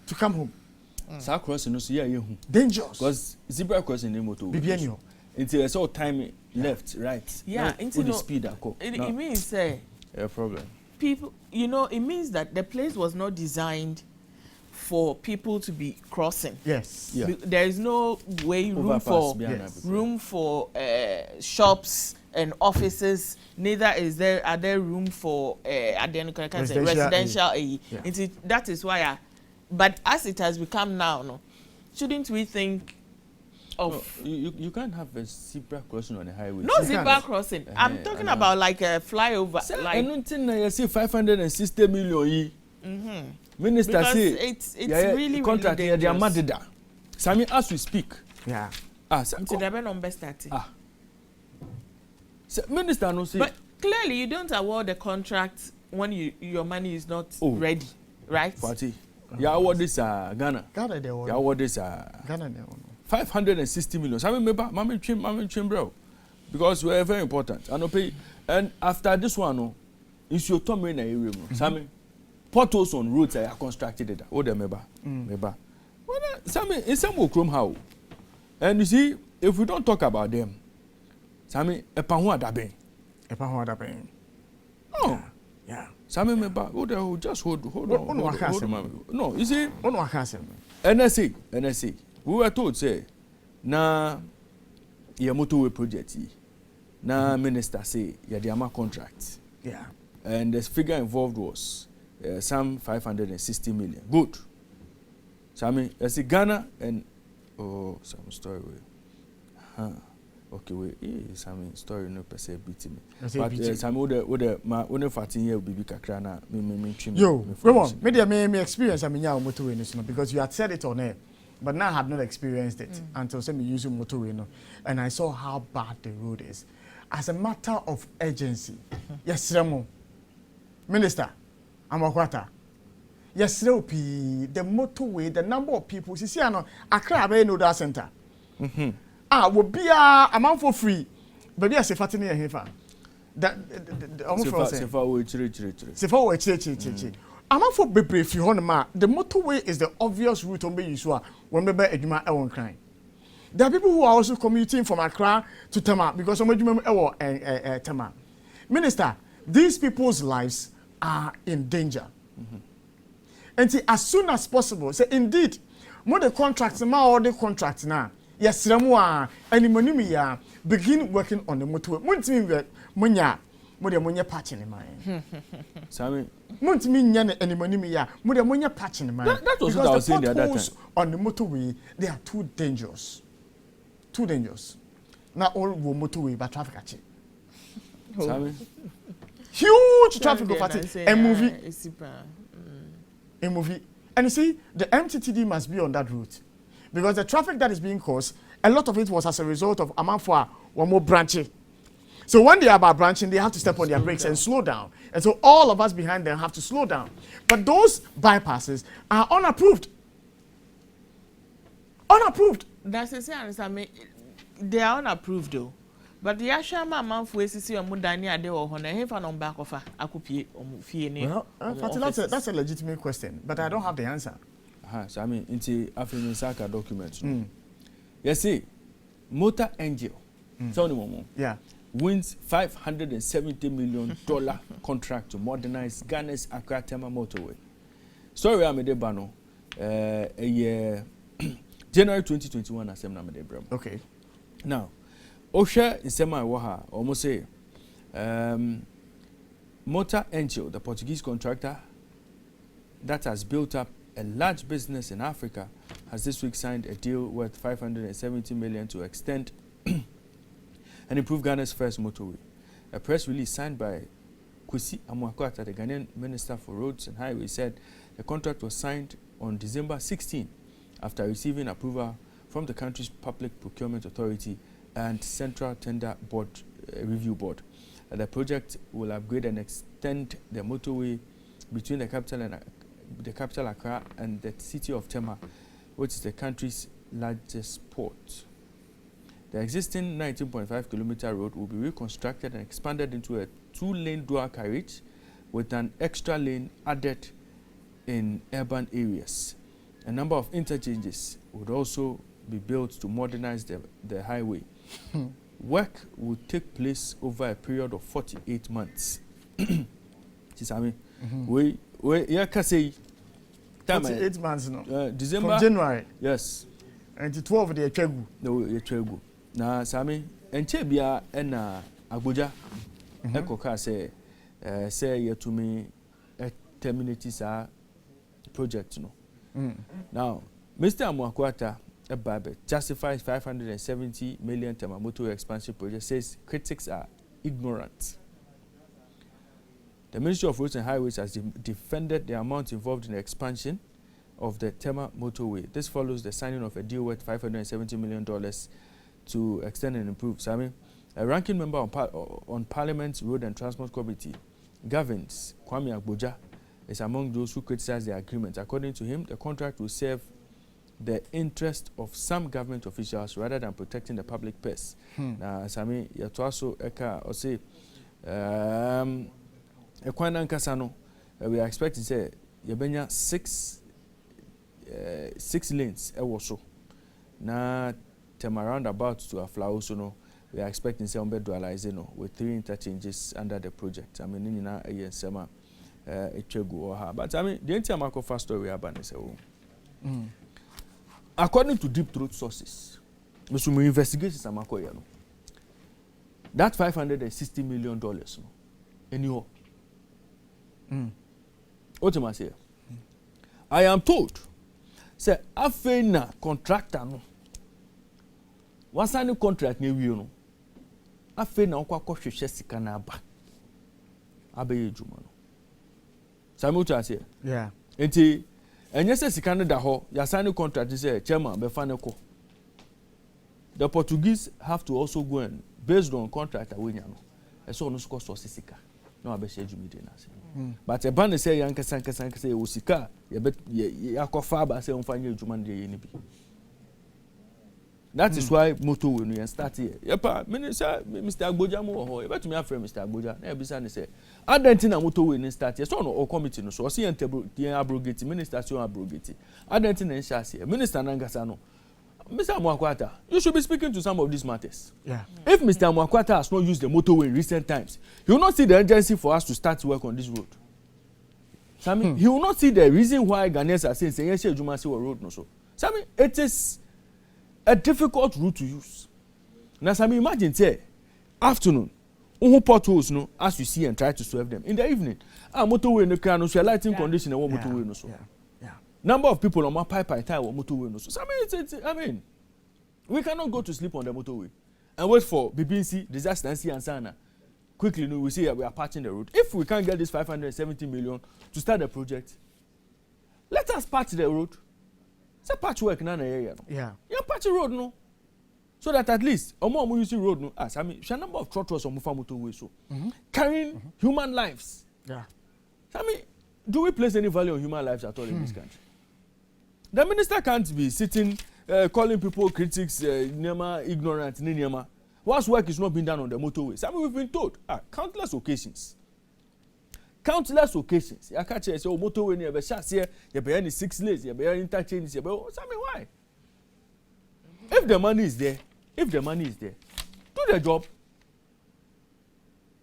To come home. Sa crossing no so yeah dangerous. Because zebra crossing the motorway. Until there's all time left, right. Yeah, into the speed it means a problem. People, you know, it means that the place was not designed for people to be crossing. Yes. Yeah. There is no way room for shops and offices. Neither are there room for residential. That is why. But as it has become now, no, shouldn't we think of you can't have a zebra crossing on the highway. No zebra crossing. I'm talking about like a flyover. I don't think I see 560 million. Minister because say it's really contract really they are mad. Sami, as we speak. Yeah. Until the number starting. Minister no say. But clearly you don't award the contract when your money is not ready, right? Party. You award this Ghana. Ghana they want. You award this Ghana they want. 560 million. Sami member, mama chim bro. Because we are very important. And after this one, no, it's your time in the area. Sami, potholes on roads are constructed. Oh, they member. Sami, in some will come how. And you see, if we don't talk about them, Sami, a panwa dabe. Epa ho ada pen. Oh. Yeah. Sami me ba. Just hold on. No, you see? Ono akase. NSA. We were told say na your motorway project na minister say ya the ama contract. Yeah. And the figure involved was some 560 million. Good. Sami, I see Ghana and some story way. Okay, wait. Some story no per se beat me. But some other my only 14 year bibi kakra na me. Yo, Ramon, me experience I mean motorway no because you had said it on air, but now I have not experienced it until some using motorway no, and I saw how bad the road is. As a matter of urgency, yes, Remo, Minister, Amakwata. Yes, the motorway, the number of people. See, I know Accra be no that center. Will be a month for free, but yes, if I tell you here, that I'm not for be if you want the motorway is the obvious route on be used when we be eduma e won kran. There are people who are also commuting from Accra to Tema because some eduma Tema. Minister, these people's lives are in danger. And as soon as possible, say indeed, more the contracts, all the contracts now. Yes, Ramwa, and Monimia begin working on the motorway. Munya patching in mind. Sammy, Muntimian and Monimia, Munya patching in mind. That was what I was saying the other time. On the motorway, they are too dangerous. Too dangerous. Not all will motorway by traffic at Sammy. Huge traffic of a movie. And you see, the MTTD must be on that route. Because the traffic that is being caused, a lot of it was as a result of Amanfoa one more branching. So when they are about branching, they have to step on their brakes and slow down. And so all of us behind them have to slow down. But those bypasses are unapproved. Unapproved. That's the same. They are unapproved though. But the Ashama Amanfoa see on Mudani Ade or Hona, he found on back of a Akupi or Fie. Well, that's a legitimate question, but I don't have the answer. So I mean, into African Saka documents. You see, Motor Angel, yeah, wins $570 million contract to modernize Ghana's Accra Tema motorway. Sorry, I'm a debano. January 2021, I said, okay. Now, Osha in Sema Waha almost say, Motor Angel, the Portuguese contractor that has built up a large business in Africa, has this week signed a deal worth $570 million to extend and improve Ghana's first motorway. A press release signed by Kwesi Amoakwata, the Ghanaian Minister for Roads and Highways, said the contract was signed on December 16 after receiving approval from the country's Public Procurement Authority and Central Tender Board Review Board. The project will upgrade and extend the motorway between the capital Accra and the city of Tema, which is the country's largest port. The existing 19.5-kilometer road will be reconstructed and expanded into a 2-lane dual carriage with an extra lane added in urban areas. A number of interchanges would also be built to modernize the highway. Work will take place over a period of 48 months. We can say 48 months no. December. From January. Yes. And 12 of the Echegu. No, Echegu. Na Sami, enche bia na Abuja. Eko ka say ye to me terminate this project no. Now, Mr. Amoakwata Ebabe justifies $570 million Tema motorway expansion project, says critics are ignorant. The Ministry of Roads and Highways has defended the amount involved in the expansion of the Tema motorway. This follows the signing of a deal worth $570 million to extend and improve. So, I mean, a ranking member on Parliament's Road and Transport Committee, Gavins Kwame Agboja, is among those who criticize the agreement. According to him, the contract will serve the interest of some government officials rather than protecting the public purse. Now, Sami, you also or say, we are expecting say yebenya 6 lanes so na Tema roundabout to a flower so no we are expecting some bed dualizing with 3 interchanges under the project. I mean, in a summer, but I mean, the entire first story about this. According to deep throat sources, we investigate some that $560 million, no, anyhow. What am I saying? I am told, say, after contractor no. One signing contract near you no. After na okwa hwehwe sika na aba. Abaye djuma no. Samu to ase. Yeah. Enti enye se sika no da ho, ya signing contract say chairman be fa ne ko. The Portuguese have to also go and based on contract awenya no. Eso no so so sika. No abehye djuma dey na se. But a ban say yanka say o sika, ya bet yakofa ba say onfanye djuma dey ni bi. That is why motorway no start here. Yepa, Minister Mr. Agboja mo ho. Ebe tumi afre Mr. Agboja. Na ebisa ne say, adenti na motorway no start here. So no o committee no so see abrogate minister so abrogate. Adenti na nsha here. Minister Nangasa no. Mr. Amwakwata, you should be speaking to some of these matters. Yeah. If Mr. Amwakwata has not used the motorway in recent times, he will not see the urgency for us to start work on this road. Sami, he will not see the reason why Ghanaians are saying say Juma see road no so. Sami, it is a difficult route to use. Now, Sami, imagine say afternoon, potholes no as you see and try to solve them in the evening. Motorway no can no so lighting condition and motorway no so. Number of people on my pipe tire motorway no so. Sami, I mean, we cannot go to sleep on the motorway and wait for BBC disaster and see and sana. Quickly, no, we say we are patching the road. If we can't get this 570 million to start the project, let us patch the road. Say patch work na area no. Yeah. You patch the road no. So that at least omo using road no. I mean, a number of trotters on motorway so. Carrying human lives. Yeah. I mean, do we place any value on human lives at all in this country? The minister can't be sitting calling people critics ignorant ninyama. Whilst work is not being done on the motorways. I mean, we've been told countless occasions. I catch say motorway near Beshas you be any 6 lanes, you be interchanges, you be why? If the money is there, do the job.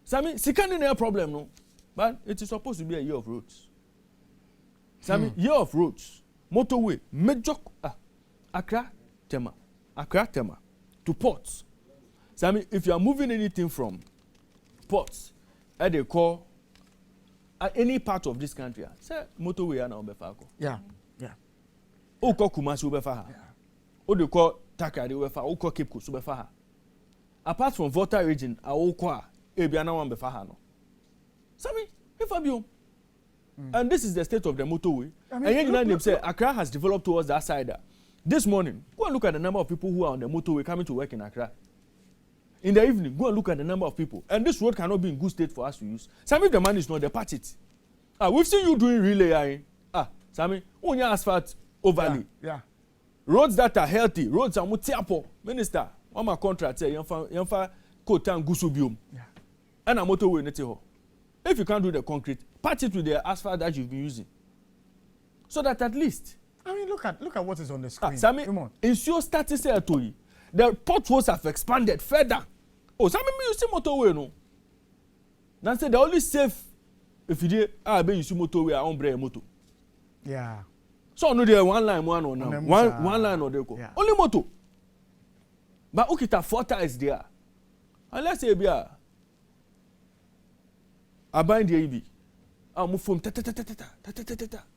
Sami, Sikani no problem no, but it is supposed to be a year of roads. Sami, year of roads, motorway, major Accra Tema to ports. Sami, if you are moving anything from ports, they call any part of this country, say motorway na obefako. Yeah. O ko Kumasi obefa. O de call Takari obefa, o ko Cape Coast obefa. Apart from Volta region, o ko ebia na wan befa no. Sami, if Fabio. And this is the state of the motorway. And yet you say Accra has developed towards that side. This morning, go and look at the number of people who are on the motorway coming to work in Accra. In the evening, go and look at the number of people. And this road cannot be in good state for us to use. Sami, if the money is not there, patch it. We've seen you doing relay. Sami, only asphalt overlay. Yeah. Roads that are healthy, roads are mutiapo. Minister, on my contract say, yanfa kotan gusubium. Yeah. And a motorway neteho. If you can't do the concrete, patch it with the asphalt that you've been using. So that at least. I mean, look at what is on the screen. Sami, in your status here to you, the potholes have expanded further. Sami, you see motorway no. Now say the only safe if you did you see motorway ombre motor. Yeah. So no there one line one line or they go. Only motor. But Okita 4 tires there. And let's say I bind the AV. Move from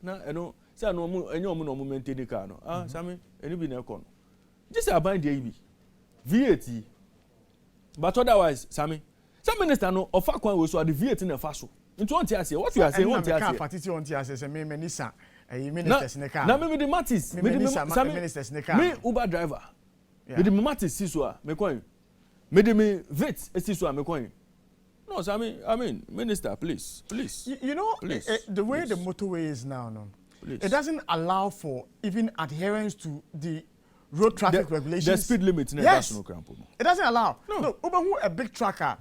na eno say no enyo maintain the car no. Sami, eni bi na ekon. This I bind the AV. VAT. But otherwise, Sami, some minister no offer kwan we so the VAT na fa so. Into on tia say what you are saying, what you are saying. Fatiti on tia say me minister ministers ne car. Na me the matis, me the ministers ne car. Me Uber driver. Me the matis si so me coin. Me the me VAT si so me coin. No, Sami, I mean, minister, please. You know, the way the motorway is now, it doesn't allow for even adherence to the road traffic regulations. The speed limit in yes. No It doesn't allow. No. Who a big trucker,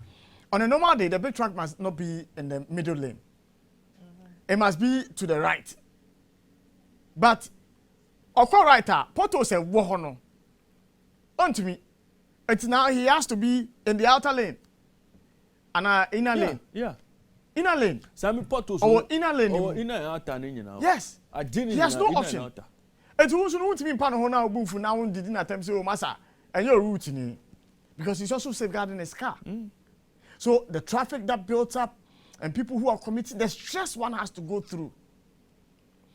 on a normal day, the big truck must not be in the middle lane. It must be to the right. But, of course, right, Poto said, "Wohono." On to me. It's now he has to be in the outer lane. And inner lane. Yeah. Inner lane. Sami Porto. Or inner lane. Or inner outer lane now. Yes. He has no option. It was no to be pan on now boom for now didn't attempt to massa and your routine because he's also safeguarding his car. So the traffic that built up and people who are committing the stress one has to go through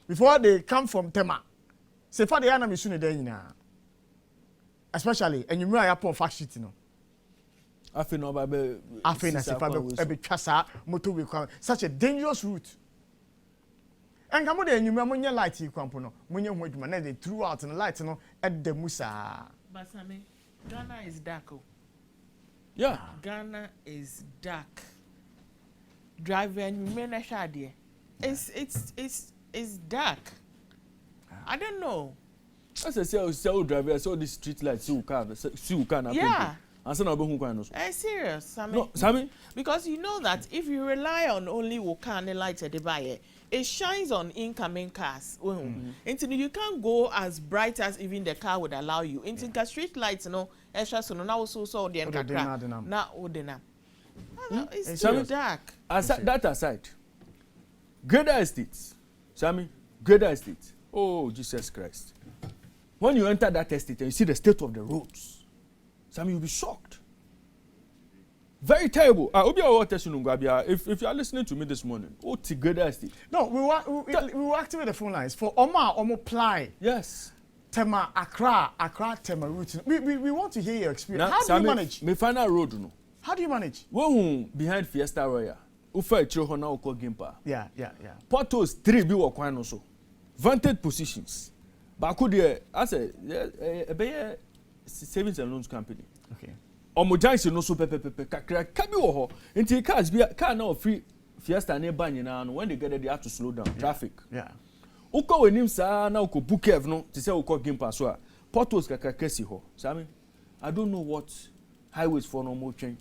before they come from Tema. Say for the enemy soon then especially and you may have upon fact sheet no. I feel no baby. I feel as if I be chasa motorway such a dangerous route. And come on, you remember your light, you come on. When you went to they threw out and the light at the Musa. But Sammy, Ghana is dark. Yeah. Ghana is dark. Driving, men are there. It's dark. I don't know. As I say, driver, I saw this street light, see who can. Yeah. Serious, Sammy. No, Sammy? Because you know that if you rely on only Wokane lights at the buyer, it shines on incoming cars. Until you can't go as bright as even the car would allow you. Until street lights, extra so now also saw the now Odena. It's too dark. That aside, Greater Estates, Sammy, Greater Estates. Oh, Jesus Christ. When you enter that estate and you see the state of the roads, Sammy, you'll be shocked. Very terrible. If you are listening to me this morning, Greater Estate. No, we will activate the phone lines for Omo Ply. Yes. Tema Accra Tema route. We want to hear your experience. How do you manage? Me final road no. How do you manage? When behind Fiesta Royal, ufa ichiro hona uko Gimpa. Yeah. Portos 3 bi wo kwan no so. Vantage positions. Baako there as a savings and loans company. Okay. Omo junction no so pepepepe kakra kabi wo ho. Nti cars bi car na free Fiesta ne ban nyina no when they get there they have to slow down traffic. Yeah. Uko wenim sa na uko Bukev no to say uko Gimpa so a Portos kakra kesi ho. Sami, I don't know what highways for no more change.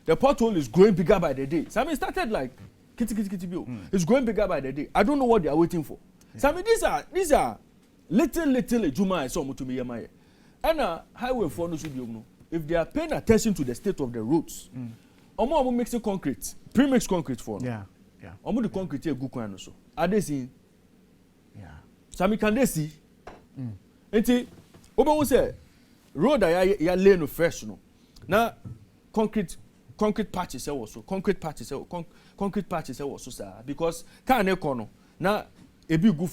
The pothole is growing bigger by the day. Sami started like kitty bill. It's growing bigger by the day. I don't know what they are waiting for. Yeah. Sami, these are little Juma I saw to me yamaye. And highway for no should be if they are paying attention to the state of the roads. Omo mixing concrete, pre-mixed concrete for no. Yeah. Omo the concrete here good kwan so. Are they seeing? Yeah. Sami, can they see? Enti obo say road ya lane no fresh no. Now concrete patches also concrete patches also sir because car na no na a big good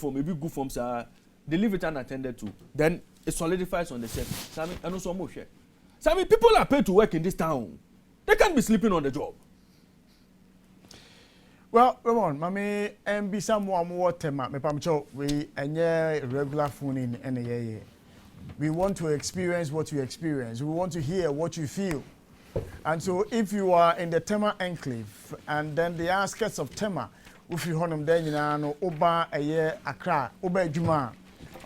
form sir they leave it unattended to then it solidifies on the surface. Sami and also more share. Sami, people are paid to work in this town. They can't be sleeping on the job. Well, Ramon, mami be someone more tema me pamcho we enye regular phone in NAA. We want to experience what you experience. We want to hear what you feel. And so if you are in the Tema enclave and then the outskirts of Tema, if you honor then you know Oba a year Accra, Oba Juma,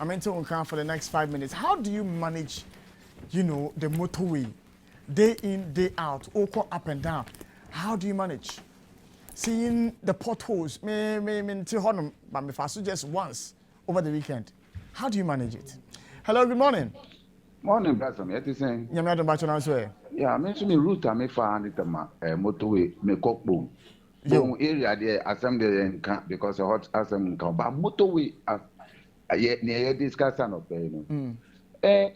I'm into on for the next 5 minutes. How do you manage, the motorway day in, day out, oko up and down? How do you manage? Seeing the potholes, me to honor, but me fast just once over the weekend. How do you manage it? Hello, good morning. Morning, brother. Me ati saying. Yeah, me adon bacho na so. Yeah, me so me route me fa and tema motorway me kokbo. Yo area there assembly nka because hot assembly nka but motorway near discussion of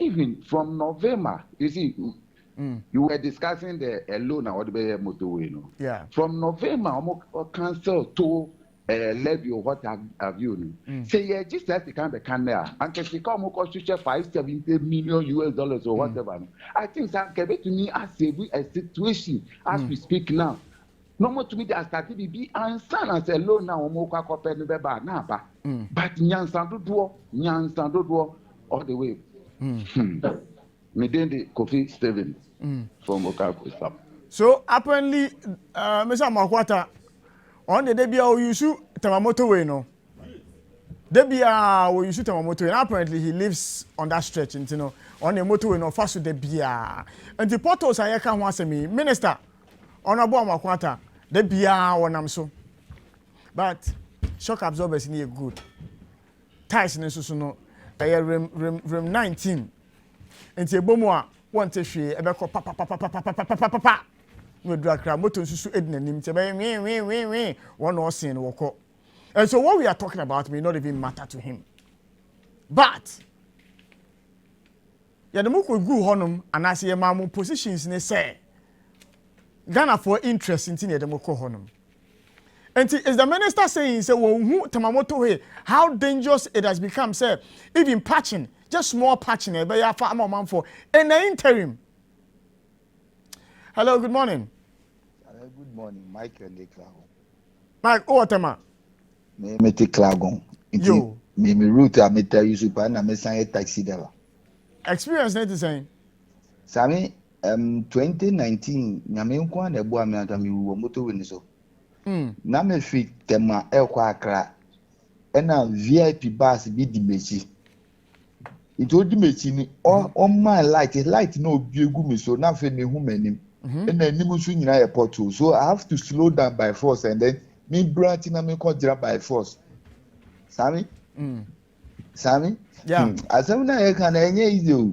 even from November, you see you were discussing the loan or the motorway no. Yeah. From November almost cancel to levy or what have you. Say yeah, just that the kind of can there. And can come cost you $570 million or whatever. I think that can be to me as a situation as we speak now. No more to me that started to be answer as a loan now more copy no beba na ba. But nyansan do all the way. Me then the Kofi Stevens from Okafor. So apparently Mr. Makwata on the debut you use Tamamoto no. Debia we use Tamamoto and apparently he lives on that stretch on the motorway no fast with Debia. And the portals I can once me minister honorable Makwata Debia one so. But shock absorbers need good. Ties in so no rim 19. And the bomoa want to share ebe ko pa no do akra moto nsusu edinanim te be we one no sin wo ko. And so what we are talking about may not even matter to him. But ya demo ko gu honum anase ye mamu positions ne say Ghana for interest in the demo ko honum. And is the minister saying, say, well, who Tamamoto here, how dangerous it has become, say, even patching, just small patching, but you have a man for in the interim. Hello, good morning. Hello, good morning, Michael Declagon. Mike, oh, Tama. Me Declagon. Yo. Me route, I me tell you, super, and I me sign a taxi driver. Experience, not the same. Sammy, 2019, Yamin Kwan, a boy, me and me were motor winning so. Na me fi tema ekwa akra na VIP bus bi di mechi ito di mechi ni on my light na obi egu me so na fe me hu manim na anim so nyina ye portal so I have to slow down by force and then me branch na me conjure by force Sammy yeah asem na e kan enye easy o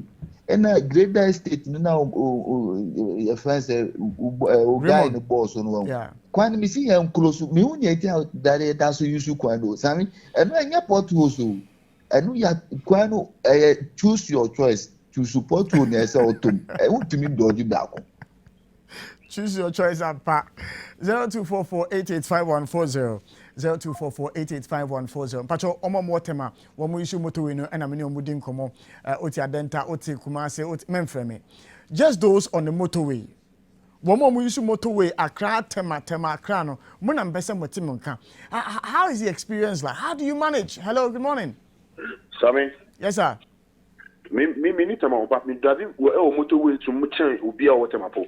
na greater state na your friends guy in the boss no yeah kwan mi si yan close mi hu nye tia that so use kwan do Sammy eno enye portal so eno ya kwan no choose your choice to support you na say otom utimi dodge baako choose your choice and pa 0244885140 0244885140 pacho omo motema wo mu issue motorway no na me ne omudi nkomo oti adenta oti kumase oti memfreme just those on the motorway wo mu issue motorway Accra tema Accra no mo na mbese motim nka how is the experience like? How do you manage? Hello, good morning. Sammy. Yes sir. Me ni tema oba me dadi wo motorway to mu chen obi a wo tema po.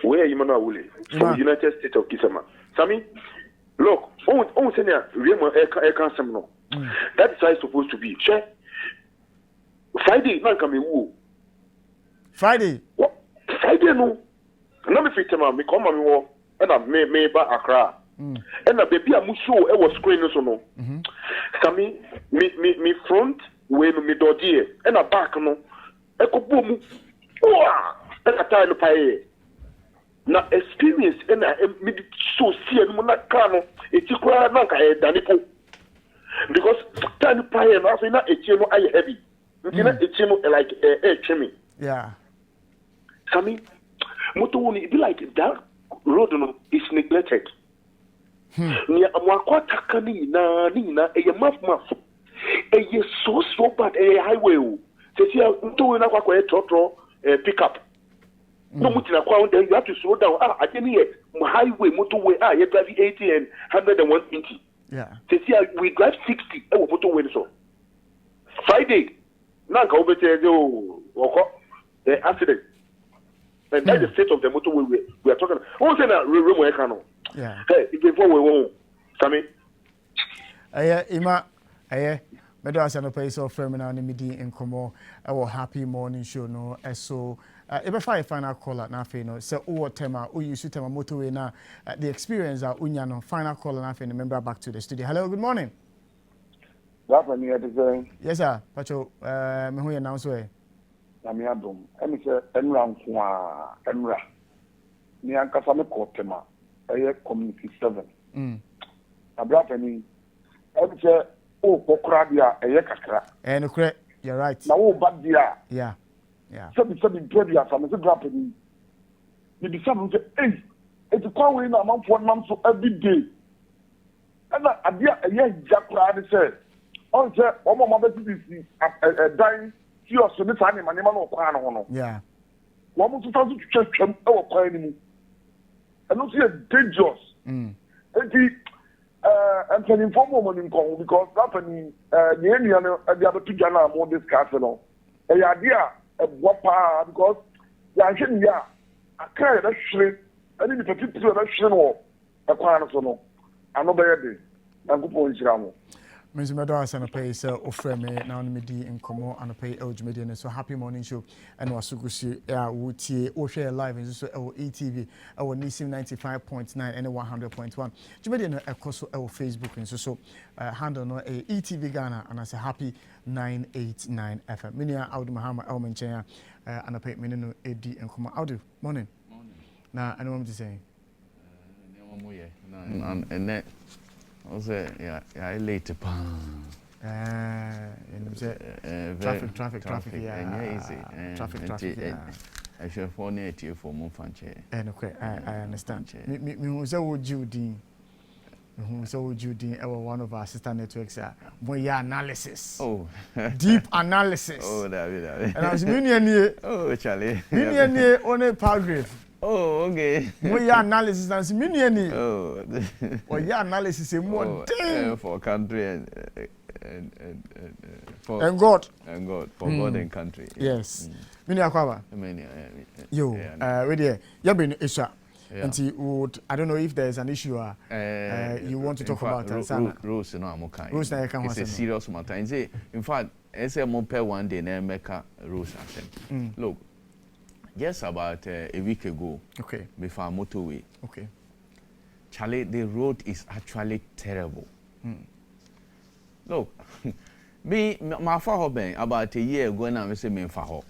Where you man awule from United States of Kisama. Sammy, look, on senior Remo Eka Semno. That is how it's supposed to be. Che Friday, not coming woo. Friday. What? Friday no. Na me fit me come me wo and I me ba Accra. And a baby a muso e was screen so no. Sammy, me front way no me dodie and a back no. E ko boom. Wow! And a time pay. Na experience and me so see and na car no etikura na ka danipo because time pay na so na etie no aye heavy na etie no like chemi yeah Sammy moto woni be like that road no is neglected ni amwakwa taka ni na eye maf eye so bad highway o se see moto na kwa trotro pick up. No mutina kwa then you have to slow down. Again here, highway, motorway, you drive 80 and 100 and 120. Yeah. See, we drive 60 motorway so. Friday, now go over the accident. And that's the state of the motorway we are talking about. What's in that room where can yeah. Hey, before we won't. Sammy. Ima, medo asano pay so frame na ni midi enkomo our happy morning show no so ebe final caller na fe no say o tema o use tema motorway na the experience unya no final caller na fe no member back to the studio. Hello, good morning. Rafa ni ade yes sir pacho me hu ye now so na me adom emi se enra nko a enra ni ankasa me ko tema community 7 abrafa ni emi se o kokra dia kakra no kre you're right na wo bad dia yeah so be dia from the drop ni be some say hey it's call we na man for man so every day and adia jakra ni say on say o mo be see dan ti o so ni fa ni mane ma no kwa no no yeah wo mo so so twetwam e wo kwa ni mu and no see dangerous and can inform women because that any the other two Ghana more discuss no idea what because the action ya I can't that shit any particular that shit no a plan so no I know better day and go for Israel Mr. Meadows and a pay so offer me now midi in Como and a pay Elgmedian so happy morning show and was Sugusi Wuti or share live and so ETV our Nissim 95.9 and 100.1. Jumedian a course our Facebook and so handle no a ETV Ghana and as a happy 989 FM. Minia Audu Mahama Elmanchea and a pay Minino AD and Como Audu. Morning. Now I know what to say. And that also, yeah, late. Traffic, yeah, easy. Traffic. I should phone it you for more fun. Okay, I understand. Me was a Judy. So Judy, one of our sister networks, analysis. Oh, deep analysis. Oh, David. And I was Minion. Oh, Charlie. Minion on a paragraph. Oh, okay. More analysis and Minion. Oh, or your analysis is more for country and for and God for God and country. Yes. Minia Kwaba. Yo, ready? You been Isha. And would I don't know if there's an issue you want to talk about. Rose, no, I'm okay. Rose, it's a serious matter. In fact, I say more per one day na make Rose. Look. Just about a week ago, okay, before motorway, okay, Charlie, the road is actually terrible. Look, my father about a year ago now, I say me father,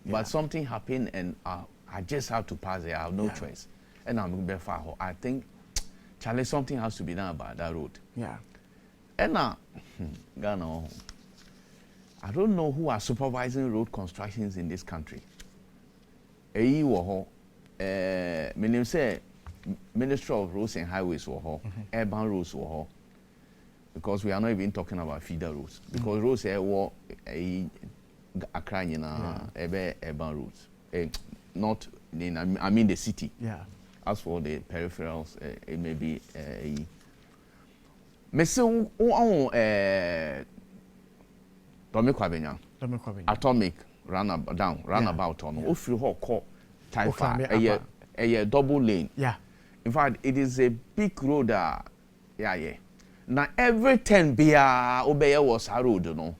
but something happened and I just have to pass there. I have no choice, and I'm going to be father. I think, Charlie, something has to be done about that road. Yeah, and now, Ghana, I don't know who are supervising road constructions in this country. Eyi wo ho menim say Ministry of Roads and Highways wo ho urban roads wo ho because we are not even talking about feeder roads because roads wo Accra nyina ebe urban roads not in I mean the city. Yeah, as for the peripherals it may be me say o Atomic roundabout on ofri ho call Taifa a double lane. Yeah, in fact it is a big road now every 10 bia obey was a road no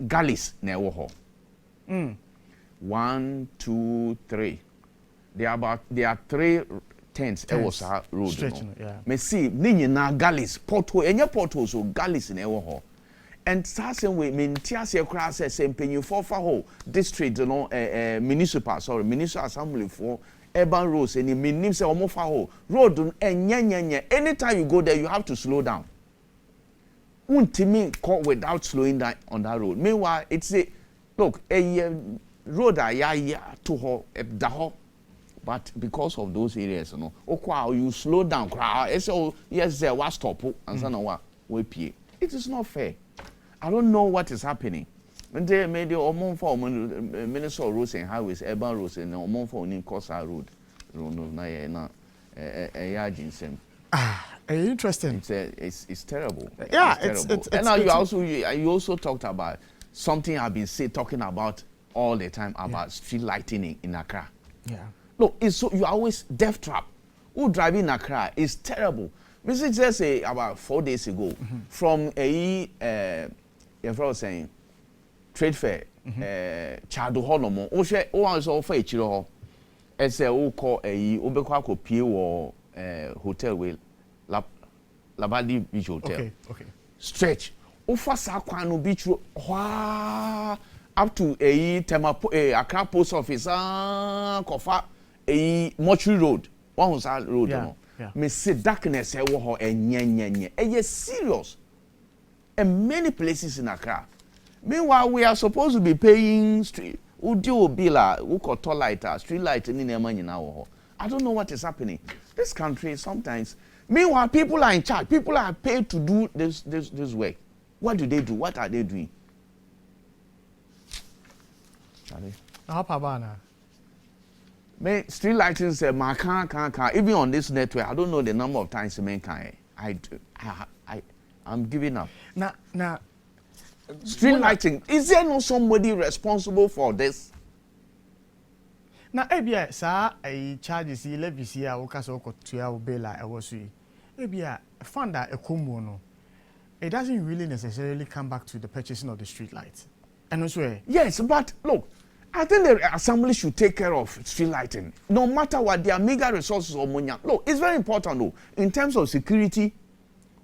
galleys na wo ho 1 2 3 there are 3 tents e was a road no me see ni nyina galleys porthole enye portholes so galleys na wo ho. And certain way, Tiasia Crass says, Penny for whole district, municipal assembly for urban roads, and it means a more for road, and anytime you go there, you have to slow down. Won't me caught without slowing down on that road. Meanwhile, it's a look, a road to her, but because of those areas, you slow down, yes, there was stop, and so it is not fair. I don't know what is happening. When they made the Omon for Minister of Roads and Highways, urban roads, and Omon for Ninkosa Road. Interesting. It's terrible. Yeah, it's terrible. And now you also talked about something I've been talking about all the time about street lighting in Accra. Yeah. Look, it's so you always death trap. Who driving in Accra is terrible. Visit just say about 4 days ago from your friend was saying trade fair Chado Honomo o was offer a chiro as a call a ubekwa pie wo hotel with Labadi Beach Hotel. Okay. Stretch offer Sakwano Beach up to a Accra post office Kofa a Mortuary Road. One was that road, yeah. Me see darkness e wo ho enyenyenye. Eye serious. And many places in Accra. Meanwhile, we are supposed to be paying street. Udio bila, uko light, street light in the I don't know what is happening. This country sometimes. Meanwhile, people are in charge. People are paid to do this work. What do they do? What are they doing? Charlie. Me street lighting say man can't even on this network. I don't know the number of times men can. I'm giving up. Now, street lighting. Is there not somebody responsible for this? Now, ebia sa a charges levy here. Okaso ko tuya obela e wosu. Ebia funda ekomo no. it doesn't really necessarily come back to the purchasing of the street lights. And also, yes, but look, I think the assembly should take care of street lighting. No matter what their mega resources or money. Look, it's very important though. In terms of security,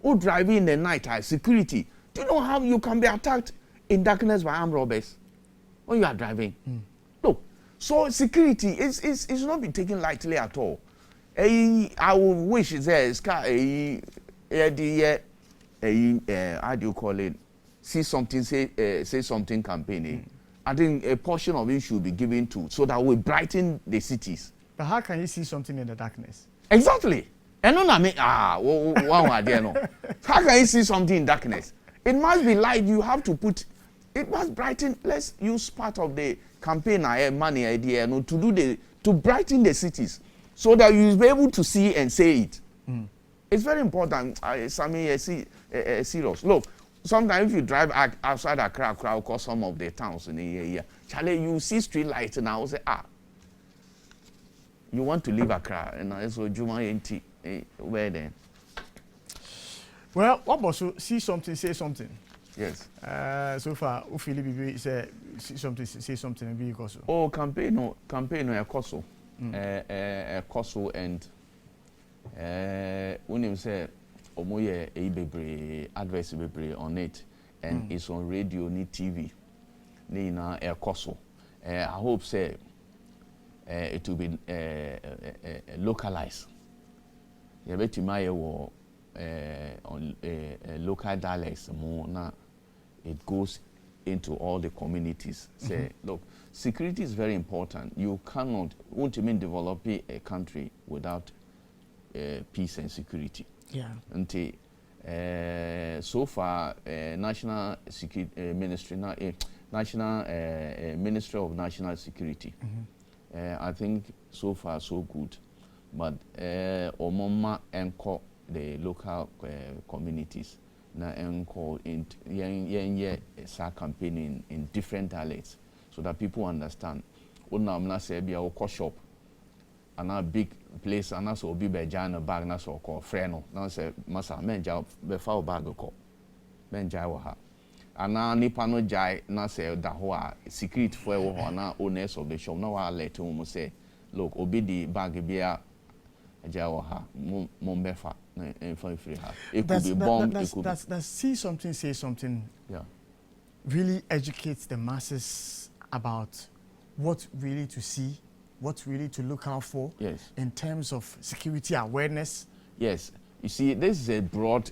who driving in the night, security. Do you know how you can be attacked in darkness by armed robbers when you are driving? Look, so security is not be taken lightly at all. I would wish there is how do you call it? See something, say something campaign. I think a portion of it should be given to so that we brighten the cities. But how can you see something in the darkness? Exactly. And no, I mean, how can you see something in darkness? It must be light. You have to put. It must brighten. Let's use part of the campaign money idea to brighten the cities so that you'll be able to see and say it. It's very important. Serious. Look. Sometimes if you drive outside Accra, or some of the towns in the area, Charlie, you see street lights and I will say, you want to leave Accra, and so Juma ain't where then? Well, what about so see something, say something? Yes. So far, Ufili Bibi say see something, say something, and be because. Oh, campaign, a coso, and when you say. Omoye bebre adverts bebre on it and it's on radio ni TV ni na ekoso. I hope say it will be localized. You bet you my on local dialects more now it goes into all the communities. Say look, security is very important. You cannot want to mean developing a country without peace and security. Yeah. Until so far, National Security Ministry, National Ministry of National Security. I think so far so good, but Omoma enco the local communities na enco in campaigning in different dialects so that people understand. Una amna say be a shop. And a big place, and also be by Jana bag, na so called Freno. Now say, Massa, menja before bag of call. Menja waha. And now Nipano Jai, na say, Dahua, secret for na owners of the shop. Now I let him say, look, obi the bag beer, Jawaha, Mombefa, and for free. It could be bomb. That's see something, say something. Yeah. Really educates the masses about what really to see. What really to look out for in terms of security awareness? Yes. You see, this is a broad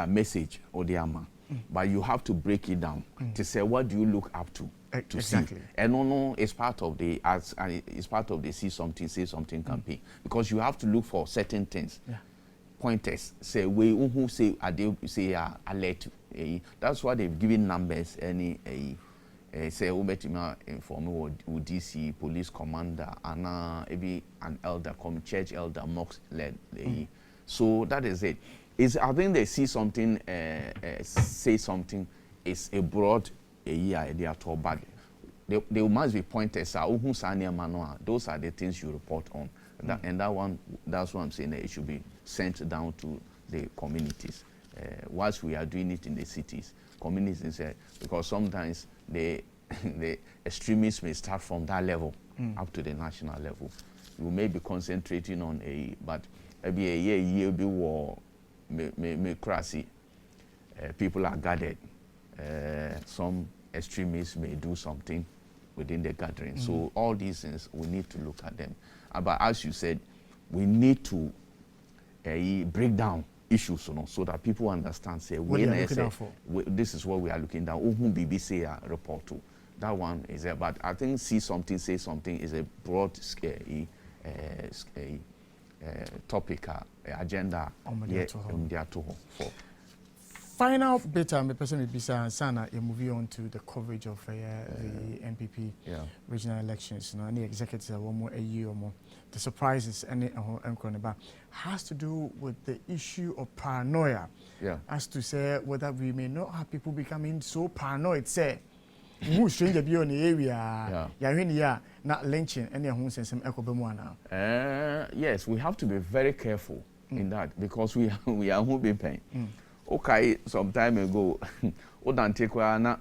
message, Odiama, but you have to break it down to say what do you look up to exactly. See. And no, it's part of the it's part of the see something, say something campaign because you have to look for certain things. Yeah. Pointers say we who say alert. That's why they've given numbers say ubetima inform with DC police commander and an elder church elder mosque led so that is it. I think they see something say something is a broad idea to bag. They must be pointers those are the things you report on and that's what I'm saying that it should be sent down to the communities whilst we are doing it in the cities communities because sometimes the extremists may start from that level up to the national level. You may be concentrating on but maybe a year be war may crazy. People are gathered. Some extremists may do something within the gathering. So all these things we need to look at them. But as you said, we need to break down issues so that people understand say this is what we are looking down. BBC report to that one is there. But I think see something say something is a broad topic agenda for final bit my person will be Sana you move on to the coverage of the NPP regional elections any executives one more a year or more. The surprises and has to do with the issue of paranoia. As to say whether we may not have people becoming so paranoid. Say, who stranger be on the area? Not lynching any of whom yes, we have to be very careful in that because we are moving pain. okay, some time ago, Odante kwa na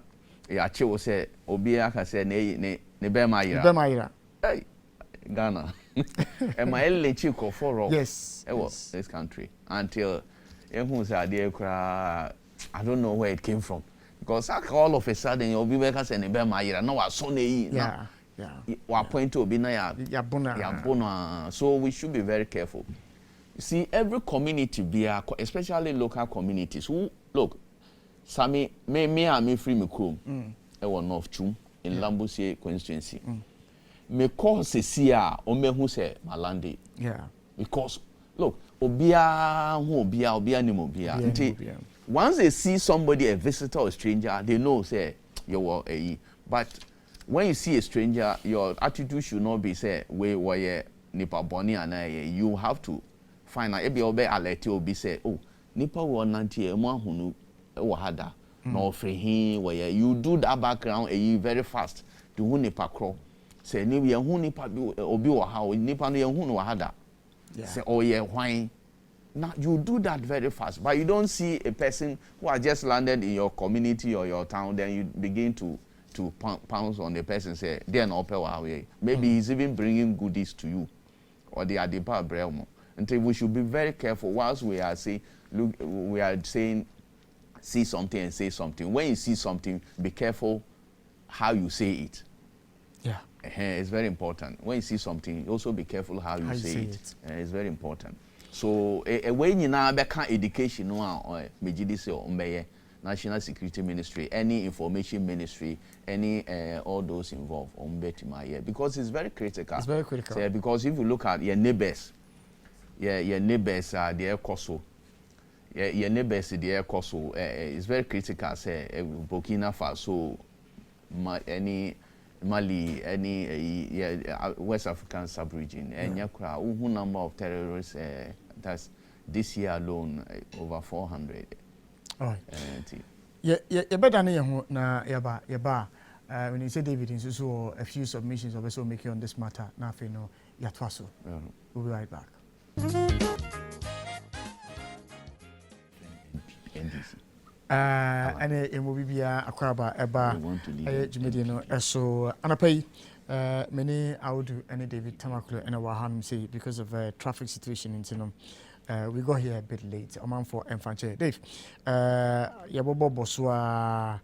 ya chewo say obi aka say ne be mayira. Be mayira. Hey, Ghana. And my elechi ko for yes. This country until who say I don't know where it came from. Because all of a sudden obi be ka say ne be mayira na wa so na yi. Yeah. Wa point obi na ya bona. So we should be very careful. You see, every community, especially local communities, who look, Sami, me free me chrome, ewa North Chum in Lambusie constituency. Me call se siya, ome who say Malande. Yeah. Because look, obia ni mobia. Once they see somebody, a visitor or a stranger, they know say you're a. But when you see a stranger, your attitude should not be say we nipa boni and you have to find out. Ebi obe alert obi say, oh, nipa wo nanti e mo ahunu e wo hada na ofre hin where you do that background very fast to hu nipa kro say ni ye hu nipa obi wo ha nipa no ye hu no hada say oh ye hwan. Now you do that very fast, but you don't see a person who has just landed in your community or your town, then you begin to pounce on the person, say they are not pay. Maybe he's even bringing goodies to you, or they are the bar bremo. Until we should be very careful whilst we are saying, look, we are saying, see something and say something. When you see something, be careful how you say it. Yeah, it's very important. When you see something, also be careful how you say it. It's very important. So when you now become education, no, National Security Ministry, any information ministry, any all those involved because it's very critical. It's very critical. So, because if you look at your neighbors, your neighbors are their coso. Your neighbors their coso. It's very critical. Say Burkina Faso, any Mali, any West African sub-region, and who number of terrorists? That's this year alone over 400. All right. Yeah, better than na yaba. When you say David, in so a few submissions of also making on this matter. Now, you know, yatwaso. We'll be right back. And a movie be a crabber, eba, a Jumediano, so Anapay. Many I would do any David Tamaklo and our hand say because of traffic situation in Sinum. We got here a bit late. A man for Enfanche. Dave, Yabobo Boswa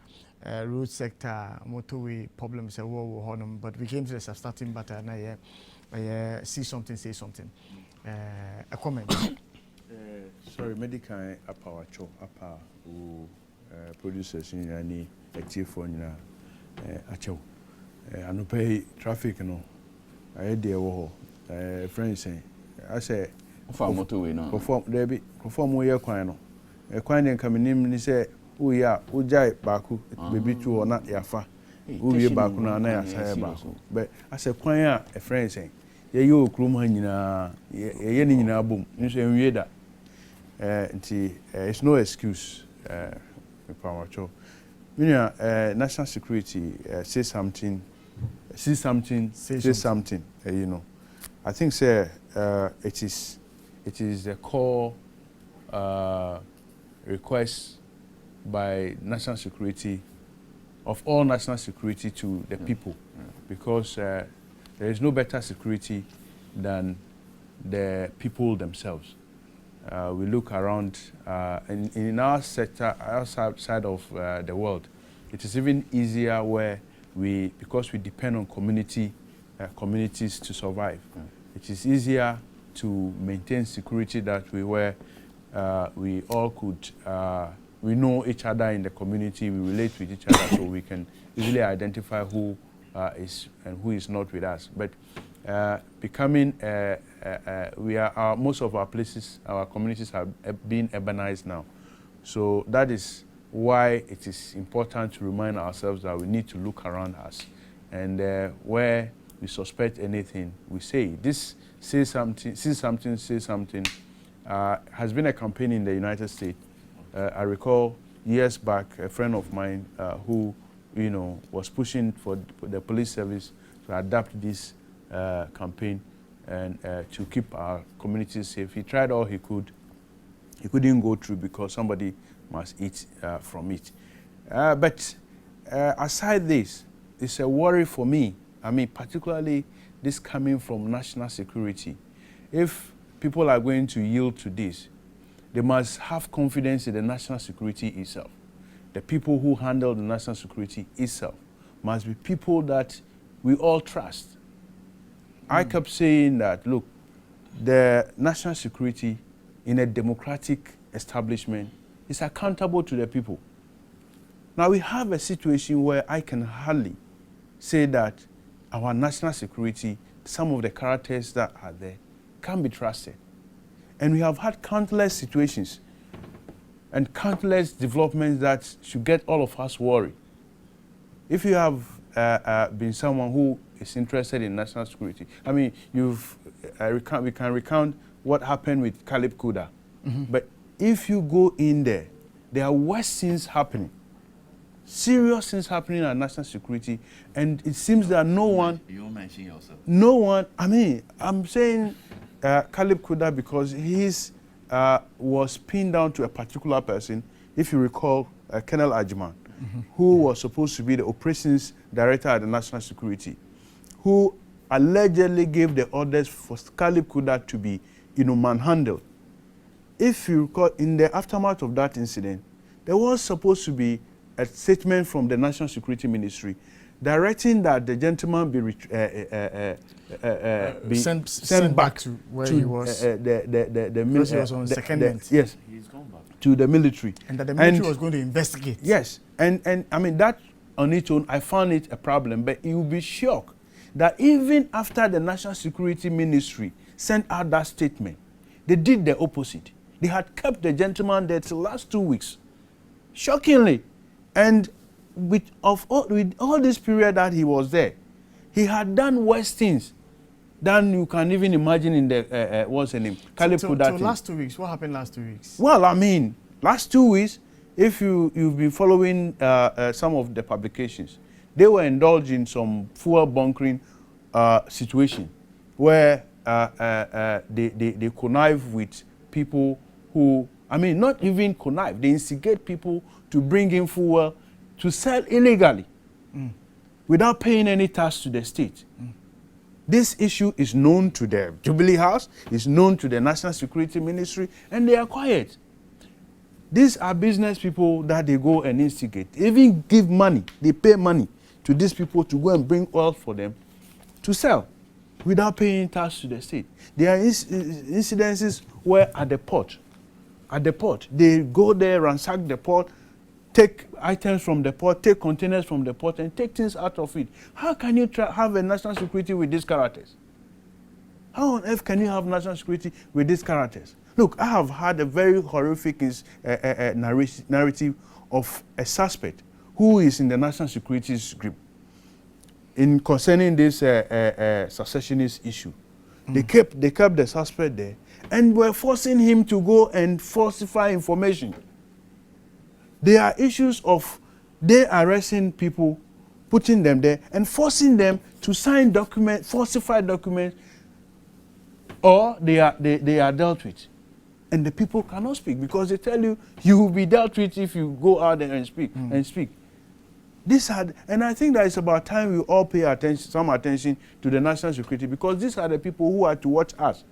road sector motorway problems but we came to the starting battle and I see something, say something. A comment. Sorry, medical apawacho apa who producers in any active for acho. I no pay traffic no. I had the war. Friends say, I say, for motorway no. Perform we kwan no. Kwan en kamenim ni say, "Oh yeah, ujai baku, baby two or not yafa. Uye baku na na yasa baku." But I say kwan a friend say, "Ye yo krum ha nyina, ye ni nyina bom. Nso enwie da." It's no excuse. Power cho. National security say something. See something, say something. You know, I think, sir, it is the core request by national security of all national security to the people, because there is no better security than the people themselves. We look around in our sector, outside of the world, it is even easier where because we depend on communities to survive. It is easier to maintain security that we all could, we know each other in the community, we relate with each other, so we can easily identify who is and who is not with us. But becoming, most of our places, our communities have been urbanized now. So that is why it is important to remind ourselves that we need to look around us. And where we suspect anything, we say, this say something, has been a campaign in the United States. I recall years back, a friend of mine who, was pushing for the police service to adapt this campaign and to keep our communities safe. He tried all he could. He couldn't go through because somebody must eat from it. But aside this, it's a worry for me. I mean, particularly this coming from national security. If people are going to yield to this, they must have confidence in the national security itself. The people who handle the national security itself must be people that we all trust. I kept saying that, look, the national security in a democratic establishment is accountable to the people. Now we have a situation where I can hardly say that our national security, some of the characters that are there, can be trusted. And we have had countless situations and countless developments that should get all of us worried. If you have been someone who is interested in national security, I mean, we can recount what happened with Caleb Kuda. But if you go in there, there are worse things happening. Serious things happening in national security, and it seems that no one... You mention yourself. No one, I mean, I'm saying Caleb Kuda because his was pinned down to a particular person, if you recall, Colonel Ajman, who was supposed to be the operations director at the national security, who allegedly gave the orders for Caleb Kuda to be, manhandled. If you recall, in the aftermath of that incident, there was supposed to be a statement from the National Security Ministry directing that the gentleman be sent back to where he was. The Because he was on secondment. Yes, he's gone back. To the military. And that the military was going to investigate. Yes, and I mean, that on its own, I found it a problem, but you will be shocked that even after the National Security Ministry sent out that statement, they did the opposite. They had kept the gentleman there till last 2 weeks. Shockingly. And with all this period that he was there, he had done worse things than you can even imagine in the, what's her name? Caleb Kuda. So last 2 weeks, what happened last 2 weeks? Well, I mean, last 2 weeks, if you've been following some of the publications, they were indulged in some fuel bunkering situation where they connive with people who, I mean, not even connive, they instigate people to bring in fuel to sell illegally without paying any tax to the state. This issue is known to the Jubilee House, is known to the National Security Ministry, and they are quiet. These are business people that they go and instigate. They even give money, they pay money to these people to go and bring oil for them to sell without paying tax to the state. There are incidences where at the port, they go there, ransack the port, take items from the port, take containers from the port, and take things out of it. How can you have a national security with these characters? How on earth can you have national security with these characters? Look, I have had a very horrific narrative of a suspect who is in the national security's grip in concerning this secessionist issue. They kept the suspect there and were forcing him to go and falsify information. There are issues of they arresting people, putting them there, and forcing them to sign documents, falsify documents, or they are dealt with. And the people cannot speak because they tell you you will be dealt with if you go out there and speak. And I think that it's about time we all pay some attention to the national security, because these are the people who are to watch us.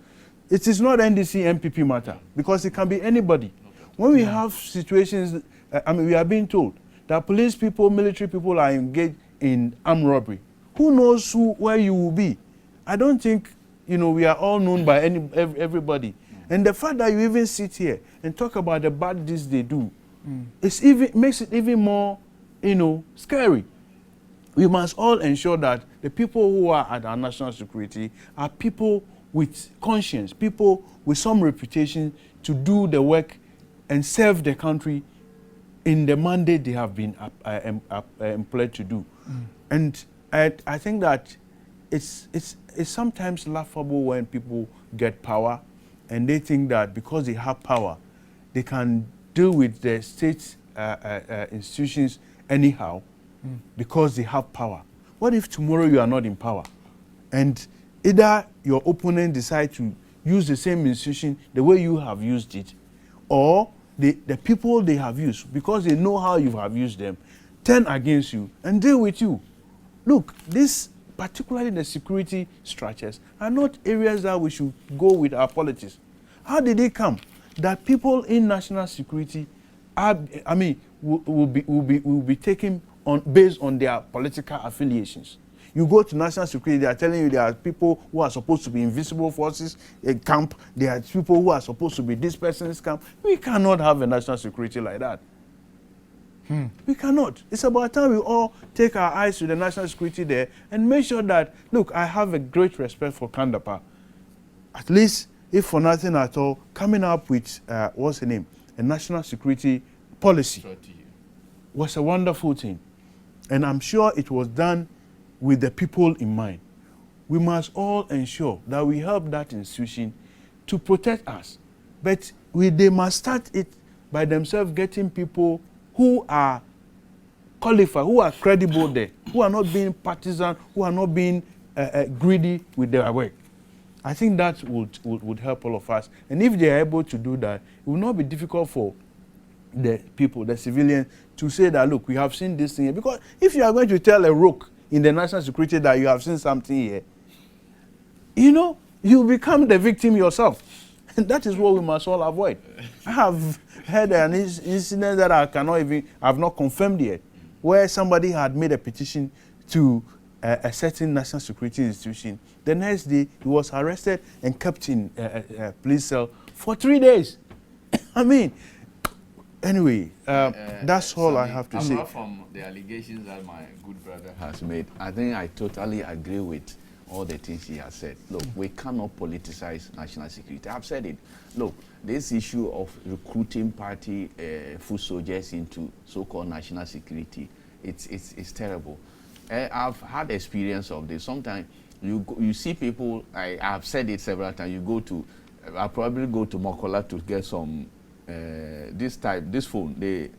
It is not NDC MPP matter, because it can be anybody. When we have situations, we are being told that police people, military people are engaged in armed robbery. Who knows where you will be? I don't think we are all known by everybody. And the fact that you even sit here and talk about the bad deeds they do, makes it even more scary. We must all ensure that the people who are at our national security are people with conscience, people with some reputation to do the work and serve the country in the mandate they have been employed to do. And I think that it's sometimes laughable when people get power and they think that because they have power, they can deal with the state institutions anyhow because they have power. What if tomorrow you are not in power and either your opponent decide to use the same institution the way you have used it, or the people they have used, because they know how you have used them, turn against you and deal with you. Look, this, particularly the security structures, are not areas that we should go with our politics. How did they come? That people in national security will be taken on based on their political affiliations. You go to national security, they are telling you there are people who are supposed to be invisible forces in camp. There are people who are supposed to be this person's camp. We cannot have a national security like that. We cannot. It's about time we all take our eyes to the national security there and make sure that, look, I have a great respect for Kandapa. At least, if for nothing at all, coming up with, what's the name, a national security policy was a wonderful thing. And I'm sure it was done with the people in mind. We must all ensure that we help that institution to protect us. But they must start it by themselves getting people who are qualified, who are credible there, who are not being partisan, who are not being greedy with their work. I think that would help all of us. And if they are able to do that, it will not be difficult for the people, the civilians, to say that, look, we have seen this thing here. Because if you are going to tell a rogue in the national security that you have seen something here, you become the victim yourself. And that is what we must all avoid. I have had an incident that I've not confirmed yet, where somebody had made a petition to a certain national security institution. The next day, he was arrested and kept in a police cell for 3 days. I mean, anyway, that's all I have to say. Apart from the allegations that my good brother has made, I think I totally agree with all the things he has said. Look, we cannot politicize national security. I've said it. Look, this issue of recruiting party foot soldiers into so-called national security, it's terrible. I've had experience of this. Sometimes you see people, I've said it several times, I'll probably go to Mokola to get some this phone, the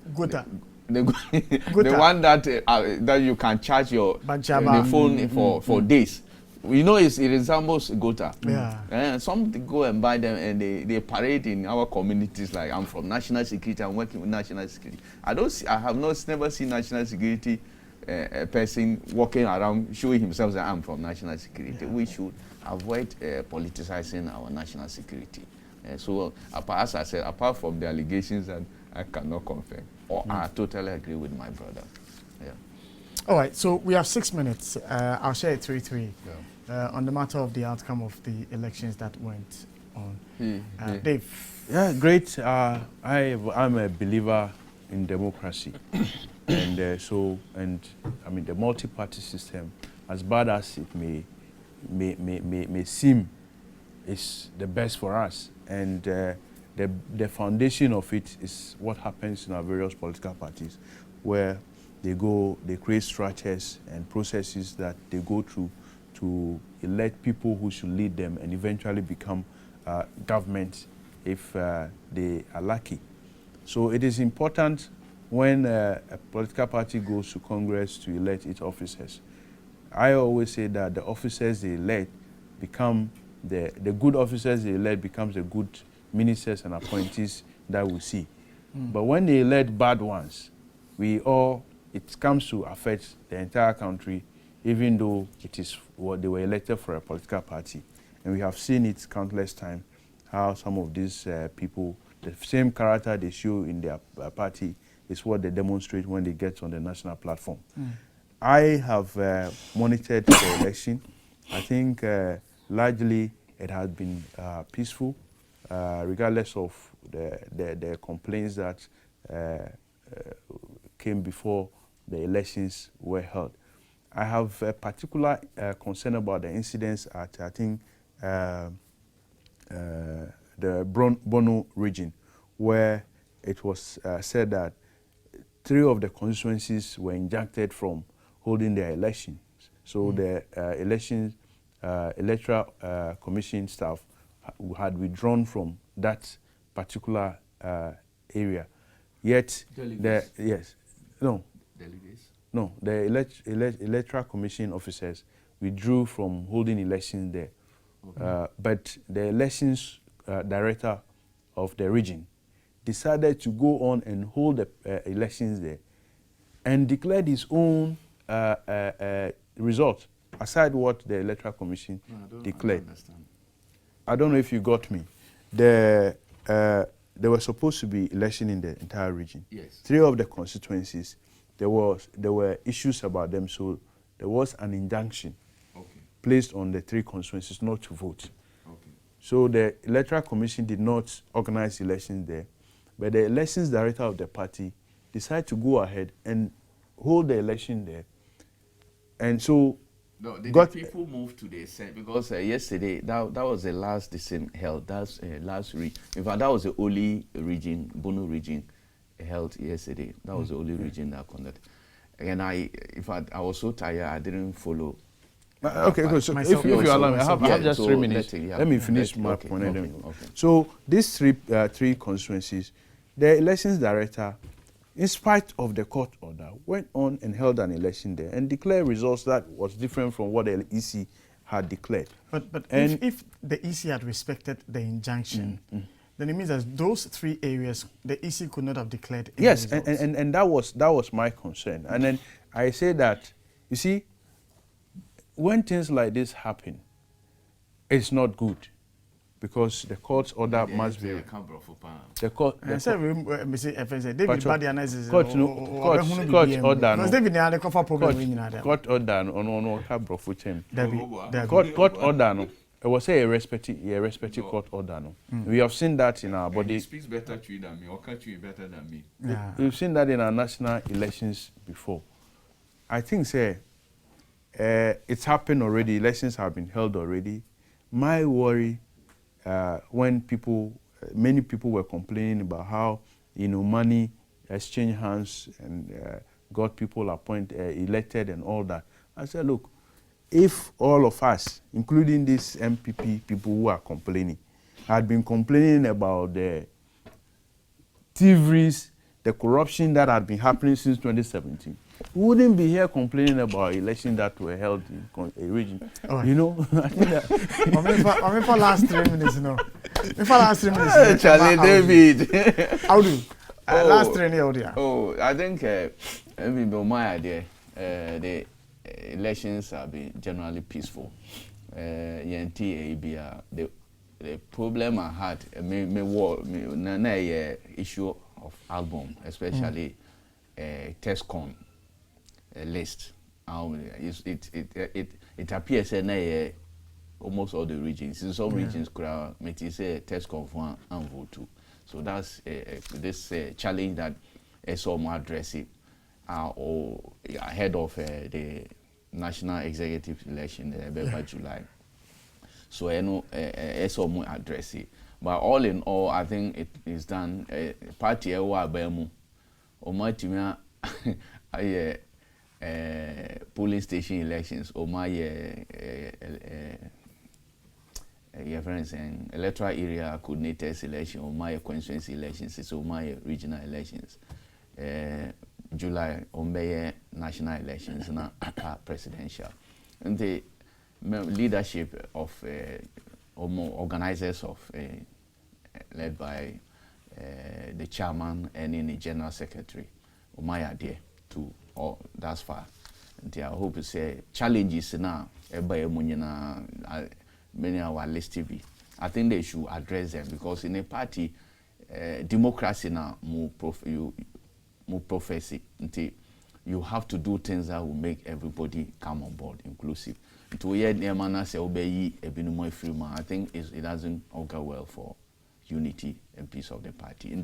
one that you can charge your the phone for days. You know, it resembles Gota. Yeah. Some go and buy them and they parade in our communities like, I'm from national security, I'm working with national security. I have never seen national security a person walking around showing himself that I'm from national security. Yeah. We should avoid politicizing our national security. So, as I said, apart from the allegations that I cannot confirm, I totally agree with my brother. Yeah. All right, so we have 6 minutes. I'll share it 3-3 on the matter of the outcome of the elections that went on. Dave. Yeah, great. I'm a believer in democracy. And I mean, the multi-party system, as bad as it may seem, is the best for us. And the foundation of it is what happens in our various political parties, where they create structures and processes that they go through to elect people who should lead them and eventually become government if they are lucky. So it is important when a political party goes to Congress to elect its officers. I always say that the officers they elect become the good officers they elect becomes the good ministers and appointees that we see. But when they elect bad ones, it comes to affect the entire country, even though it is what they were elected for a political party. And we have seen it countless times, how some of these people, the same character they show in their party is what they demonstrate when they get on the national platform. I have monitored the election. I think largely it has been peaceful, regardless of the complaints that came before the elections were held. I have a particular concern about the incidents at, I think, the Bono region, where it was said that 3 of the constituencies were injuncted from holding their elections. So the electoral commission staff had withdrawn from that particular area. Yet, Delegates. The electoral commission officers withdrew from holding elections there. Okay. But the elections director of the region decided to go on and hold the elections there and declared his own result, aside what the Electoral Commission declared. I don't know if you got me. There were supposed to be election in the entire region. Yes. 3 of the constituencies, there were issues about them, so there was an injunction placed on the 3 constituencies not to vote. So the Electoral Commission did not organize elections there, but the elections director of the party decided to go ahead and hold the election there. And so no, the people moved to the Senate because yesterday that was the last decision held. That's last week. In fact, that was the only region, Bono region, held yesterday. That was the only region that conducted. And in fact, I was so tired I didn't follow. Okay, good. So if you allow me, I have just 3 minutes. Let me finish my point. Okay. So these three constituencies, the elections director, in spite of the court order, went on and held an election there and declared results that was different from what the EC had declared. But if the EC had respected the injunction, then it means that those 3 areas, the EC could not have declared any yes, results. and that was my concern. And then I say that, you see, when things like this happen, it's not good. Because the court's order must be. The court. I said, David Badiana is court order. Because David had a cover problem in that. Court order no court order no. It was a respective court order no. We have seen that in our body. He speaks better to you than me, or can't you better than me? Yeah. We've seen that in our national elections before. I think it's happened already. Elections have been held already. My worry. When many people were complaining about how, money exchange hands and got people elected and all that. I said, look, if all of us, including these MPP people who are complaining, had been complaining about the thieveries, the corruption that had been happening since 2017, we wouldn't be here complaining about elections that were held in a region. Oh. I think that. For last 3 minutes, Charlie David. How do? Last 3 minutes. Oh, I think, my idea, the elections have been generally peaceful. The problem I had, issue of album, especially TESCON list. It appears that almost all the regions, in some regions, may say TESCON for and vote too. So that's this challenge that SOM addressing ahead of the national executive election by July. So SOM address it. But all in all, I think it is done. Party Bemu, Omatimia, polling station elections, or my friends and electoral area coordinators election, or my constituency elections, so my regional elections. July, Ombe national elections, na presidential. And the leadership of organizers of led by the chairman and in the general secretary, my idea to all that's far. And I hope to say challenges now, many of our list TV. I think they should address them because in a party, democracy now more prophecy. You have to do things that will make everybody come on board, inclusive. I think it doesn't augur well for unity and peace of the party.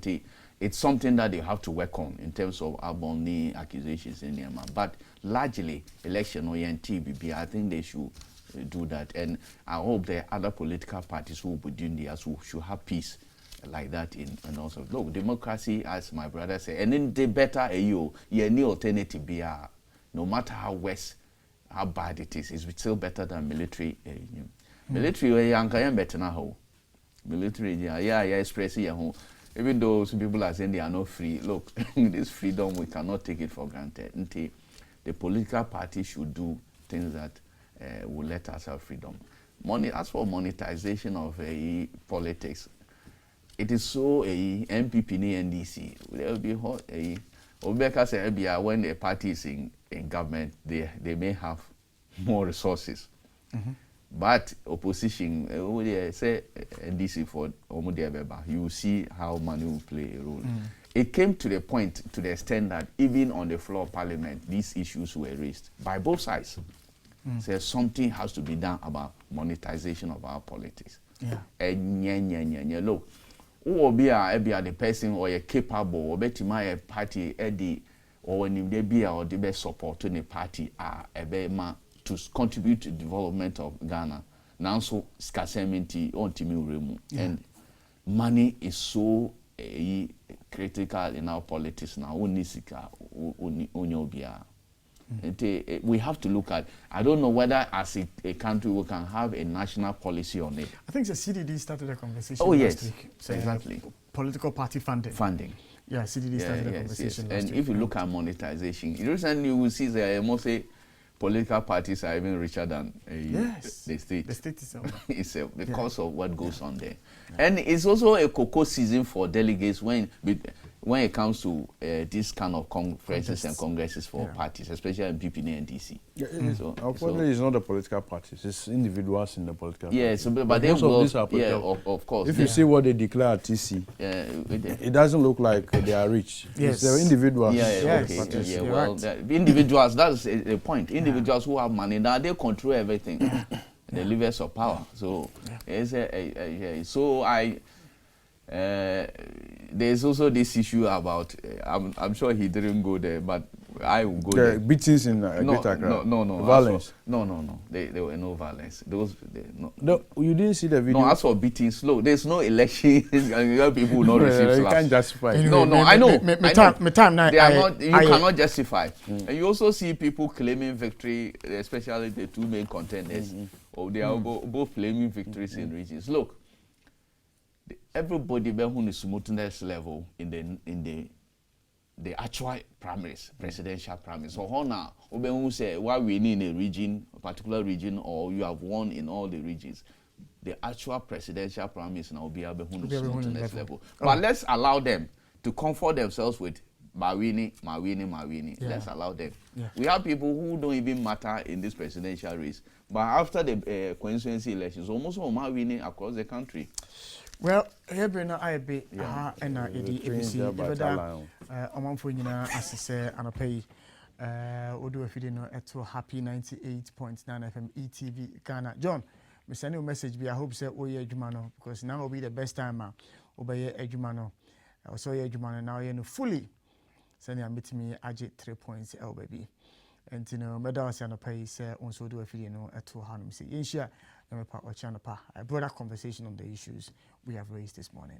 It's something that they have to work on in terms of Albany accusations in Yemen. But largely, election or TBB, I think they should do that. And I hope the other political parties who will be doing theirs should have peace like that and also look, democracy, as my brother said, and then the better any alternative be no matter how worse, how bad it is, it's still better than military. Military better now. Military, express here. Even though some people are saying they are not free, look, this freedom we cannot take it for granted. The political party should do things that will let us have freedom. Money, as for monetization of politics. it is so MPP and NDC. There will be hot Obeka said when a party is in government, they may have more resources. But opposition, say NDC for Omodiabeba, you see how money will play a role. It came to the point, to the extent that even on the floor of parliament, these issues were raised by both sides. So something has to be done about monetization of our politics. Look, who will be the person or a capable or a party Eddie or when they be or the best support to the party to contribute to the development of Ghana. Now so scarcity on Timu and money is so critical in our politics now. We have to look at, I don't know whether as a country we can have a national policy on it. I think the CDD started a conversation last week. Exactly. Political party funding. Yeah, CDD started a conversation last week. And if you look at monetization, recently you will see that mostly political parties are even richer than the state. The state itself. Because of what goes on there. And it's also a cocoa season for delegates when it comes to this kind of conferences and congresses for parties, especially in PP and DC. Unfortunately, it's not the political parties; it's individuals in the political parties. Yes, but they will. Of course. If you see what they declare at TC, it doesn't look like they are rich. Yes, they're individuals. Well, the individuals. That's the point. Individuals who have money now, they control everything. The levers of power. So there's also this issue about I'm sure he didn't go there, but I will go there. Beatings in Greater Accra. No. Violence. No. There were no violence. No, you didn't see the video. No, as for beatings, there's no election. People will not receive slaps. You can't justify. Anyway, no. I know. You cannot justify. And you also see people claiming victory, especially the two main contenders. They are both claiming victories in regions. Look. Everybody who is smoothness level in the actual primaries, presidential primaries. So now, who say why we need a region, a particular region, or you have won in all the regions, the actual presidential primaries now will be able to smoothness level. But let's allow them to comfort themselves with Mawini. Let's allow them. We have people who don't even matter in this presidential race. But after the constituency elections, almost all Mawini across the country. Well, here I be and ABC. Omanfo nyina asese anapay odo afide no eto happy 98.9 FM ETV Ghana. John, me send you a message be I hope say oye adwuma no because now will be the best time obeye adwuma no. So ye adwuma no now ye no fully. Send you meet me age 3 points L baby. And you know medal say anapay say onso do afide no eto hanum say yenhia a broader conversation on the issues we have raised this morning.